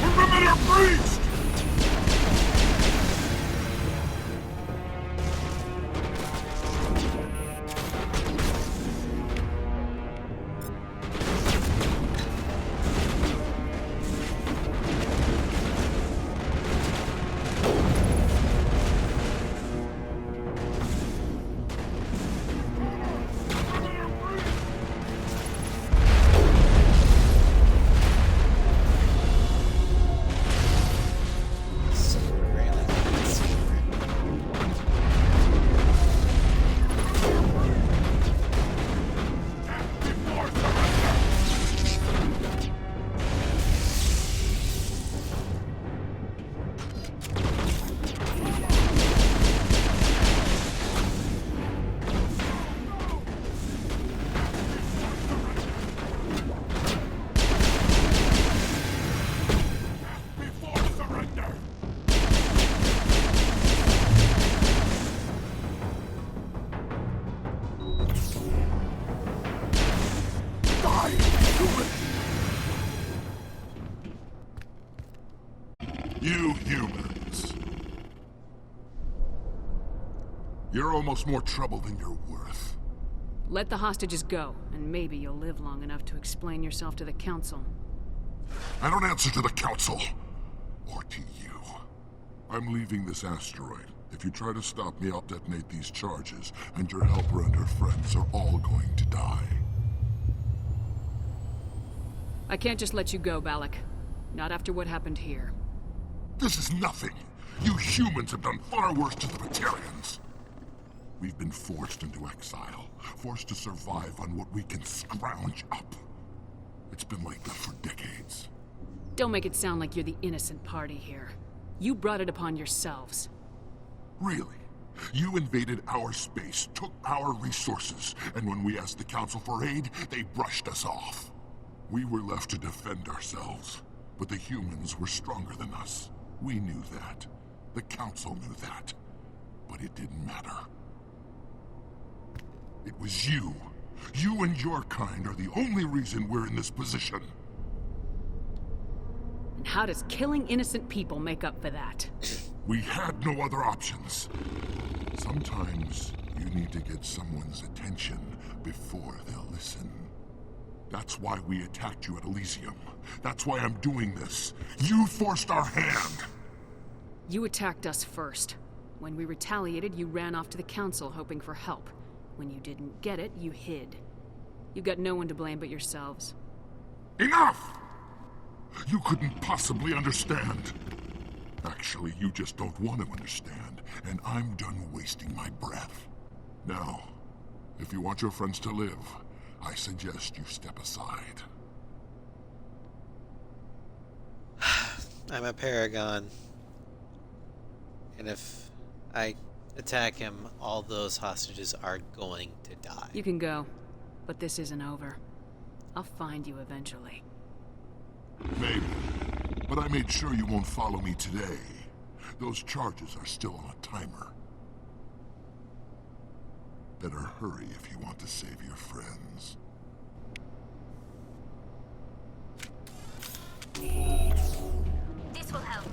Perimeter breached! You humans. You're almost more trouble than you're worth. Let the hostages go, and maybe you'll live long enough to explain yourself to the Council. I don't answer to the Council. Or to you. I'm leaving this asteroid. If you try to stop me, I'll detonate these charges, and your helper and her friends are all going to die. I can't just let you go, Balak. Not after what happened here. This is nothing. You humans have done far worse to the Batarians. We've been forced into exile, forced to survive on what we can scrounge up. It's been like that for decades. Don't make it sound like you're the innocent party here. You brought it upon yourselves. Really? You invaded our space, took our resources, and when we asked the Council for aid, they brushed us off. We were left to defend ourselves, but the humans were stronger than us. We knew that. The Council knew that. But it didn't matter. It was you. You and your kind are the only reason we're in this position. And how does killing innocent people make up for that? We had no other options. Sometimes you need to get someone's attention before they'll listen. That's why we attacked you at Elysium. That's why I'm doing this. You forced our hand! You attacked us first. When we retaliated, you ran off to the Council hoping for help. When you didn't get it, you hid. You've got no one to blame but yourselves. Enough! You couldn't possibly understand. Actually, you just don't want to understand, and I'm done wasting my breath. Now, if you want your friends to live, I suggest you step aside. I'm a Paragon. And if I attack him, all those hostages are going to die. You can go, but this isn't over. I'll find you eventually. Maybe. But I made sure you won't follow me today. Those charges are still on a timer. Better hurry if you want to save your friends. This will help.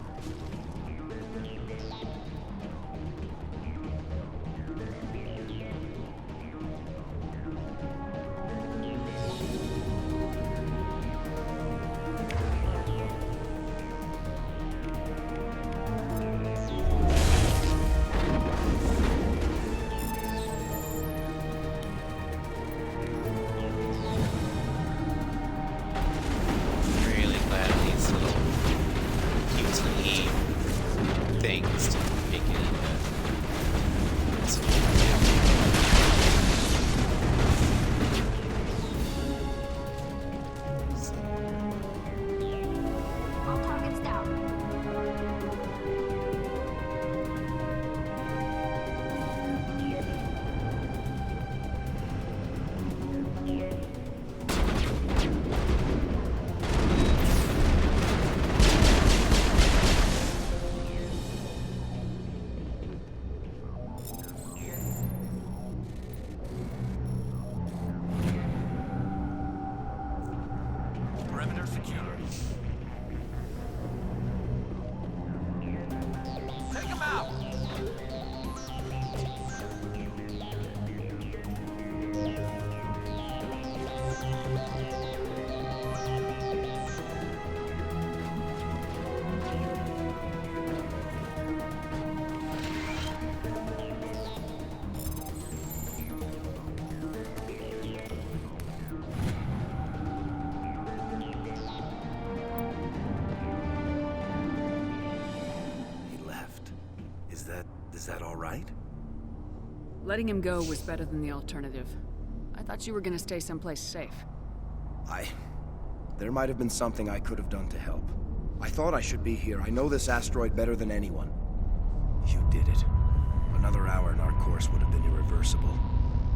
Really glad these little cutesy things to make it All targets down. Perimeter secure. Take him out! He left. Is that all right? Letting him go was better than the alternative. I thought you were gonna stay someplace safe. There might have been something I could have done to help. I thought I should be here. I know this asteroid better than anyone. You did it. Another hour and our course would have been irreversible.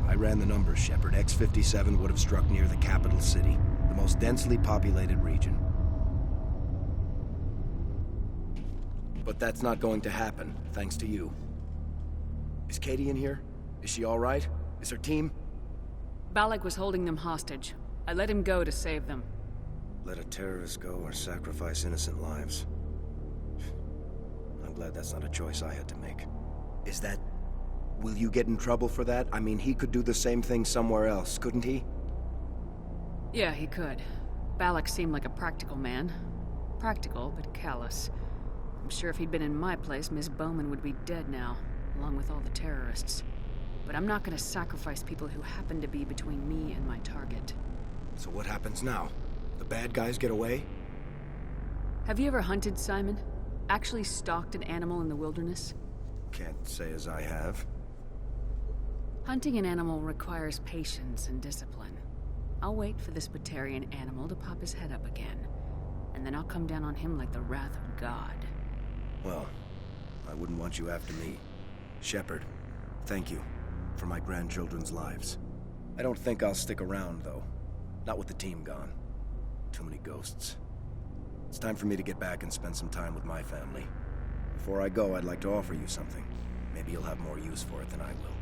I ran the numbers, Shepard. X-57 would have struck near the capital city, the most densely populated region. But that's not going to happen, thanks to you. Is Katie in here? Is she all right? Is her team? Balak was holding them hostage. I let him go to save them. Let a terrorist go or sacrifice innocent lives. I'm glad that's not a choice I had to make. Is that... Will you get in trouble for that? I mean, he could do the same thing somewhere else, couldn't he? Yeah, he could. Balak seemed like a practical man. Practical, but callous. I'm sure if he'd been in my place, Miss Bowman would be dead now, along with all the terrorists. But I'm not gonna sacrifice people who happen to be between me and my target. So what happens now? The bad guys get away? Have you ever hunted, Simon? Actually stalked an animal in the wilderness? Can't say as I have. Hunting an animal requires patience and discipline. I'll wait for this Batarian animal to pop his head up again, and then I'll come down on him like the wrath of God. Well, I wouldn't want you after me. Shepard, thank you for my grandchildren's lives. I don't think I'll stick around, though. Not with the team gone. Too many ghosts. It's time for me to get back and spend some time with my family. Before I go, I'd like to offer you something. Maybe you'll have more use for it than I will.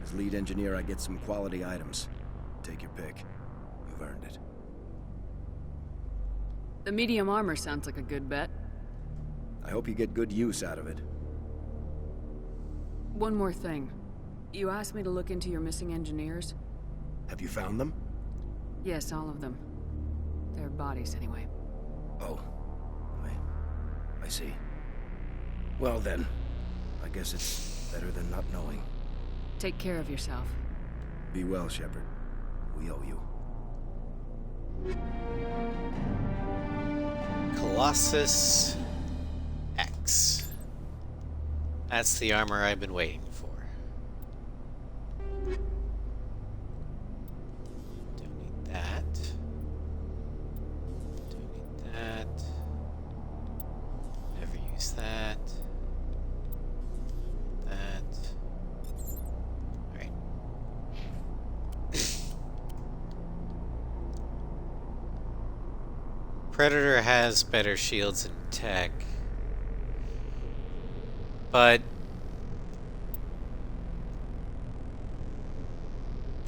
As lead engineer, I get some quality items. Take your pick. You've earned it. The medium armor sounds like a good bet. I hope you get good use out of it. One more thing. You asked me to look into your missing engineers? Have you found them? Yes, all of them. Their bodies, anyway. Oh. I see. Well then, I guess it's better than not knowing. Take care of yourself. Be well, Shepard. We owe you. Colossus X. That's the armor I've been waiting for. Don't need that. Don't need that. Never use that. That. Alright. Predator has better shields and tech. But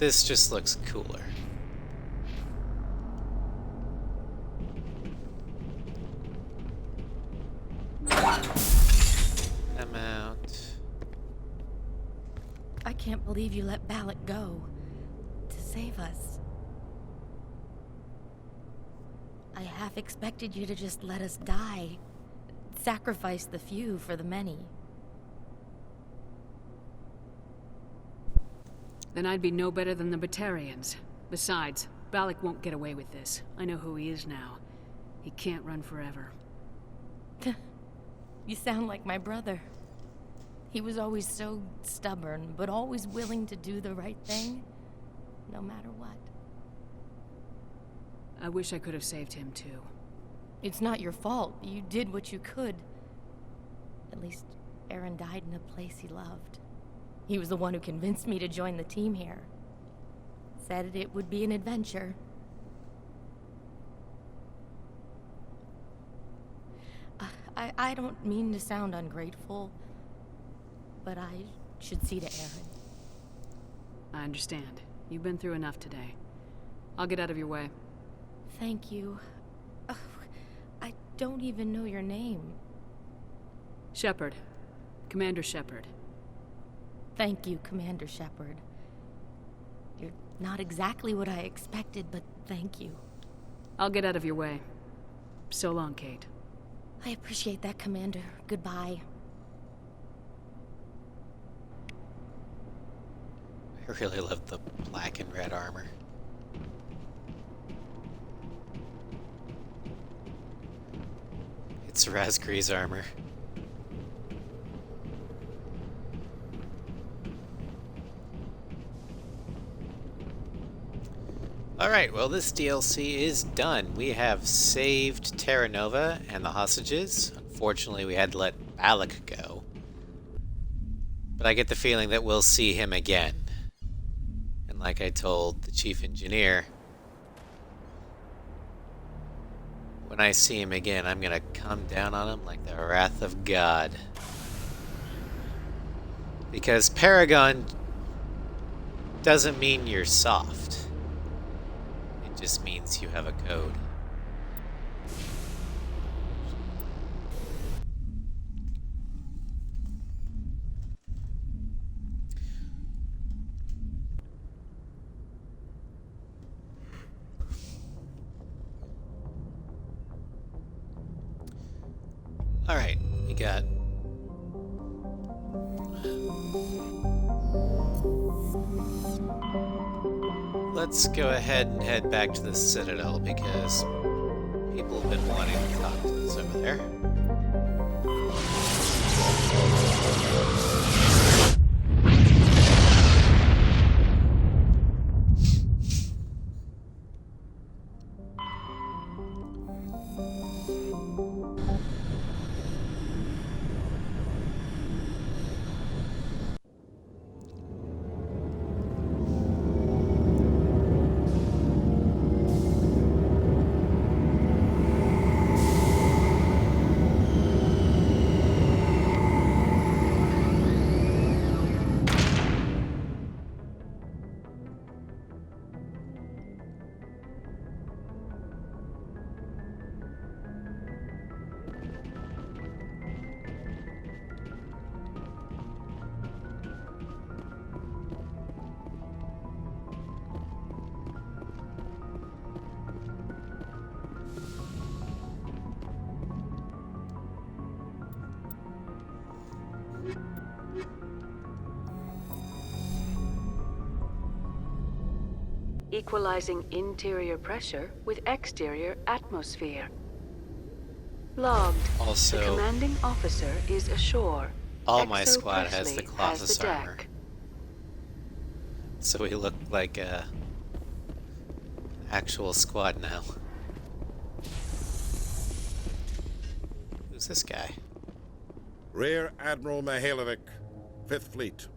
this just looks cooler. I'm out. I can't believe you let Balak go to save us. I half expected you to just let us die. Sacrifice the few for the many. Then I'd be no better than the Batarians. Besides, Balak won't get away with this. I know who he is now. He can't run forever. You sound like my brother. He was always so stubborn, but always willing to do the right thing, no matter what. I wish I could have saved him too. It's not your fault. You did what you could. At least Aaron died in a place he loved. He was the one who convinced me to join the team here. Said it would be an adventure. I don't mean to sound ungrateful, but I should see to Aaron. I understand. You've been through enough today. I'll get out of your way. Thank you. I don't even know your name. Shepard. Commander Shepard. Thank you, Commander Shepard. You're not exactly what I expected, but thank you. I'll get out of your way. So long, Kate. I appreciate that, Commander. Goodbye. I really love the black and red armor. It's Razgri's armor. Alright, well this DLC is done. We have saved Terra Nova and the hostages. Unfortunately, we had to let Balak go. But I get the feeling that we'll see him again. And like I told the chief engineer, when I see him again, I'm gonna come down on him like the wrath of God. Because Paragon doesn't mean you're soft. It just means you have a code. Alright, we got... Let's go ahead and head back to the Citadel because people have been wanting to talk to us over there. Equalizing interior pressure with exterior atmosphere. Logged. Also, the commanding officer is ashore. All my squad has the Colossus armor. So we look like a actual squad now. Who's this guy? Rear Admiral Mihailovic, 5th Fleet.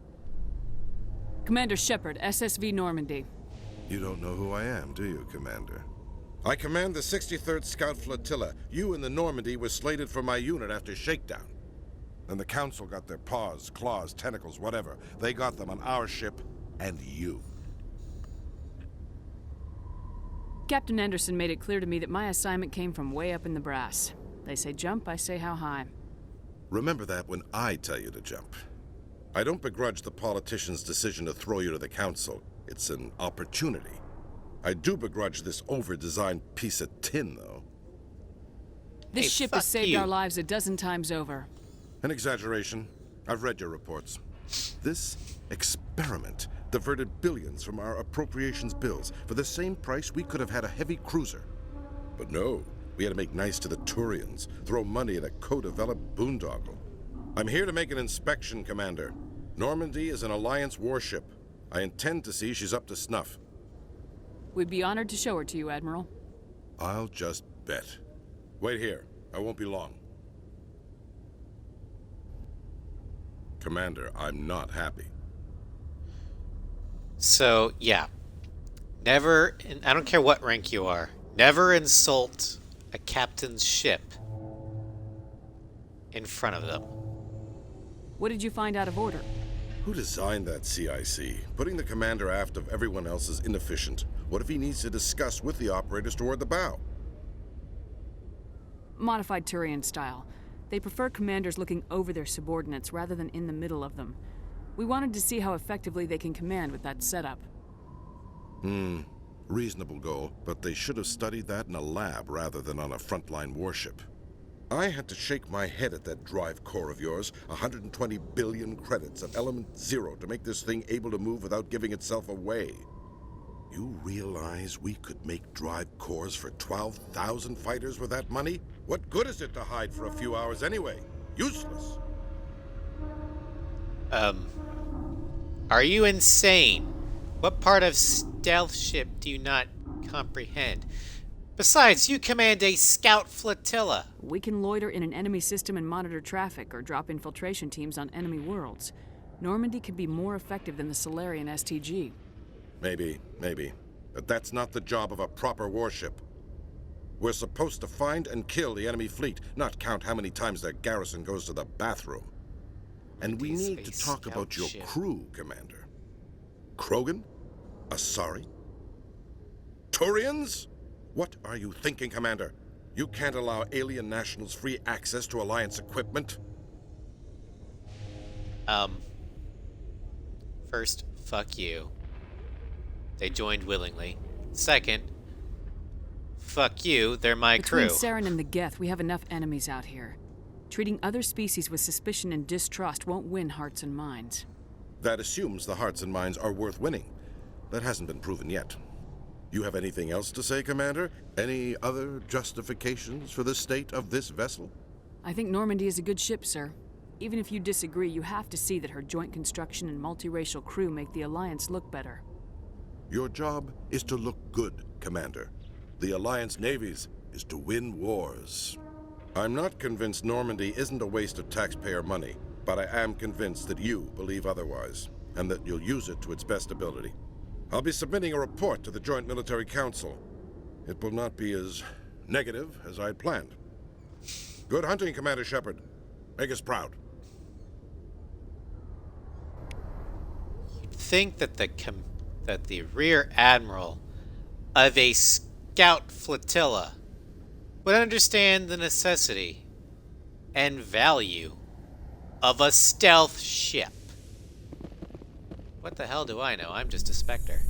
Commander Shepard, SSV Normandy. You don't know who I am, do you, Commander? I command the 63rd Scout Flotilla. You and the Normandy were slated for my unit after shakedown. Then the Council got their paws, claws, tentacles, whatever. They got them on our ship and you. Captain Anderson made it clear to me that my assignment came from way up in the brass. They say jump, I say how high. Remember that when I tell you to jump. I don't begrudge the politician's decision to throw you to the council. It's an opportunity. I do begrudge this over-designed piece of tin, though. This ship has saved our lives a dozen times over. An exaggeration. I've read your reports. This experiment diverted billions from our appropriations bills. For the same price, we could have had a heavy cruiser. But no, we had to make nice to the Turians, throw money at a co-developed boondoggle. I'm here to make an inspection, Commander. Normandy is an Alliance warship. I intend to see she's up to snuff. We'd be honored to show her to you, Admiral. I'll just bet. Wait here. I won't be long. Commander, I'm not happy. So, yeah. Never, I don't care what rank you are, never insult a captain's ship in front of them. What did you find out of order? Who designed that CIC? Putting the commander aft of everyone else is inefficient. What if he needs to discuss with the operators toward the bow? Modified Turian style. They prefer commanders looking over their subordinates rather than in the middle of them. We wanted to see how effectively they can command with that setup. Reasonable goal, but they should have studied that in a lab rather than on a frontline warship. I had to shake my head at that drive core of yours. 120 billion credits of element 0 to make this thing able to move without giving itself away. You realize we could make drive cores for 12,000 fighters with that money? What good is it to hide for a few hours anyway? Useless. Are you insane? What part of stealth ship do you not comprehend? Besides, you command a scout flotilla. We can loiter in an enemy system and monitor traffic or drop infiltration teams on enemy worlds. Normandy could be more effective than the Solarian STG. Maybe. But that's not the job of a proper warship. We're supposed to find and kill the enemy fleet, not count how many times their garrison goes to the bathroom. And we need to talk about your crew, Commander. Krogan? Asari? Turians? What are you thinking, Commander? You can't allow alien nationals free access to Alliance equipment? First, fuck you. They joined willingly. Second, fuck you, they're my crew. Between Saren and the Geth, we have enough enemies out here. Treating other species with suspicion and distrust won't win hearts and minds. That assumes the hearts and minds are worth winning. That hasn't been proven yet. You have anything else to say, Commander? Any other justifications for the state of this vessel? I think Normandy is a good ship, sir. Even if you disagree, you have to see that her joint construction and multiracial crew make the Alliance look better. Your job is to look good, Commander. The Alliance navies is to win wars. I'm not convinced Normandy isn't a waste of taxpayer money, but I am convinced that you believe otherwise, and that you'll use it to its best ability. I'll be submitting a report to the Joint Military Council. It will not be as negative as I'd planned. Good hunting, Commander Shepard. Make us proud. You'd think that the Rear Admiral of a scout flotilla would understand the necessity and value of a stealth ship. What the hell do I know? I'm just a Spectre.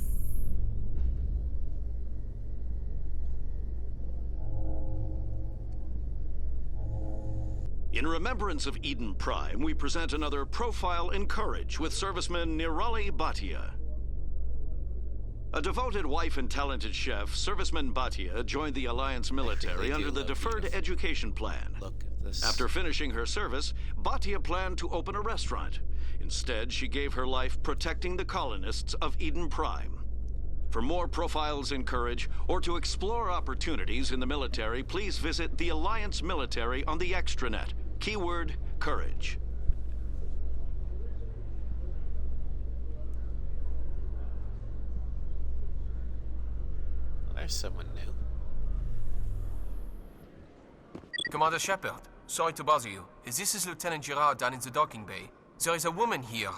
In remembrance of Eden Prime, we present another Profile in Courage with serviceman Nirali Bhatia. A devoted wife and talented chef, Serviceman Bhatia joined the Alliance military under the Deferred Education Plan. After finishing her service, Bhatia planned to open a restaurant. Instead, she gave her life protecting the colonists of Eden Prime. For more Profiles in Courage, or to explore opportunities in the military, please visit the Alliance Military on the extranet. Keyword, Courage. There's someone new. Commander Shepard, sorry to bother you. This is Lieutenant Girard down in the docking bay. There is a woman here.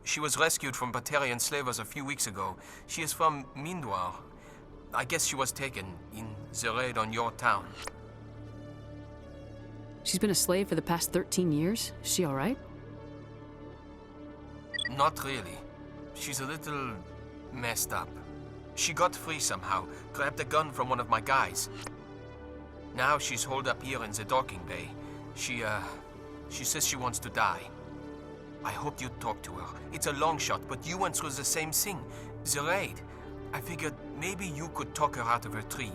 She was rescued from Batarian slavers a few weeks ago. She is from Mindwar. I guess she was taken in the raid on your town. She's been a slave for the past 13 years? Is she alright? Not really. She's a little messed up. She got free somehow, grabbed a gun from one of my guys. Now she's holed up here in the docking bay. She says she wants to die. I hoped you'd talk to her. It's a long shot, but you went through the same thing. The raid. I figured maybe you could talk her out of her tree.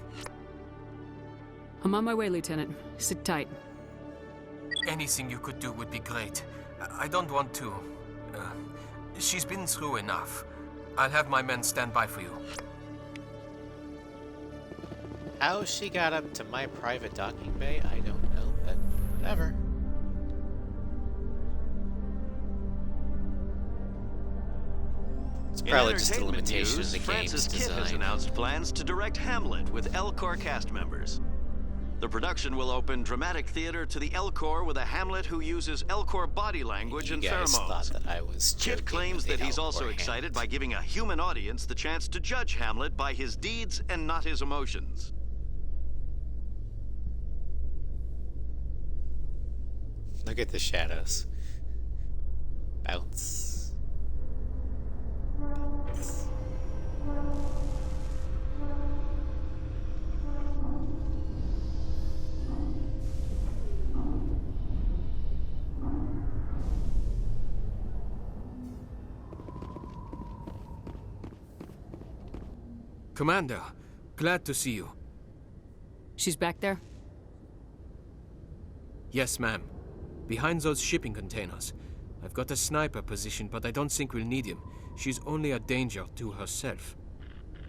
I'm on my way, Lieutenant. Sit tight. Anything you could do would be great. I don't want to... she's been through enough. I'll have my men stand by for you. How she got up to my private docking bay, I don't know, but whatever. It's probably just a limitation of the game's Francis Kidd has design. announced plans to direct Hamlet with Elcor cast members. The production will open dramatic theater to the Elcor with a Hamlet who uses Elcor body language and You guys pheromones. thought that I was joking Kidd claims with the that he's Elcor also excited by giving a human audience the chance to judge Hamlet by his deeds and not his emotions. Look at the shadows. Bounce. Bounce. Commander, glad to see you. She's back there? Yes, ma'am. Behind those shipping containers. I've got a sniper position, but I don't think we'll need him. She's only a danger to herself.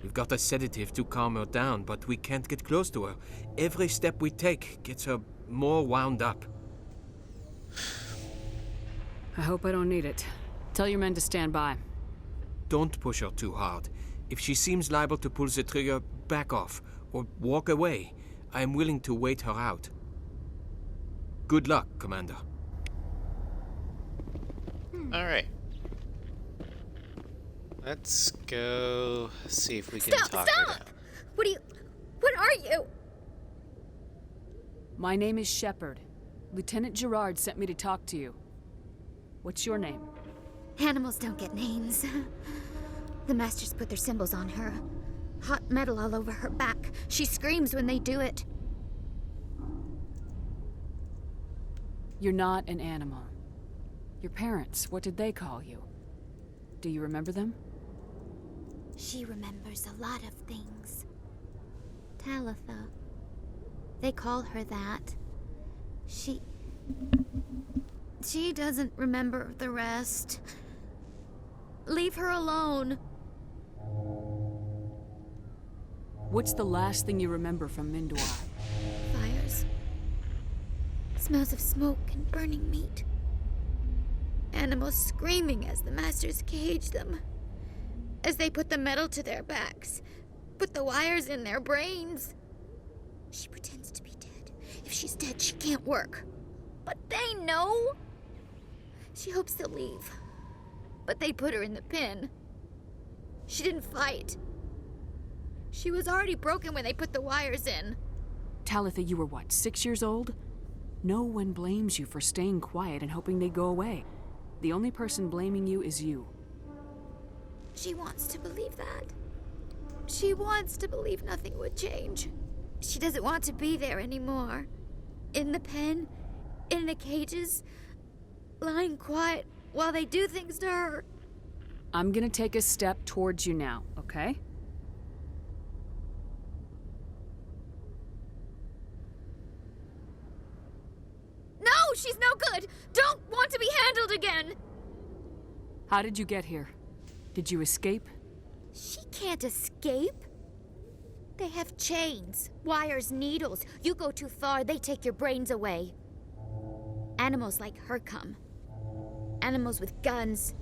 We've got a sedative to calm her down, but we can't get close to her. Every step we take gets her more wound up. I hope I don't need it. Tell your men to stand by. Don't push her too hard. If she seems liable to pull the trigger, back off, or walk away. I am willing to wait her out. Good luck, Commander. Alright. Let's go see if we can talk her down. What are you? My name is Shepard. Lieutenant Gerard sent me to talk to you. What's your name? Animals don't get names. The Masters put their symbols on her. Hot metal all over her back. She screams when they do it. You're not an animal. Your parents, what did they call you? Do you remember them? She remembers a lot of things. Talitha. They call her that. She doesn't remember the rest. Leave her alone. What's the last thing you remember from Mindwai? Fires. Smells of smoke and burning meat. Animals screaming as the Masters cage them. As they put the metal to their backs. Put the wires in their brains. She pretends to be dead. If she's dead, she can't work. But they know. She hopes they'll leave. But they put her in the pen. She didn't fight. She was already broken when they put the wires in. Talitha, you were what, 6 years old? No one blames you for staying quiet and hoping they'd go away. The only person blaming you is you. She wants to believe that. She wants to believe nothing would change. She doesn't want to be there anymore. In the pen, in the cages, lying quiet while they do things to her. I'm gonna take a step towards you now, okay? No, she's no good! Don't want to be handled again! How did you get here? Did you escape? She can't escape. They have chains, wires, needles. You go too far, they take your brains away. Animals like her come. Animals with guns.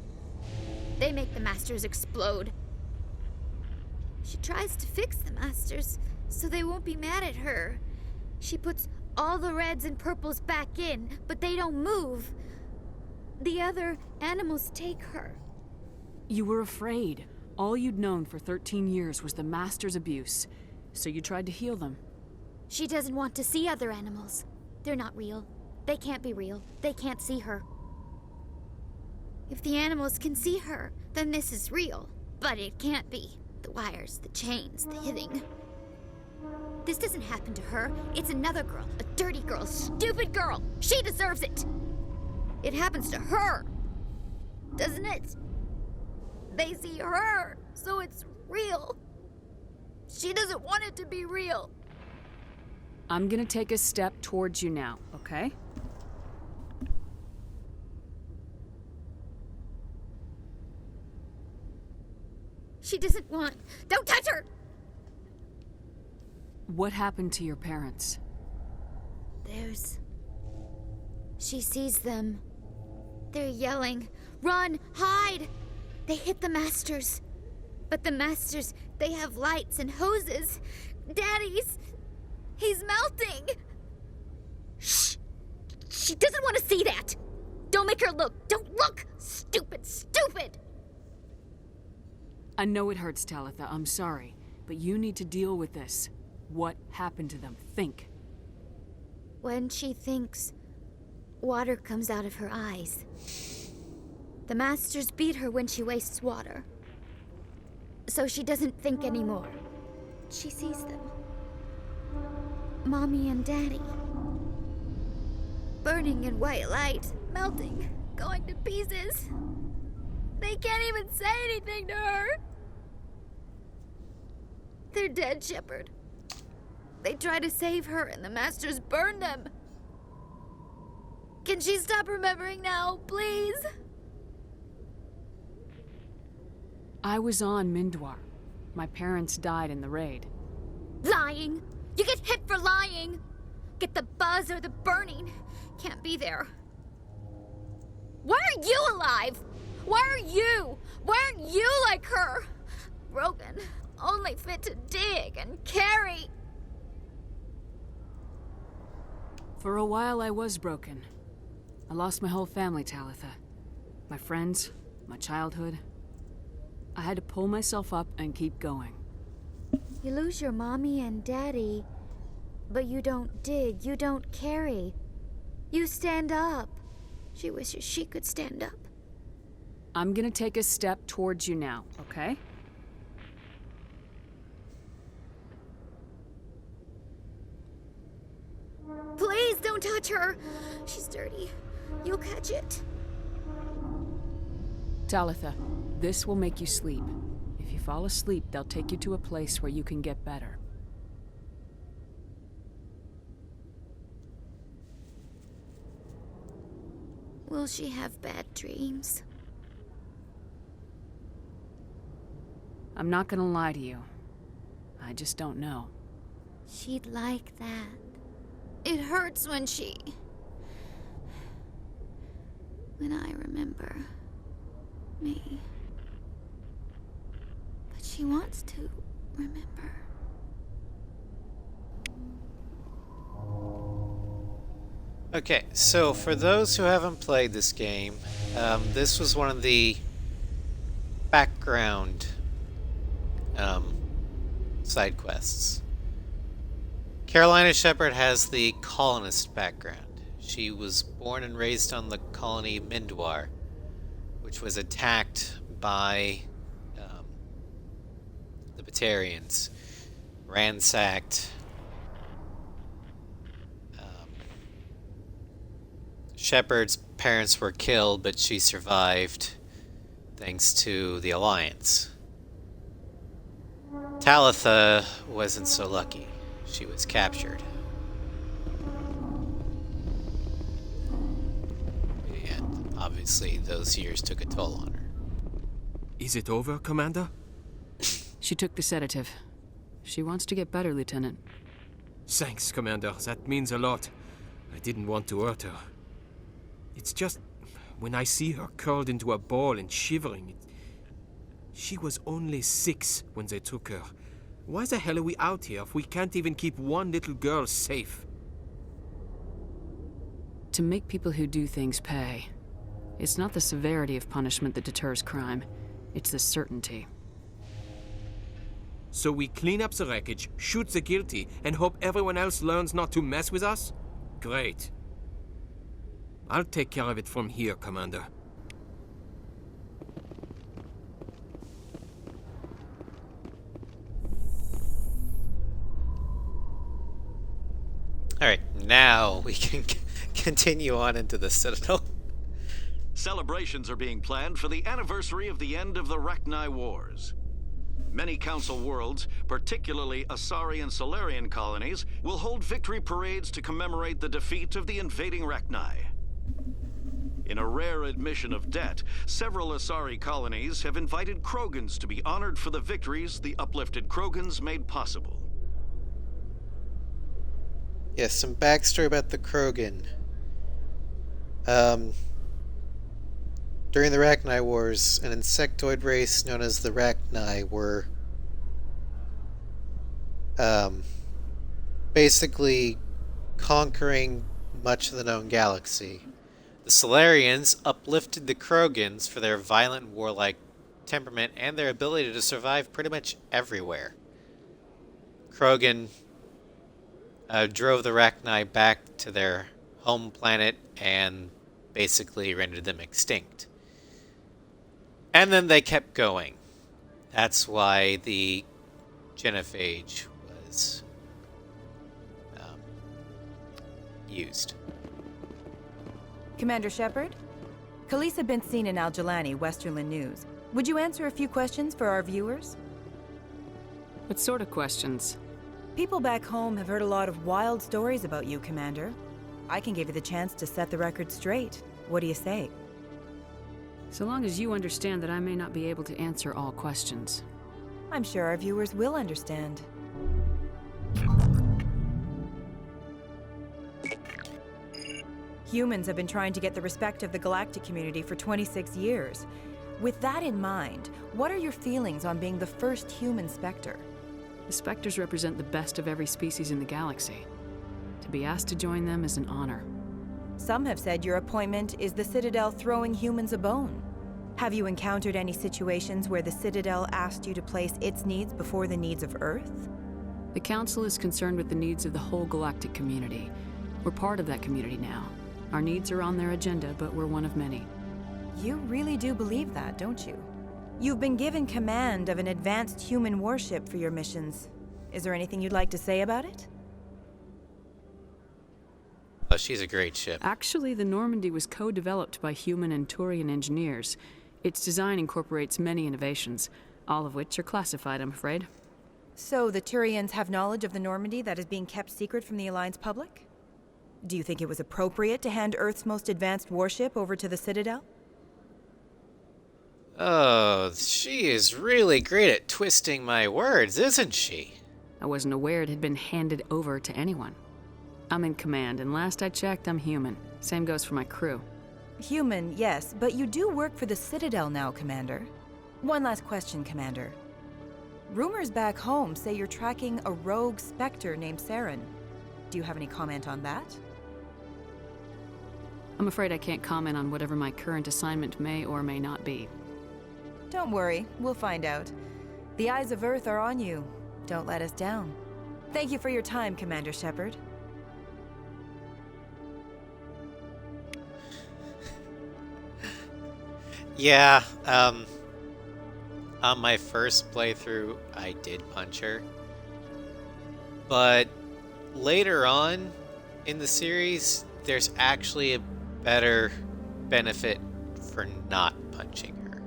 They make the Masters explode. She tries to fix the Masters so they won't be mad at her. She puts all the reds and purples back in, but they don't move. The other animals take her. You were afraid. All you'd known for 13 years was the Master's abuse, so you tried to heal them. She doesn't want to see other animals. They're not real. They can't be real. They can't see her. If the animals can see her, then this is real. But it can't be. The wires, the chains, the hitting. This doesn't happen to her. It's another girl. A dirty girl. Stupid girl. She deserves it. It happens to her. Doesn't it? They see her, so it's real. She doesn't want it to be real. I'm gonna take a step towards you now, okay? She doesn't want... Don't touch her! What happened to your parents? She sees them. They're yelling, "Run! Hide!" They hit the Masters. But the Masters, they have lights and hoses. He's melting! Shh! She doesn't want to see that! Don't make her look! Don't look! Stupid! Stupid! I know it hurts, Talitha. I'm sorry. But you need to deal with this. What happened to them? Think. When she thinks, water comes out of her eyes. The Masters beat her when she wastes water. So she doesn't think anymore. She sees them. Mommy and Daddy. Burning in white light, melting, going to pieces. They can't even say anything to her. They're dead, Shepard. They try to save her and the Masters burn them. Can she stop remembering now, please? I was on Mindwar. My parents died in the raid. Lying! You get hit for lying! Get the buzz or the burning. Can't be there. Why are you alive? Why are you? Why aren't you like her? Broken. Only fit to dig and carry. For a while I was broken. I lost my whole family, Talitha. My friends, my childhood. I had to pull myself up and keep going. You lose your mommy and daddy, but you don't dig, you don't carry. You stand up. She wishes she could stand up. I'm gonna take a step towards you now, okay? Please don't touch her. She's dirty. You'll catch it. Talitha, this will make you sleep. If you fall asleep, they'll take you to a place where you can get better. Will she have bad dreams? I'm not gonna lie to you. I just don't know. She'd like that. It hurts when I remember me. But she wants to remember. Okay, so for those who haven't played this game, this was one of the background side quests. Carolina Shepard has the colonist background. She was born and raised on the colony Mindwar, which was attacked by the Batarians, ransacked. Shepard's parents were killed, but she survived thanks to the Alliance. Talitha wasn't so lucky. She was captured. And obviously those years took a toll on her. Is it over, Commander? She took the sedative. She wants to get better, Lieutenant. Thanks, Commander. That means a lot. I didn't want to hurt her. It's just, when I see her curled into a ball and shivering, she was only 6 when they took her. Why the hell are we out here if we can't even keep one little girl safe? To make people who do things pay. It's not the severity of punishment that deters crime. It's the certainty. So we clean up the wreckage, shoot the guilty, and hope everyone else learns not to mess with us? Great. I'll take care of it from here, Commander. Alright, now we can continue on into the Citadel. Celebrations are being planned for the anniversary of the end of the Rachni Wars. Many Council worlds, particularly Asari and Solarian colonies, will hold victory parades to commemorate the defeat of the invading Rachni. In a rare admission of debt, several Asari colonies have invited Krogans to be honored for the victories the uplifted Krogans made possible. Yes, some backstory about the Krogan. During the Rachni Wars, an insectoid race known as the Rachni were basically conquering much of the known galaxy. The Solarians uplifted the Krogans for their violent, warlike temperament and their ability to survive pretty much everywhere. Krogan drove the Rachni back to their home planet and basically rendered them extinct. And then they kept going. That's why the genophage was used. Commander Shepard? Khalees had been seen in Al-Jalani, Westerland News. Would you answer a few questions for our viewers? What sort of questions? People back home have heard a lot of wild stories about you, Commander. I can give you the chance to set the record straight. What do you say? So long as you understand that I may not be able to answer all questions. I'm sure our viewers will understand. Humans have been trying to get the respect of the galactic community for 26 years. With that in mind, what are your feelings on being the first human Spectre? The Spectres represent the best of every species in the galaxy. To be asked to join them is an honor. Some have said your appointment is the Citadel throwing humans a bone. Have you encountered any situations where the Citadel asked you to place its needs before the needs of Earth? The Council is concerned with the needs of the whole galactic community. We're part of that community now. Our needs are on their agenda, but we're one of many. You really do believe that, don't you? You've been given command of an advanced human warship for your missions. Is there anything you'd like to say about it? Oh, she's a great ship. Actually, the Normandy was co-developed by human and Turian engineers. Its design incorporates many innovations, all of which are classified, I'm afraid. So the Turians have knowledge of the Normandy that is being kept secret from the Alliance public? Do you think it was appropriate to hand Earth's most advanced warship over to the Citadel? Oh, she is really great at twisting my words, isn't she? I wasn't aware it had been handed over to anyone. I'm in command, and last I checked, I'm human. Same goes for my crew. Human, yes, but you do work for the Citadel now, Commander. One last question, Commander. Rumors back home say you're tracking a rogue Spectre named Saren. Do you have any comment on that? I'm afraid I can't comment on whatever my current assignment may or may not be. Don't worry, we'll find out. The eyes of Earth are on you. Don't let us down. Thank you for your time, Commander Shepard. Yeah, on my first playthrough, I did punch her. But later on in the series, there's actually a better benefit for not punching her.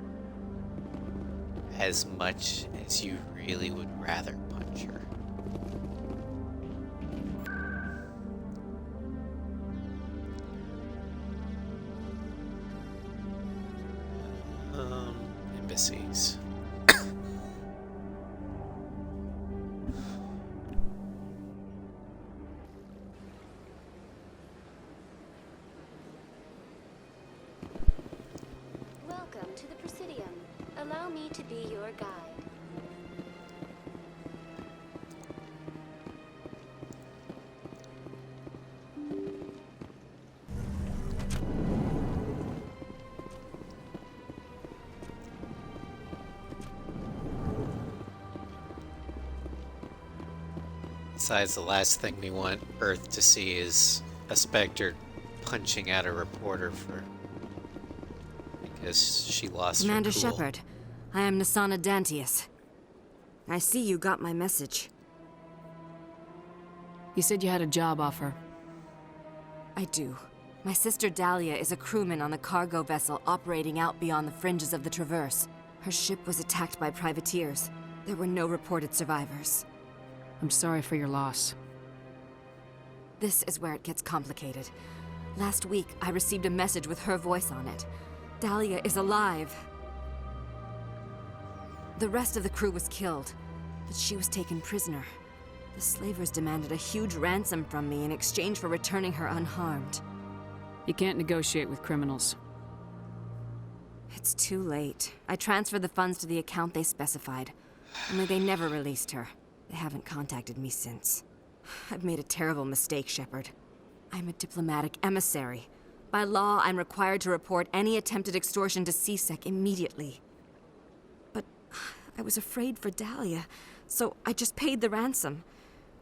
As much as you really would rather punch her. Embassies. Welcome to the Presidium. Allow me to be your guide. Besides, the last thing we want Earth to see is a Spectre punching at a reporter because she lost Commander her cool. Shepard, I am Nasana Dantius. I see you got my message. You said you had a job offer. I do. My sister Dahlia is a crewman on a cargo vessel operating out beyond the fringes of the Traverse. Her ship was attacked by privateers. There were no reported survivors. I'm sorry for your loss. This is where it gets complicated. Last week, I received a message with her voice on it. Dahlia is alive. The rest of the crew was killed, but she was taken prisoner. The slavers demanded a huge ransom from me in exchange for returning her unharmed. You can't negotiate with criminals. It's too late. I transferred the funds to the account they specified. Only they never released her. They haven't contacted me since. I've made a terrible mistake, Shepard. I'm a diplomatic emissary. By law, I'm required to report any attempted extortion to CSEC immediately. But I was afraid for Dahlia, so I just paid the ransom.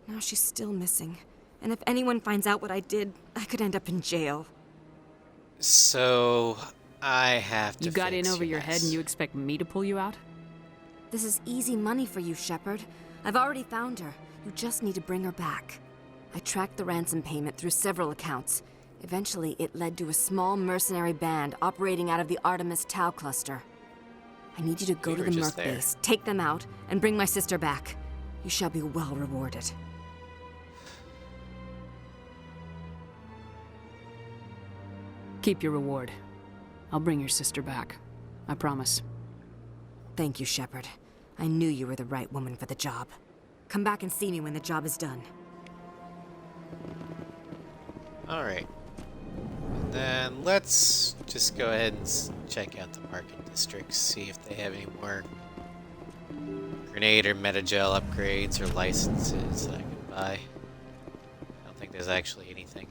Now she's still missing. And if anyone finds out what I did, I could end up in jail. So, I have to You got fix in over your your head and you expect me to pull you out? This is easy money for you, Shepard. I've already found her. You just need to bring her back. I tracked the ransom payment through several accounts. Eventually, it led to a small mercenary band operating out of the Artemis Tau cluster. I need you to go to the Merc base, take them out, and bring my sister back. You shall be well rewarded. Keep your reward. I'll bring your sister back. I promise. Thank you, Shepard. I knew you were the right woman for the job. Come back and see me when the job is done. Alright. And then let's just go ahead and check out the market districts, see if they have any more grenade or metagel upgrades or licenses that I can buy. I don't think there's actually anything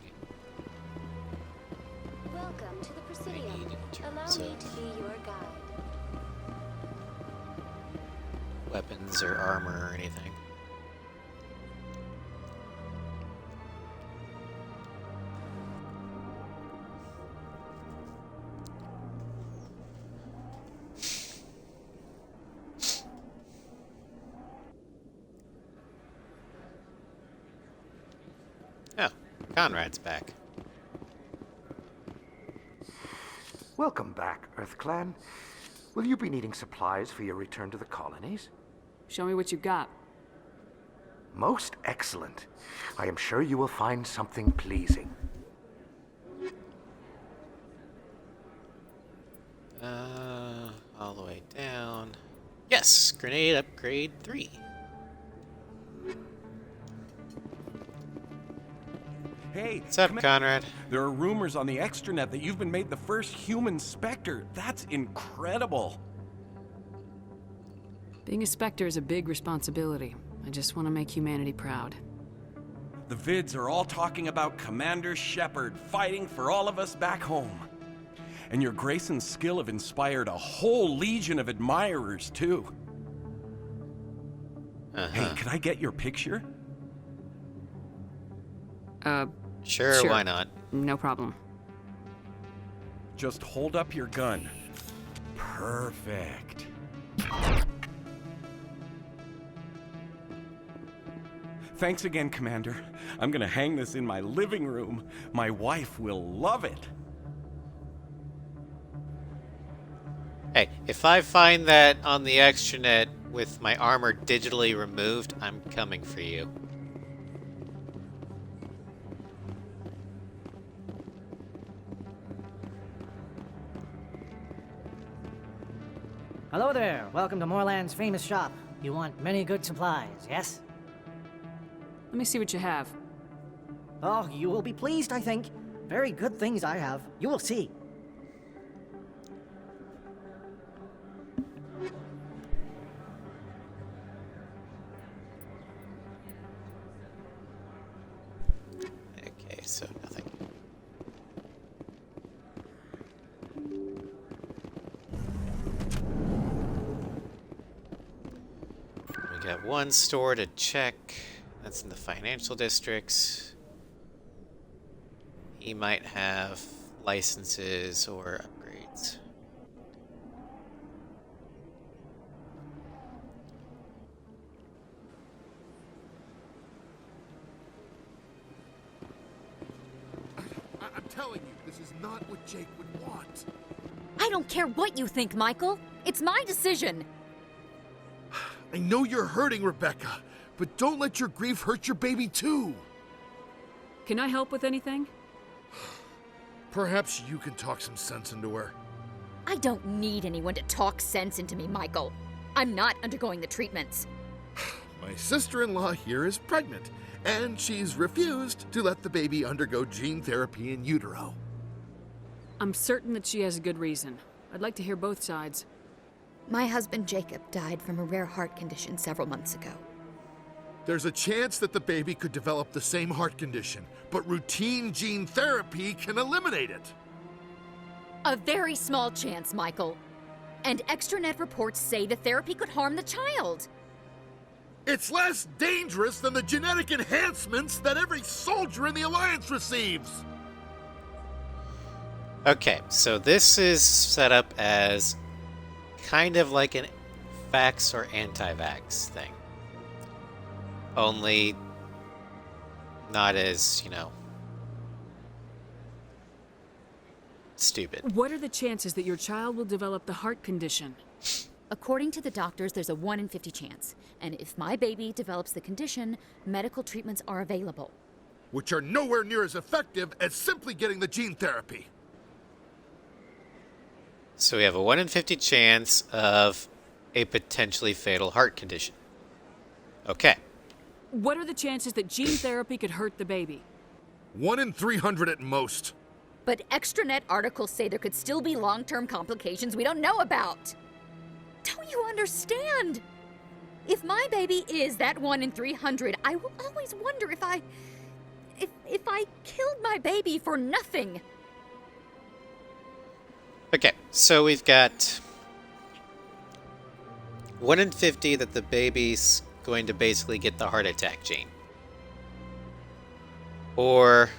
Welcome to the I Presidium. need in Allow terms me of to be your guide. weapons or armor or anything. Oh, Conrad's back. Welcome back, EarthClan. Will you be needing supplies for your return to the colonies? Show me what you've got. Most excellent. I am sure you will find something pleasing. All the way down. Yes, grenade upgrade 3. Hey, what's up, Conrad? There are rumors on the extranet that you've been made the first human Spectre. That's incredible. Being a Spectre is a big responsibility. I just want to make humanity proud. The vids are all talking about Commander Shepard fighting for all of us back home. And your grace and skill have inspired a whole legion of admirers, too. Hey, can I get your picture? Sure, why not? No problem. Just hold up your gun. Perfect. Thanks again, Commander. I'm gonna hang this in my living room. My wife will love it. Hey, if I find that on the extranet with my armor digitally removed, I'm coming for you. Hello there. Welcome to Moorland's famous shop. You want many good supplies, yes? Let me see what you have. Oh, you will be pleased, I think. Very good things I have. You will see. Okay, so nothing. We got one store to check. That's in the financial districts. He might have licenses or upgrades. I'm telling you, this is not what Jake would want. I don't care what you think, Michael. It's my decision. I know you're hurting, Rebecca, but don't let your grief hurt your baby too. Can I help with anything? Perhaps you can talk some sense into her. I don't need anyone to talk sense into me, Michael. I'm not undergoing the treatments. My sister-in-law here is pregnant, and she's refused to let the baby undergo gene therapy in utero. I'm certain that she has a good reason. I'd like to hear both sides. My husband Jacob died from a rare heart condition several months ago. There's a chance that the baby could develop the same heart condition, but routine gene therapy can eliminate it. A very small chance, Michael. And extranet reports say the therapy could harm the child. It's less dangerous than the genetic enhancements that every soldier in the Alliance receives. Okay, so this is set up as kind of like an vax or anti-vax thing. Only not as, stupid. What are the chances that your child will develop the heart condition? According to the doctors, there's a 1 in 50 chance. And if my baby develops the condition, medical treatments are available. Which are nowhere near as effective as simply getting the gene therapy. So we have a 1 in 50 chance of a potentially fatal heart condition. Okay. What are the chances that gene therapy could hurt the baby? 1 in 300 at most. But extranet articles say there could still be long-term complications we don't know about. Don't you understand? If my baby is that 1 in 300, I will always wonder if I killed my baby for nothing. Okay, so we've got 1 in 50 that the baby's going to basically get the heart attack gene. Or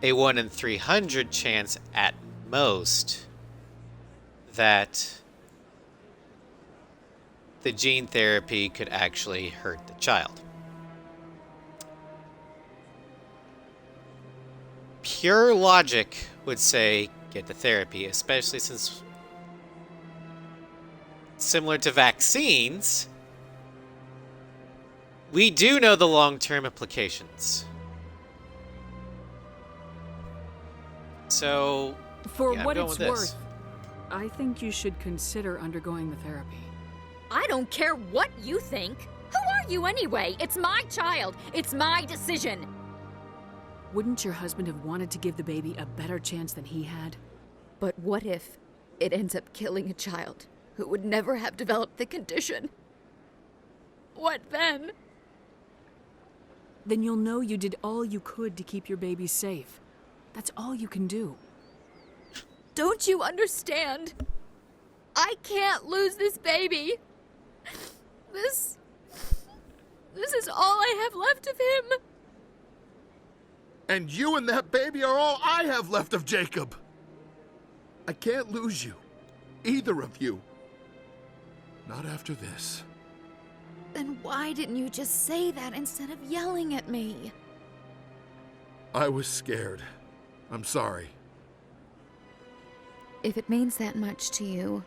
a 1 in 300 chance at most that the gene therapy could actually hurt the child. Pure logic would say get the therapy, especially since, similar to vaccines, we do know the long-term implications. So, for yeah, what I'm going it's with worth, this. I think you should consider undergoing the therapy. I don't care what you think. Who are you anyway? It's my child. It's my decision. Wouldn't your husband have wanted to give the baby a better chance than he had? But what if it ends up killing a child who would never have developed the condition? What then? Then you'll know you did all you could to keep your baby safe. That's all you can do. Don't you understand? I can't lose this baby. This is all I have left of him. And you and that baby are all I have left of Jacob. I can't lose you. Either of you. Not after this. Then why didn't you just say that instead of yelling at me? I was scared. I'm sorry. If it means that much to you,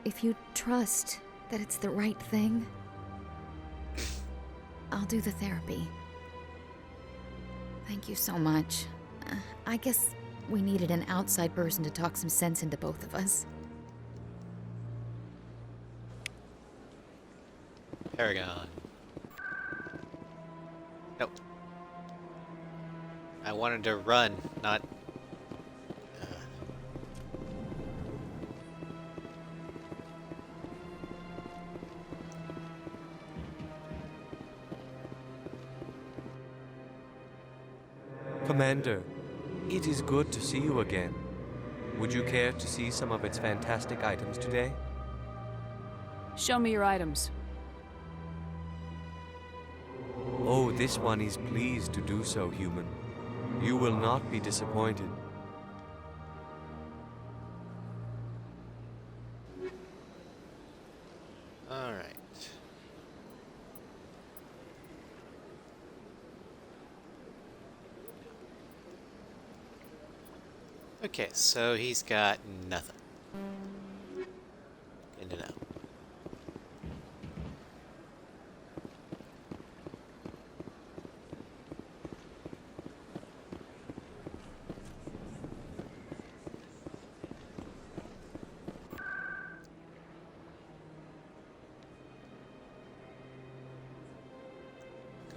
if you trust that it's the right thing, I'll do the therapy. Thank you so much. I guess we needed an outside person to talk some sense into both of us. Paragon. Nope. I wanted to run, not... Commander, it is good to see you again. Would you care to see some of its fantastic items today? Show me your items. Oh, this one is pleased to do so, human. You will not be disappointed. All right. Okay, so he's got nothing. Good to know.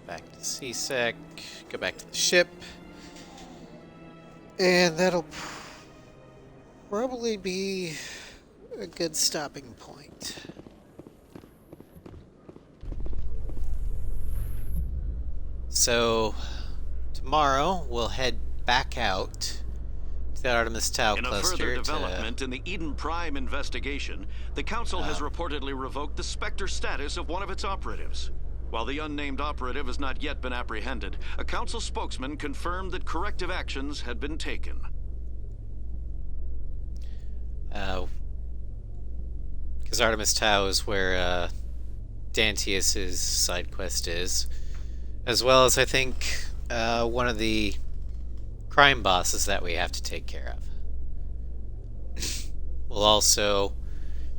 Back to CSEC, go back to the ship, and that'll probably be a good stopping point. So, tomorrow we'll head back out to the Artemis Tau In a cluster. further development in the Eden Prime investigation, the Council has reportedly revoked the Spectre status of one of its operatives. While the unnamed operative has not yet been apprehended, a Council spokesman confirmed that corrective actions had been taken. Because Artemis Tau is where Dantius's side quest is, as well as I think one of the crime bosses that we have to take care of. We'll also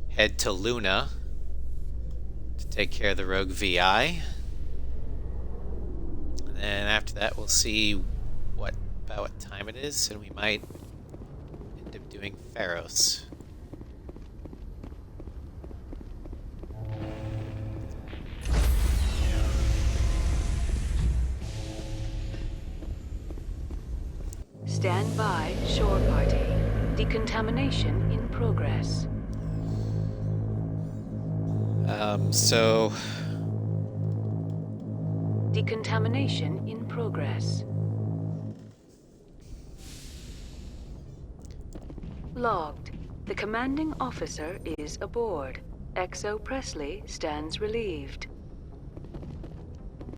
head to Luna to take care of the rogue VI. And then after that we'll see about what time it is, and we might end up doing Pharos. Stand by, shore party. Decontamination in progress. So... Decontamination in progress. Logged. The commanding officer is aboard. XO Presley stands relieved.